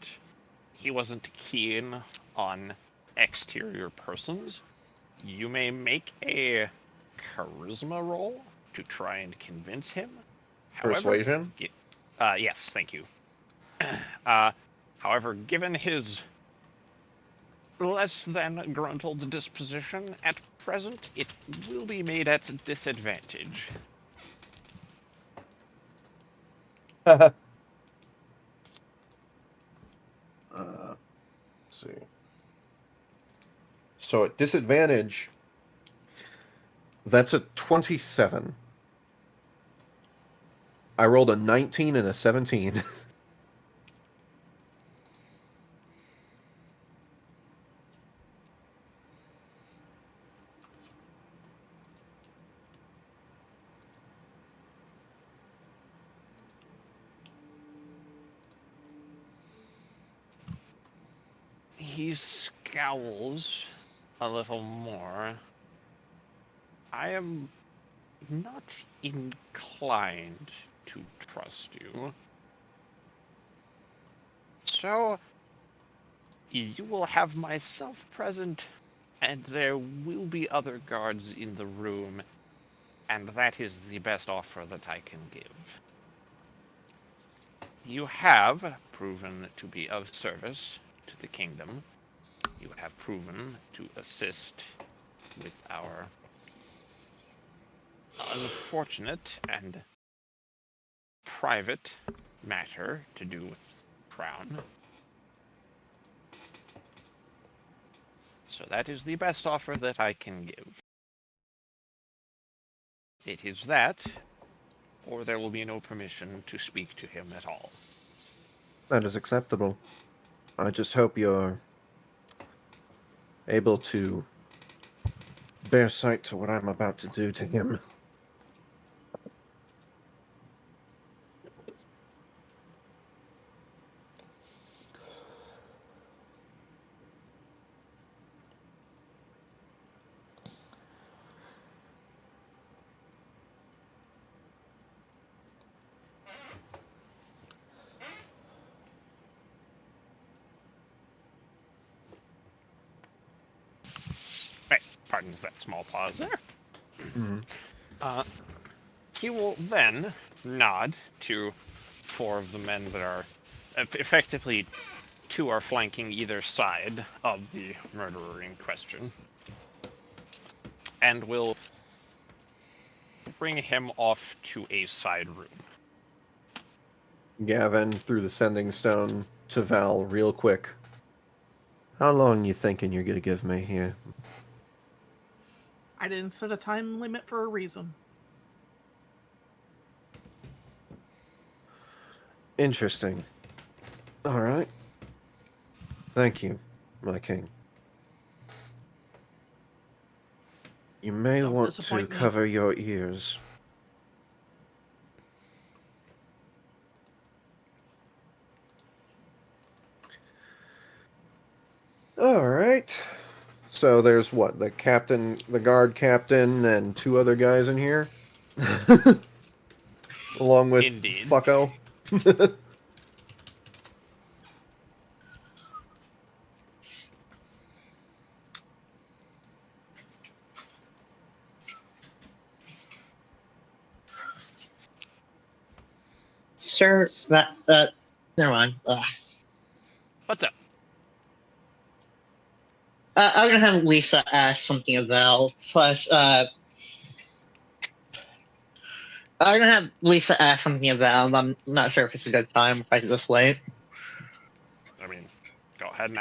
he wasn't keen on exterior persons, you may make a charisma roll to try and convince him. However, Persuasion? yes, thank you. However, given his less than gruntled disposition at present, it will be made at disadvantage. Let's see. So at disadvantage, that's a 27. I rolled a 19 and a 17. He scowls a little more. I am not inclined to trust you. So, you will have myself present, and there will be other guards in the room, and that is the best offer that I can give. You have proven to be of service to the kingdom. You have proven to assist with our unfortunate and private matter to do with Crown. So that is the best offer that I can give. It is that, or there will be no permission to speak to him at all. That is acceptable. I just hope you're able to bear sight to what I'm about to do to him. Right, pardons that small pause there. Mhm. He will then nod to 4 of the men that are effectively 2 are flanking either side of the murderer in question, and will bring him off to a side room. Gavin threw the sending stone to Val real quick. How long you thinking you're gonna give me here? I didn't set a time limit for a reason. Interesting. Alright. Thank you, my king. You may Don't want to disappoint me. cover your ears. Alright. So there's what? The captain, the guard captain, and 2 other guys in here? Along with Indeed. Fucko. Sir, never mind. What's up? I'm gonna have Lisa ask something of Val. Plus, I'm gonna have Lisa ask something of Val. I'm not sure if it's a good time if I just wait. I mean, go ahead and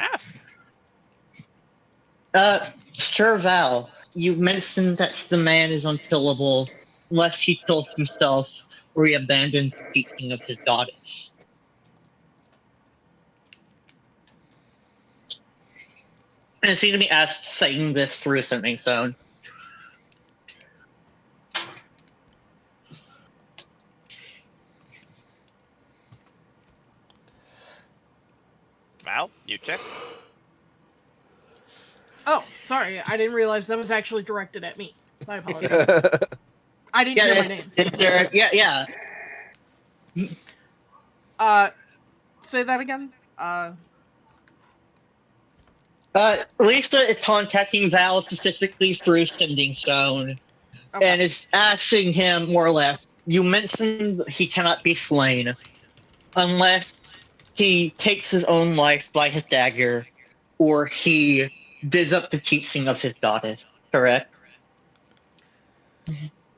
ask. Sir Val, you mentioned that the man is unkillable unless he kills himself or he abandons the teaching of his goddess. And it seems to be asked saying this through a sending stone. Val, you check. Oh, sorry, I didn't realize that was actually directed at me. I apologize. I didn't hear my name. Yeah. Say that again. Lisa is contacting Val specifically through Sending Stone, Okay. and is asking him more or less. You mentioned he cannot be slain unless he takes his own life by his dagger, or he digs up the teaching of his goddess. Correct?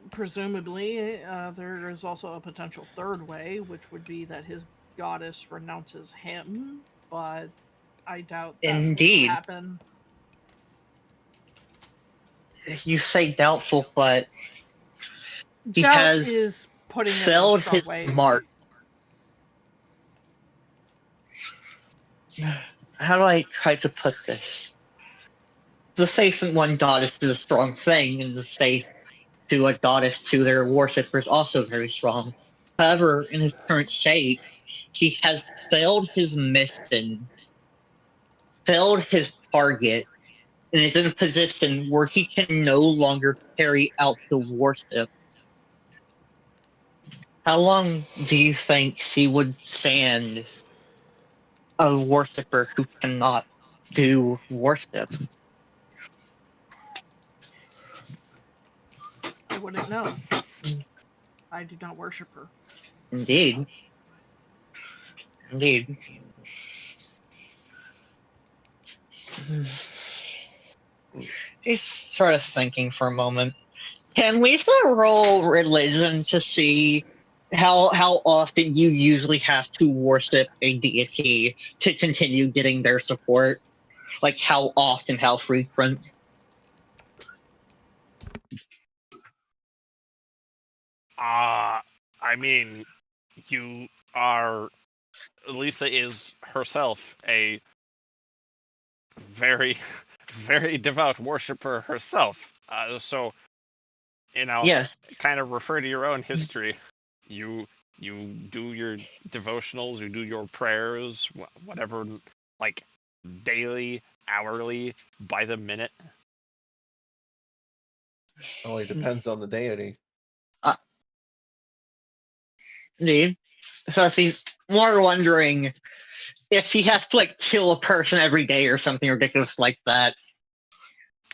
Presumably, there is also a potential third way, which would be that his goddess renounces him, but I doubt that Indeed. will happen. You say doubtful, but he Doubt has is putting it in a failed strong his way. mark. How do I try to put this? The faith in one goddess is a strong thing, and the faith to a goddess to their worshippers also very strong. However, in his current state, he has failed his mission failed his target and is in a position where he can no longer carry out the worship. How long do you think she would stand a worshiper who cannot do worship? I wouldn't know. I do not worship her. Indeed. Indeed. He's sort of thinking for a moment. Can we sort of roll religion to see how often you usually have to worship a deity to continue getting their support? Like how often, how frequent? I mean, you are. Lisa is herself a very, very devout worshiper herself. So, Yes. kind of refer to your own history. You do your devotionals, you do your prayers, whatever, like daily, hourly, by the minute. Only depends on the deity. Indeed. So she's more wondering if he has to like kill a person every day or something ridiculous like that.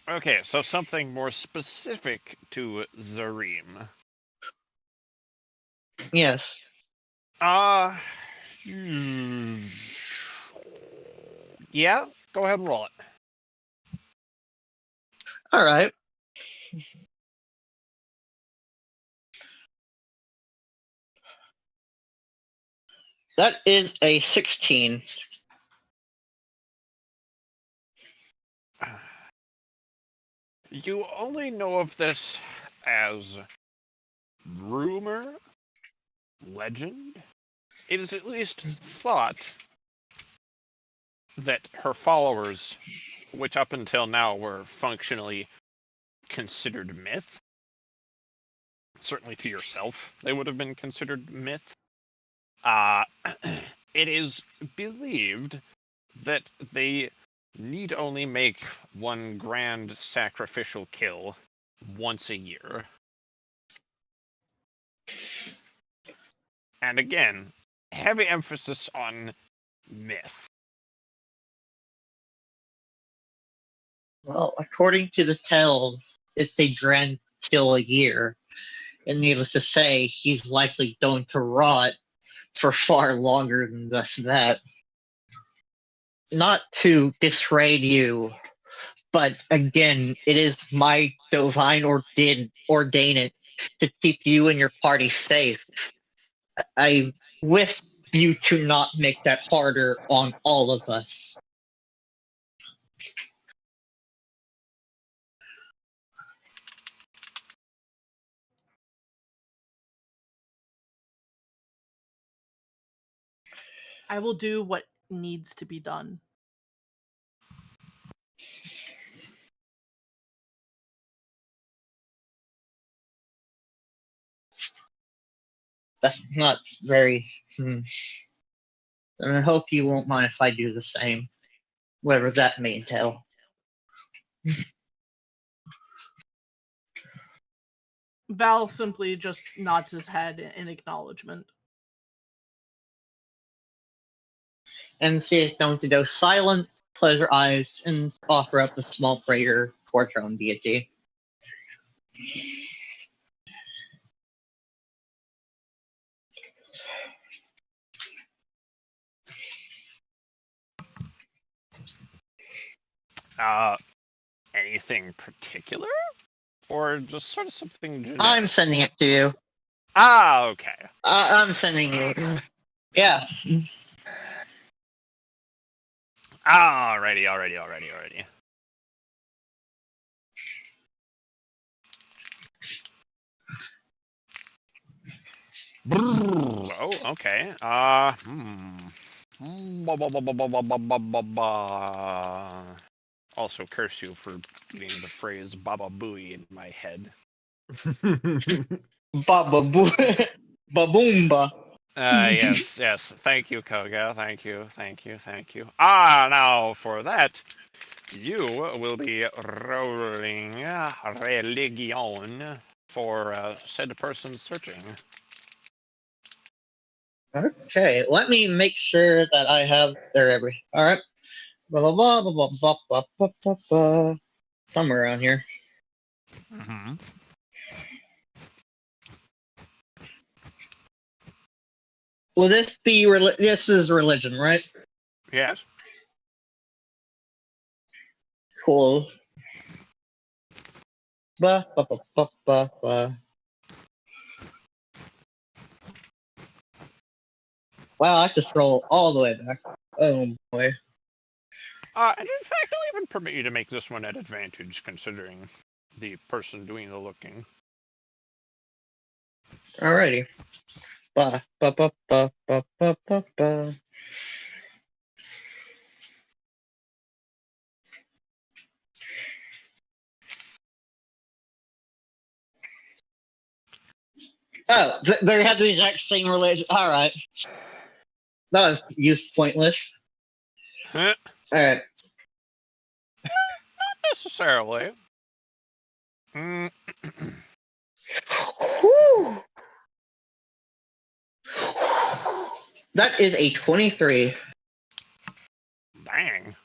Okay, so something more specific to Zareem. Yes. Yeah, go ahead and roll it. All right. That is a 16. You only know of this as rumor, legend. It is at least thought that her followers, which up until now were functionally considered myth, certainly to yourself they would have been considered myth, it is believed that they need only make one grand sacrificial kill once a year. And again, heavy emphasis on myth. Well, according to the tales, it's a grand kill a year. And needless to say, he's likely going to rot for far longer than that. Not to dissuade you, but again, it is my divine ordain it to keep you and your party safe. I wish you to not make that harder on all of us. I will do what needs to be done. That's not very. And I hope you won't mind if I do the same, whatever that may entail. Val simply just nods his head in acknowledgement. And she is going to go silent, close her eyes, and offer up a small prayer towards her own deity. Anything particular? Or just sort of something generic? I'm sending it to you. Okay. I'm sending you. Yeah. Alrighty. Oh, okay. Also curse you for getting the phrase Baba Booey in my head. Baboomba. Yes. Thank you, Koga. Thank you. Now for that, you will be rolling religion for said person searching. Okay, let me make sure that I have their everything. All right. Blah, blah, blah, blah, blah, blah, blah, blah, blah, blah. Somewhere around here. Mm-hmm. Will this be this is religion, right? Yes. Cool. Ba, ba, ba, ba, ba, ba. Wow, I just scroll all the way back. Oh boy. And in fact, I'll even permit you to make this one at advantage, considering the person doing the looking. Alrighty. Ba, ba, ba, ba, ba, ba, ba, ba. Oh, they have the exact same religion. Alright. That was used pointless. Not Alright. necessarily. Mm. Whew. That is a 23. Dang.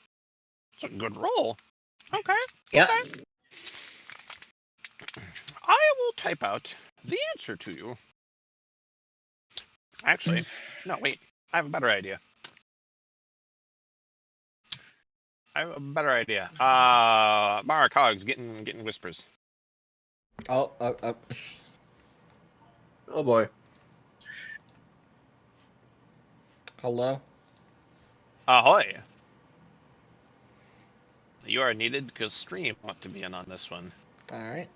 It's a good roll. Okay. Yep. Okay. I will type out the answer to you. Actually, no, wait. I have a better idea. Mara Cogs getting whispers. Oh, Oh boy. hello. Ahoy! You are needed because stream want to be in on this one. All right.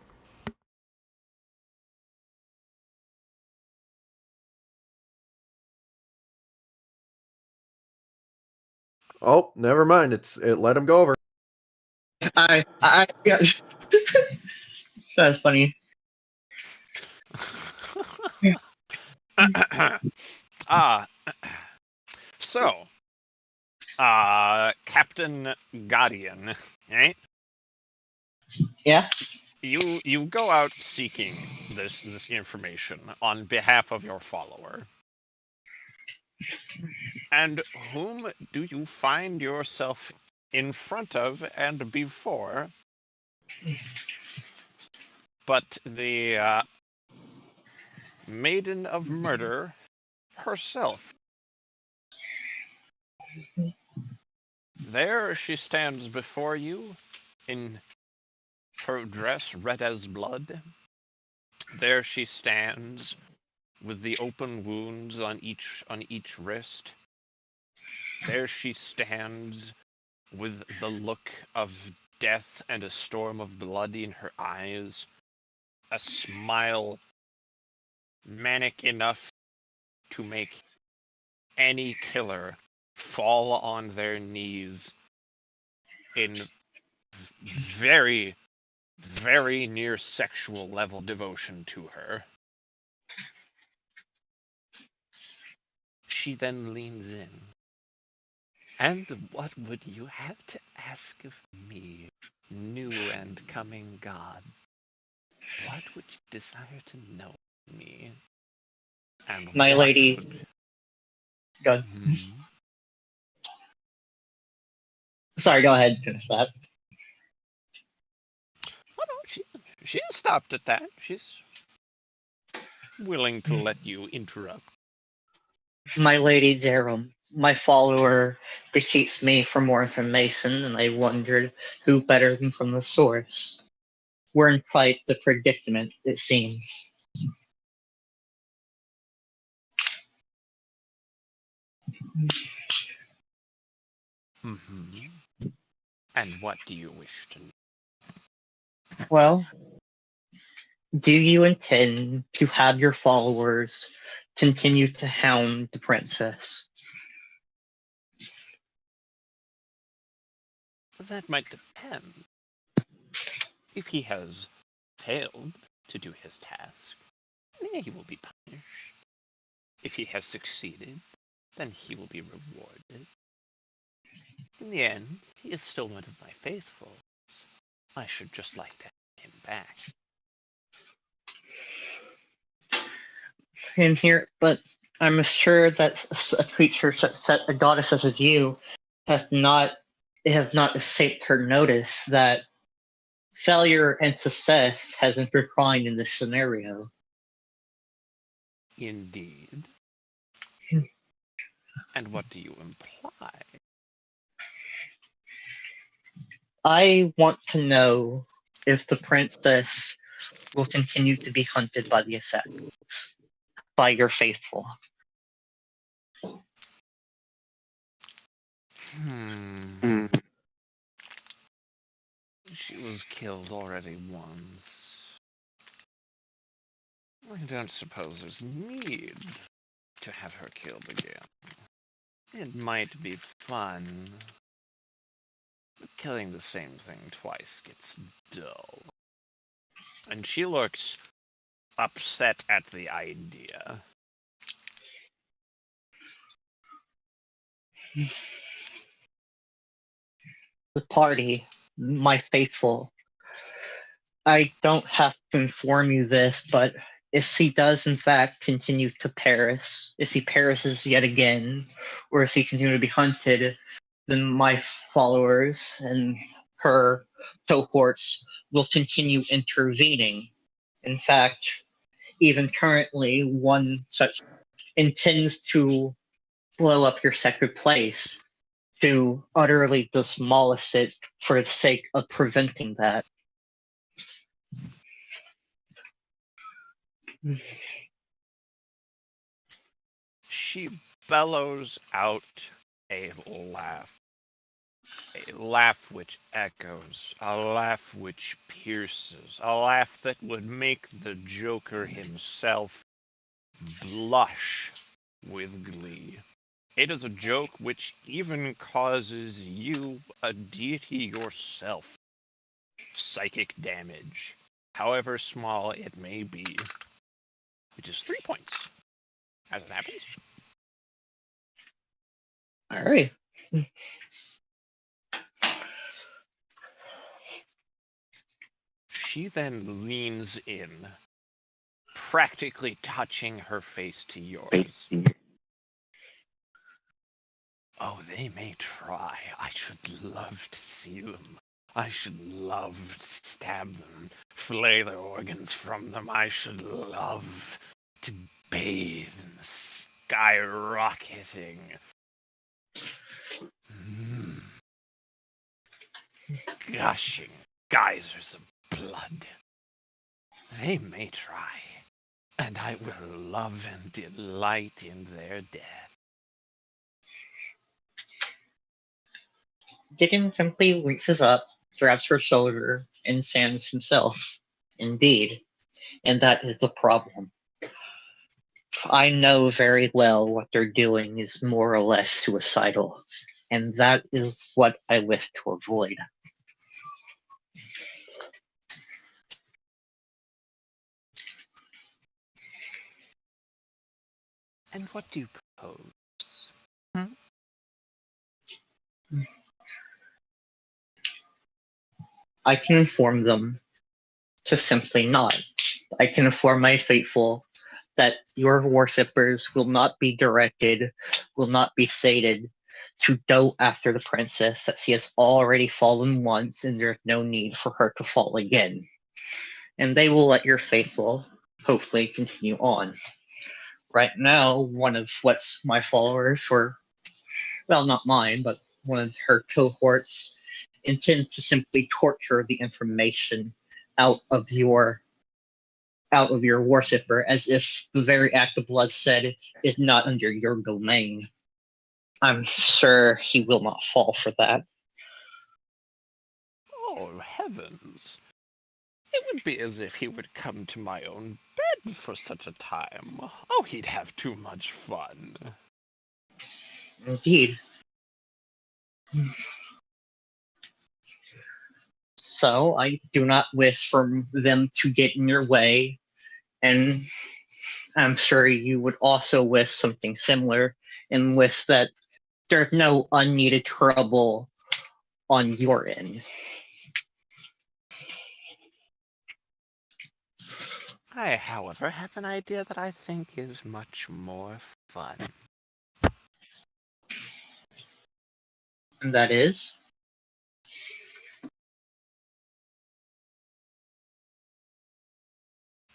Oh, never mind. It let him go over. Yeah. That's funny. Ah, so, Captain Guardian, right? Yeah. You go out seeking this information on behalf of your follower. And whom do you find yourself in front of and before but the Maiden of Murder herself? There she stands before you in her dress red as blood. There she stands with the open wounds on each wrist. There she stands with the look of death and a storm of blood in her eyes, a smile manic enough to make any killer fall on their knees in very, very near sexual level devotion to her. She then leans in. And what would you have to ask of me, new and coming god? What would you desire to know of me? And My what lady. would... Go. Sorry, go ahead and finish that. Oh, no, she stopped at that. She's willing to let you interrupt. My lady Zerum, my follower, beseeches me for more information, and I wondered who better than from the source. We're in quite the predicament, it seems. And what do you wish to know? Well, do you intend to have your followers continue to hound the princess? That might depend. If he has failed to do his task, he will be punished. If he has succeeded, then he will be rewarded. In the end, he is still one of my faithfuls. I should just like to have him back. In here, but I'm sure that a creature such a goddess such as you has not escaped her notice that failure and success has intertwined in this scenario. Indeed. And what do you imply? I want to know if the princess will continue to be hunted by the assassins, by your faithful. She was killed already once. I don't suppose there's need to have her killed again. It might be fun, but killing the same thing twice gets dull. And she looks upset at the idea. The party, my faithful. I don't have to inform you this, but if he does in fact continue to perish, if he perishes yet again, or if he continues to be hunted, then my followers and her cohorts will continue intervening. In fact, even currently, one such intends to blow up your sacred place to utterly demolish it for the sake of preventing that. She bellows out a laugh which echoes, a laugh which pierces, a laugh that would make the Joker himself blush with glee. It is a joke which even causes you, a deity yourself, psychic damage, however small it may be, which is 3 points, as it happens. All right. She then leans in, practically touching her face to yours. Oh, they may try. I should love to see them. I should love to stab them, flay their organs from them. I should love to bathe in the skyrocketing gushing geysers of blood. They may try, and I will love and delight in their death. Gideon simply reaches up, grabs her shoulder, and stands himself. Indeed. And that is the problem. I know very well what they're doing is more or less suicidal, and that is what I wish to avoid. And what do you propose? I can inform them to simply not. I can inform my faithful that your worshippers will not be directed, will not be sated to go after the princess, that she has already fallen once and there's no need for her to fall again. And they will let your faithful hopefully continue on. Right now, one of what's my followers, or, well, not mine, but one of her cohorts, intend to simply torture the information out of your worshipper, as if the very act of bloodshed is not under your domain. I'm sure he will not fall for that. Oh, heavens. It would be as if he would come to my own bed for such a time. Oh, he'd have too much fun. Indeed. So I do not wish for them to get in your way, and I'm sure you would also wish something similar and wish that there's no unneeded trouble on your end. I, however, have an idea that I think is much more fun. And that is?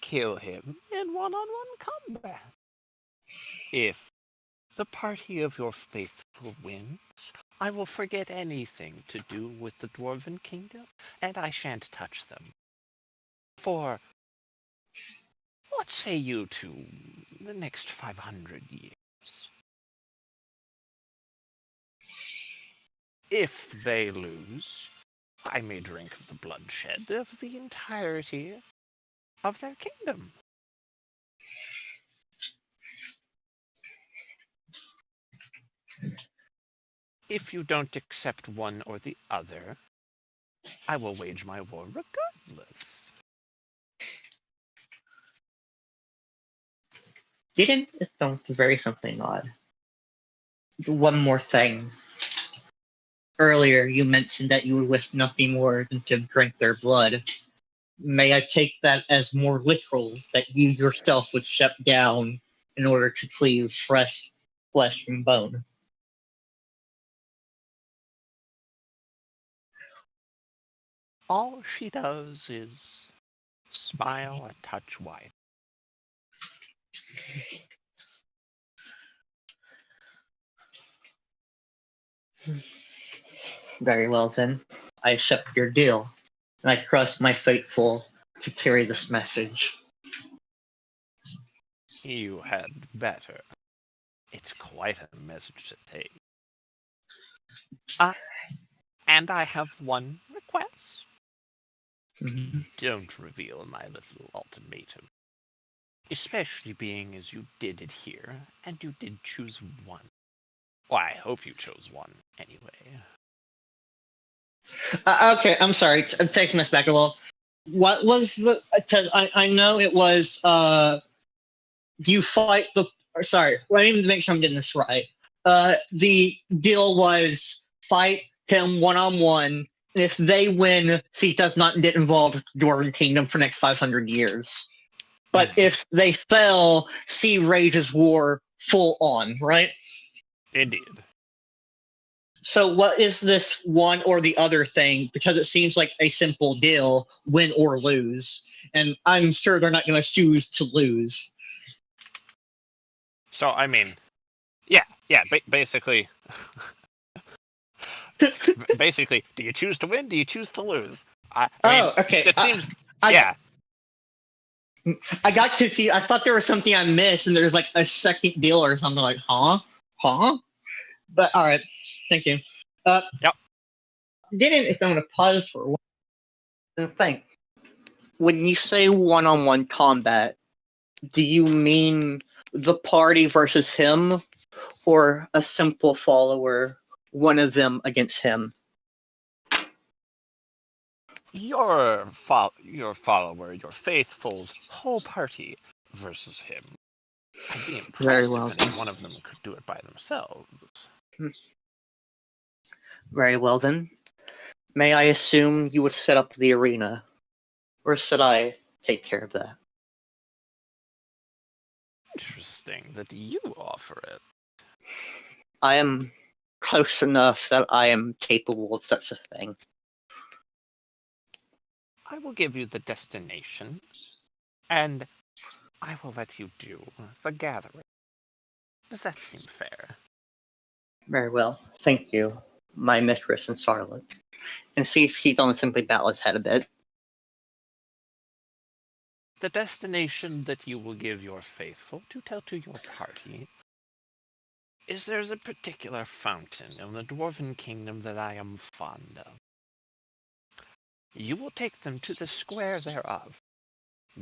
Kill him in one-on-one combat. If the party of your faithful wins, I will forget anything to do with the Dwarven Kingdom, and I shan't touch them. For, what say you to the next 500 years? If they lose, I may drink of the bloodshed of the entirety of their kingdom. If you don't accept one or the other, I will wage my war regardless. Didn't it sound very something odd? One more thing. Earlier, you mentioned that you would wish nothing more than to drink their blood. May I take that as more literal, that you yourself would step down in order to cleave fresh flesh and bone? All she does is smile a touch wide. Very well then. I accept your deal, and I trust my faithful to carry this message. You had better. It's quite a message to take. And I have one request. Mhm. Don't reveal my little ultimatum. Especially being as you did it here, and you did choose one. Well, I hope you chose one, anyway. Okay, I'm sorry. I'm taking this back a little. What was the? Because I know it was. Do you fight the? Or sorry, let me make sure I'm getting this right. The deal was fight him one on one. If they win, he does not get involved with the Dwarven Kingdom for the next 500 years. But if they fail, see rages war full on, right? Indeed. So what is this one or the other thing? Because it seems like a simple deal, win or lose. And I'm sure they're not going to choose to lose. So, I mean, basically, basically, do you choose to win? Do you choose to lose? I mean, Okay. it seems, I got confused. I thought there was something I missed, and there's like a second deal or something. Like, huh? But all right, thank you. Yep. If I'm going to pause for one thing. When you say one-on-one combat, do you mean the party versus him, or a simple follower, one of them against him? Your follower, your faithful's whole party versus him. I'd be Very impressed well if any then. one of them could do it by themselves. Very well then. May I assume you would set up the arena? Or should I take care of that? Interesting that you offer it. I am close enough that I am capable of such a thing. I will give you the destination, and I will let you do the gathering. Does that seem fair? Very well. Thank you, my mistress and Charlotte. And see if he don't simply bow his head a bit. The destination that you will give your faithful to tell to your party is there's a particular fountain in the Dwarven Kingdom that I am fond of. You will take them to the square thereof,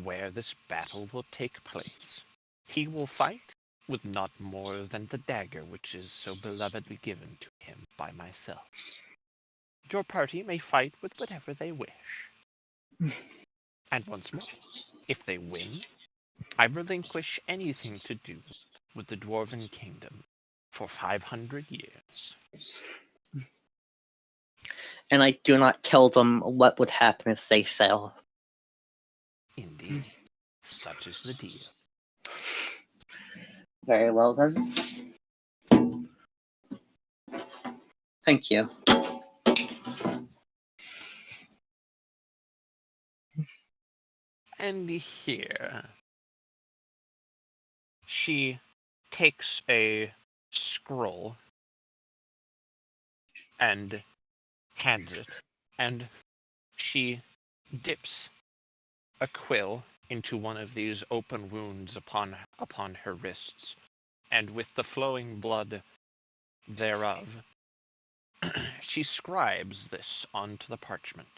where this battle will take place. He will fight with not more than the dagger which is so belovedly given to him by myself. Your party may fight with whatever they wish. And once more, if they win, I relinquish anything to do with the Dwarven Kingdom for 500 years. And I do not tell them what would happen if they fail. Indeed, such is the deal. Very well then. Thank you. And here, she takes a scroll and hands it, and she dips a quill into one of these open wounds upon her wrists, and with the flowing blood thereof, she scribes this onto the parchment,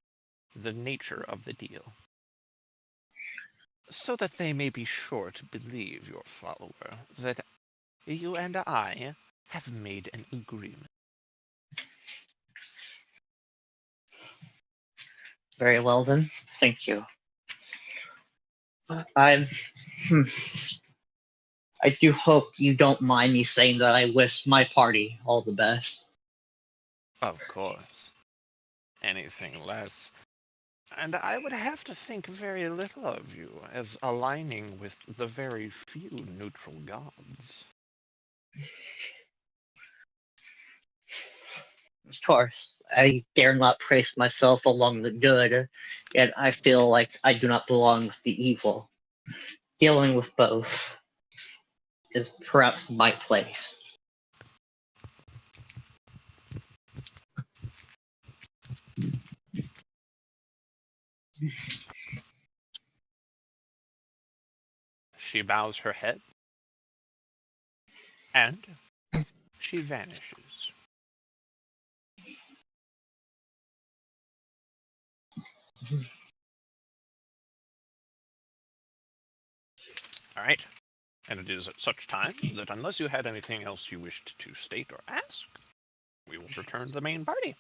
the nature of the deal, so that they may be sure to believe your follower that you and I have made an agreement. Very well then. Thank you. I do hope you don't mind me saying that I wish my party all the best. Of course. Anything less. And I would have to think very little of you as aligning with the very few neutral gods. Of course, I dare not place myself along the good, yet I feel like I do not belong with the evil. Dealing with both is perhaps my place. She bows her head, and she vanishes. All right. And it is at such time that unless you had anything else you wished to state or ask, we will return to the main party.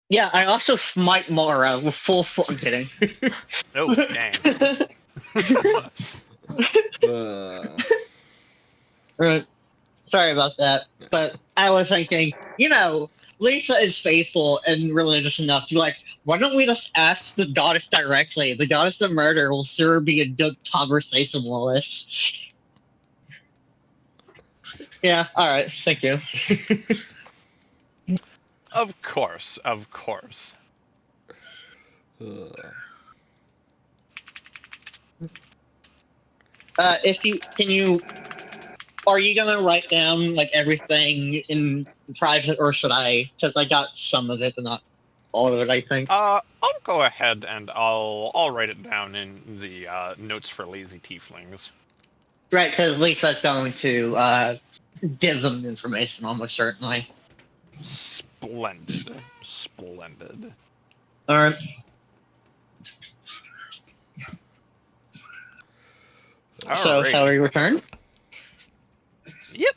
Yeah, I also smite Mara with full force. I'm kidding. Oh, dang. Sorry about that, but I was thinking, Lisa is faithful and religious enough to be like, why don't we just ask the goddess directly? The goddess of murder will sure be a good conversationalist. Yeah, alright, thank you. Of course, of course. Are you gonna write down like everything in private, or should I? Because I got some of it, but not all of it, I think. I'll go ahead and I'll write it down in the notes for lazy tieflings. Right, because Lisa's going to give them information almost certainly. Splendid. Splendid. Alright. So, shall we return? Yep.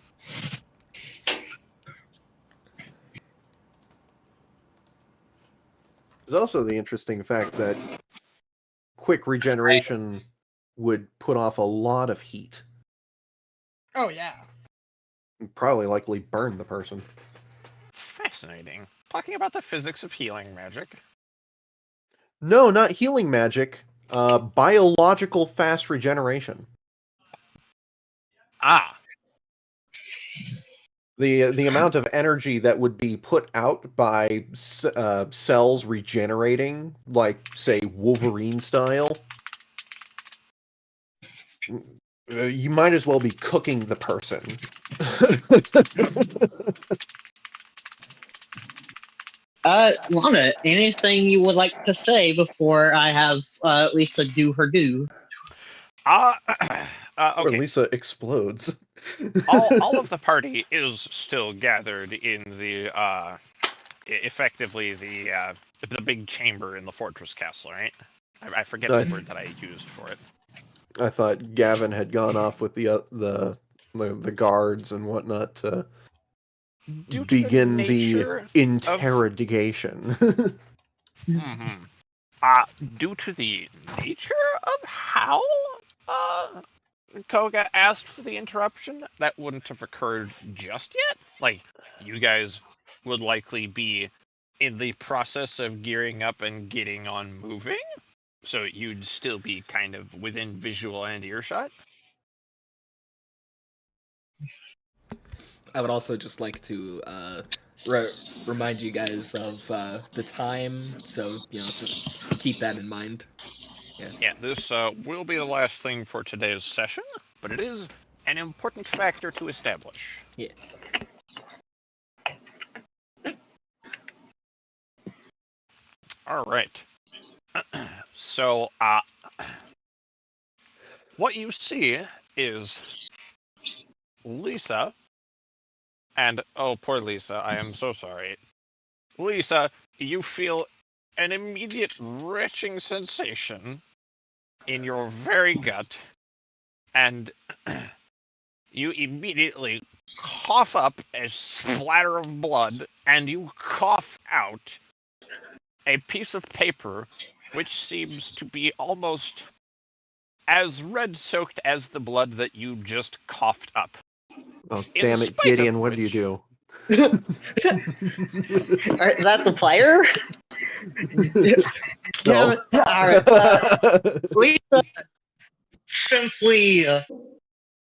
There's also the interesting fact that quick regeneration would put off a lot of heat. Oh yeah. And probably likely burn the person. Fascinating. Talking about the physics of healing magic. No, not healing magic. Biological fast regeneration. Ah. The amount of energy that would be put out by cells regenerating, like, say, Wolverine style, you might as well be cooking the person. Lana, anything you would like to say before I have Lisa do her do? Okay. Or Lisa explodes. all of the party is still gathered in the effectively the big chamber in the fortress castle, right? I forget the word that I used for it. I thought Gavin had gone off with the guards and whatnot to begin the interrogation. Mm-hmm. Due to the nature of how Koga asked for the interruption, that wouldn't have occurred just yet. Like, you guys would likely be in the process of gearing up and getting on moving, so you'd still be kind of within visual and earshot. I would also just like to remind you guys of the time, so just keep that in mind. Yeah, this will be the last thing for today's session, but it is an important factor to establish. Yeah. All right. So, what you see is Lisa, and oh, poor Lisa, I am so sorry. Lisa, you feel an immediate retching sensation in your very gut, and you immediately cough up a splatter of blood, and you cough out a piece of paper which seems to be almost as red-soaked as the blood that you just coughed up. Oh, In damn it, spite of Gideon, what did you which- do? Alright, is that the player? No. Alright, Lisa simply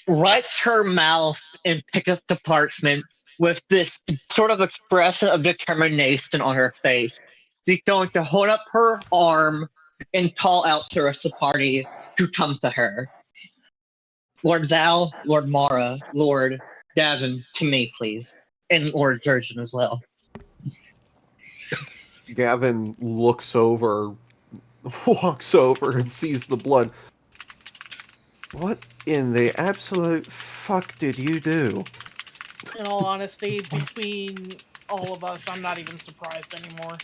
writes her mouth and picks up the parchment with this sort of expression of determination on her face. She's going to hold up her arm and call out to the rest of the party to come to her. Lord Val, Lord Mara, Lord Davin, to me, please. And Lord Durgeon as well. Gavin looks over, walks over, and sees the blood. What in the absolute fuck did you do? In all honesty, between all of us, I'm not even surprised anymore.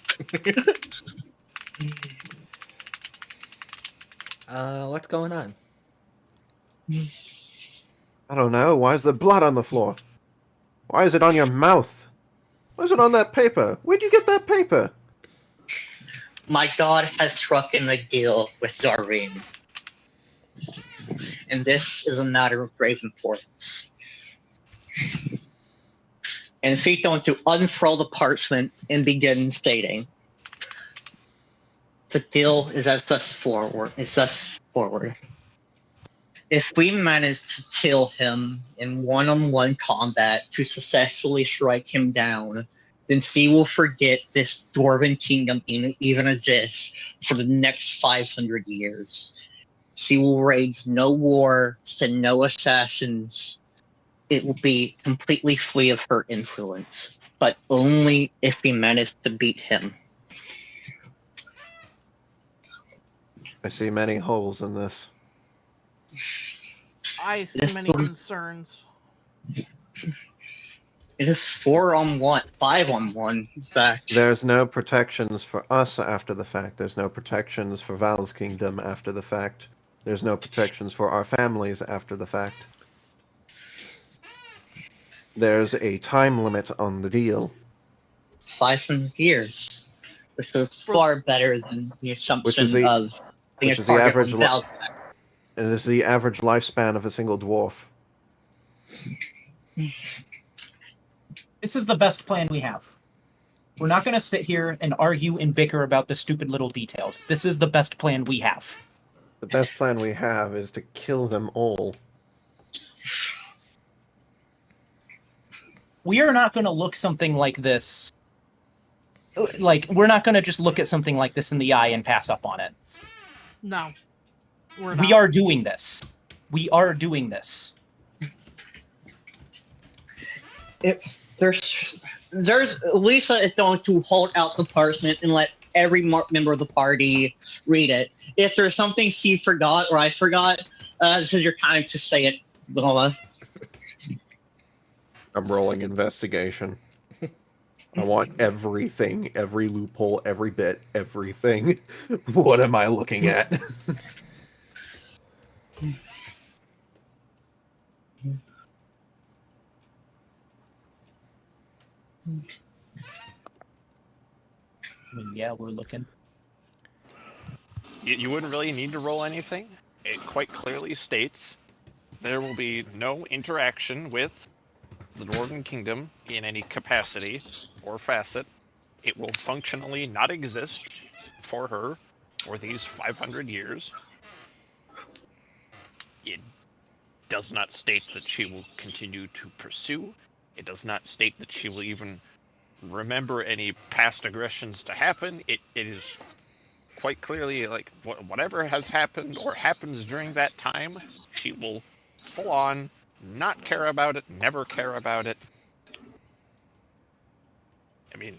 What's going on? I don't know. Why is there blood on the floor? Why is it on your mouth? Why is it on that paper? Where'd you get that paper? My god has struck in the deal with Zareen. And this is a matter of grave importance. And she's going to unfurl the parchment and begin stating. The deal is as thus forward. If we manage to kill him in one-on-one combat to successfully strike him down, then she will forget this dwarven kingdom even exists for the next 500 years. She will wage no war, send no assassins. It will be completely free of her influence, but only if we manage to beat him. I see many holes in this. I see This many sort of- concerns. It is 4-on-1, 5-on-1, in fact. There's no protections for us after the fact. There's no protections for Val's kingdom after the fact. There's no protections for our families after the fact. There's a time limit on the deal. 500 years, which is far better than the assumption the- of being which a is the target average on li- Val's And it is the average lifespan of a single dwarf. This is the best plan we have. We're not going to sit here and argue and bicker about the stupid little details. This is the best plan we have. The best plan we have is to kill them all. We are not going to look something like this. Like, we're not going to just look at something like this in the eye and pass up on it. No. We're not. We are doing this. We are doing this. There's Lisa is going to hold out the parchment and let every member of the party read it. If there's something she forgot or I forgot, this is your time to say it, Lola. I'm rolling investigation. I want everything, every loophole, every bit, everything. What am I looking at? Yeah, we're looking. You wouldn't really need to roll anything. It quite clearly states there will be no interaction with the Dwarven Kingdom in any capacity or facet. It will functionally not exist for her for these 500 years. It does not state that she will continue to pursue. It does not state that she will even remember any past aggressions to happen. It is quite clearly like whatever has happened or happens during that time, she will full on not care about it, never care about it. I mean,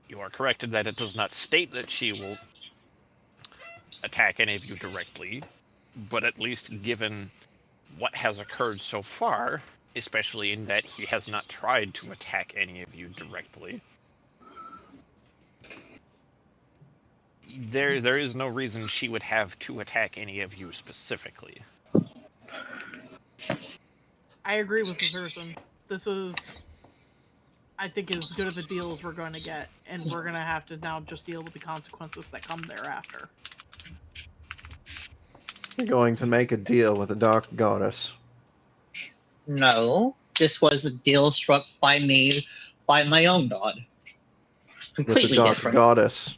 you are corrected that it does not state that she will attack any of you directly, but at least given what has occurred so far, especially in that he has not tried to attack any of you directly, there is no reason she would have to attack any of you specifically. I agree with the person. This is, I think, as good of a deal as we're going to get, and we're going to have to now just deal with the consequences that come thereafter. You're going to make a deal with the Dark Goddess. No, this was a deal struck by me, by my own god. With the Completely Dark different. Goddess.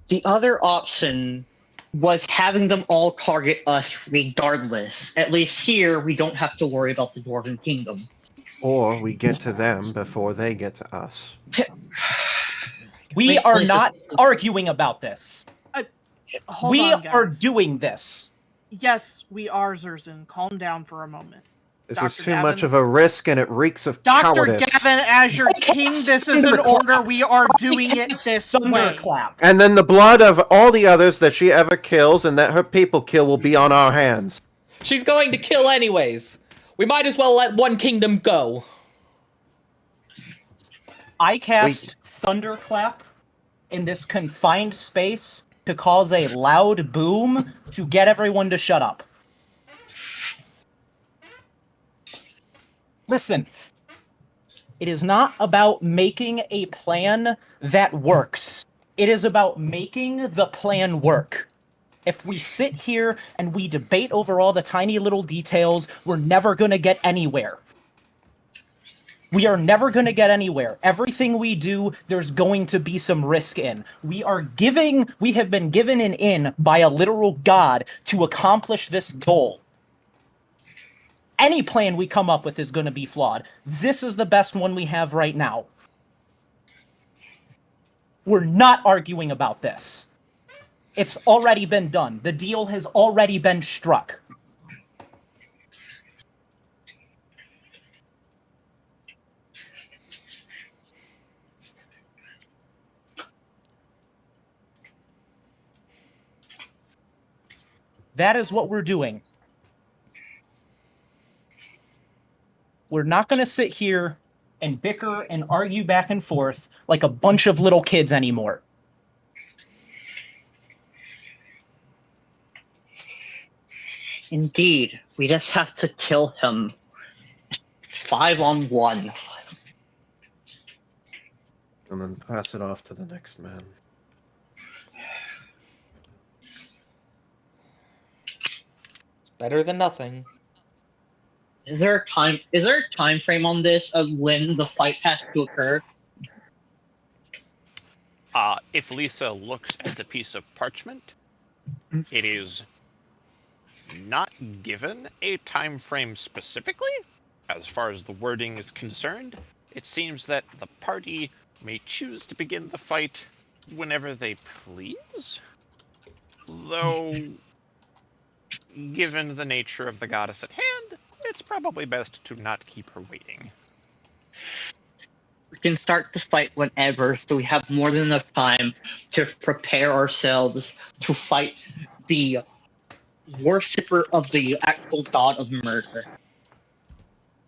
The other option was having them all target us regardless. At least here, we don't have to worry about the Dwarven Kingdom. Or we get to them before they get to us. We Wait, are listen. not arguing about this. Hold We on, are guys. doing this. Yes, we are, Zerzin. Calm down for a moment. This Dr. is too Gavin? much of a risk, and it reeks of Dr. cowardice. Gavin, as your king, this is an order. We are doing it Cast this way. Thunderclap. And then the blood of all the others that she ever kills and that her people kill will be on our hands. She's going to kill anyways. We might as well let one kingdom go. I cast Thunderclap in this confined space to cause a loud boom to get everyone to shut up. Listen, it is not about making a plan that works. It is about making the plan work. If we sit here and we debate over all the tiny little details, we're never going to get anywhere. We are never going to get anywhere. Everything we do, there's going to be some risk in. We have been given an in by a literal god to accomplish this goal. Any plan we come up with is going to be flawed. This is the best one we have right now. We're not arguing about this. It's already been done. The deal has already been struck. That is what we're doing. We're not going to sit here and bicker and argue back and forth like a bunch of little kids anymore. Indeed, we just have to kill him. 5-on-1. And then pass it off to the next man. Better than nothing. Is there a time frame on this of when the fight has to occur? If Lisa looks at the piece of parchment, it is not given a time frame specifically. As far as the wording is concerned, it seems that the party may choose to begin the fight whenever they please. Though, given the nature of the goddess at hand, it's probably best to not keep her waiting. We can start the fight whenever, so we have more than enough time to prepare ourselves to fight the worshipper of the actual god of murder.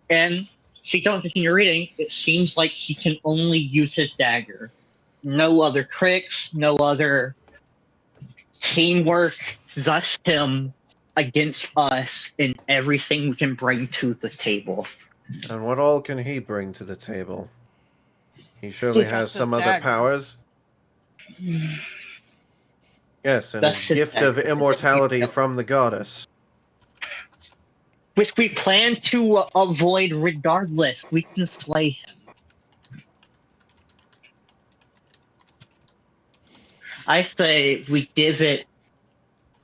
And, see, don't continue reading, it seems like he can only use his dagger. No other tricks, no other teamwork, thus him against us in everything we can bring to the table. And what all can he bring to the table? He surely Just has his some other dagger. powers. Yes, and That's his his gift of act. immortality from the goddess. Which we plan to avoid regardless. We can slay him. I say we give it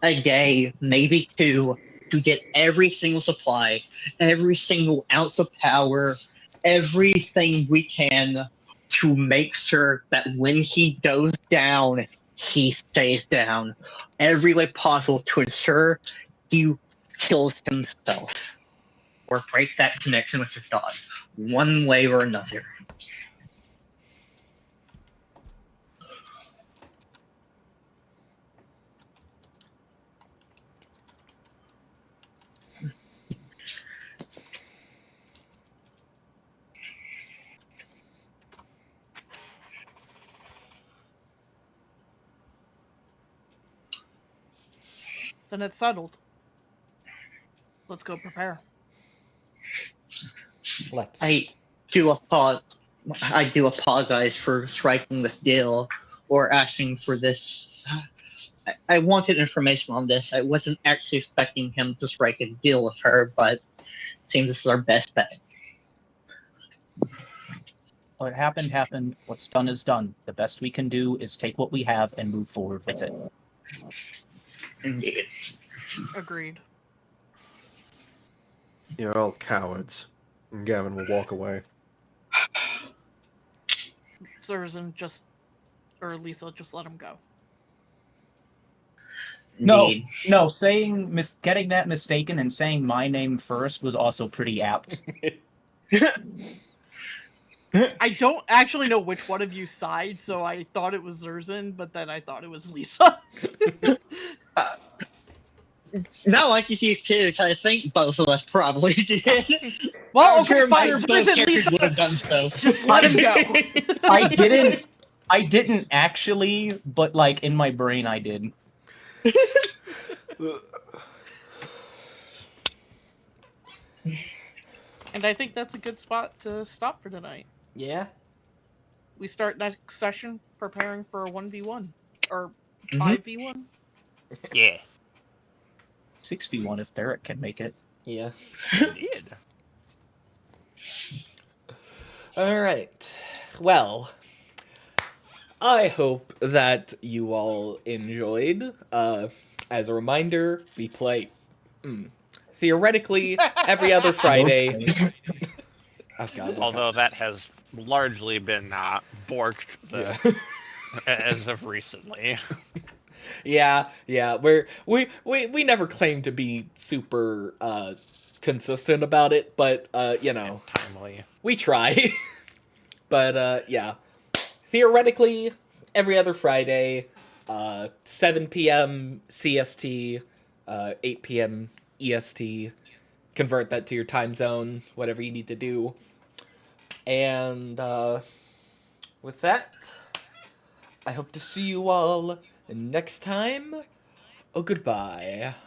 a day, maybe two, to get every single supply, every single ounce of power, everything we can to make sure that when he goes down, he stays down. Every way possible to ensure he kills himself or break that connection with his god, one way or another. Then it's settled. Let's go prepare. Let's. I do apologize for striking with Dill or asking for this. I wanted information on this. I wasn't actually expecting him to strike a deal with her, but it seems this is our best bet. What happened, happened. What's done is done. The best we can do is take what we have and move forward with it. Indeed. Agreed. You're all cowards. And Gavin will walk away. Zerzan or Lisa, just let him go. Indeed. No, getting that mistaken and saying my name first was also pretty apt. I don't actually know which one of you sighed, so I thought it was Zerzan, but then I thought it was Lisa. Now I can see too, because I think both of us probably did. Well, I'm sure fine. both Zerzan, characters Lisa, would have done so. just let him go. I didn't actually, but like in my brain I did. And I think that's a good spot to stop for tonight. Yeah. We start next session preparing for a 1v1 or Mhm. 5v1. Yeah. 6v1 if Barrett can make it. Yeah. Indeed. All right. Well, I hope that you all enjoyed. As a reminder, we play theoretically every other Friday. Oh God! Although that has largely been borked as of recently. Yeah. We never claim to be super consistent about it, but Timely. we try. But yeah, theoretically every other Friday, 7 p.m. CST, 8 p.m. EST. Convert that to your time zone, whatever you need to do. And with that, I hope to see you all next time. Oh, goodbye.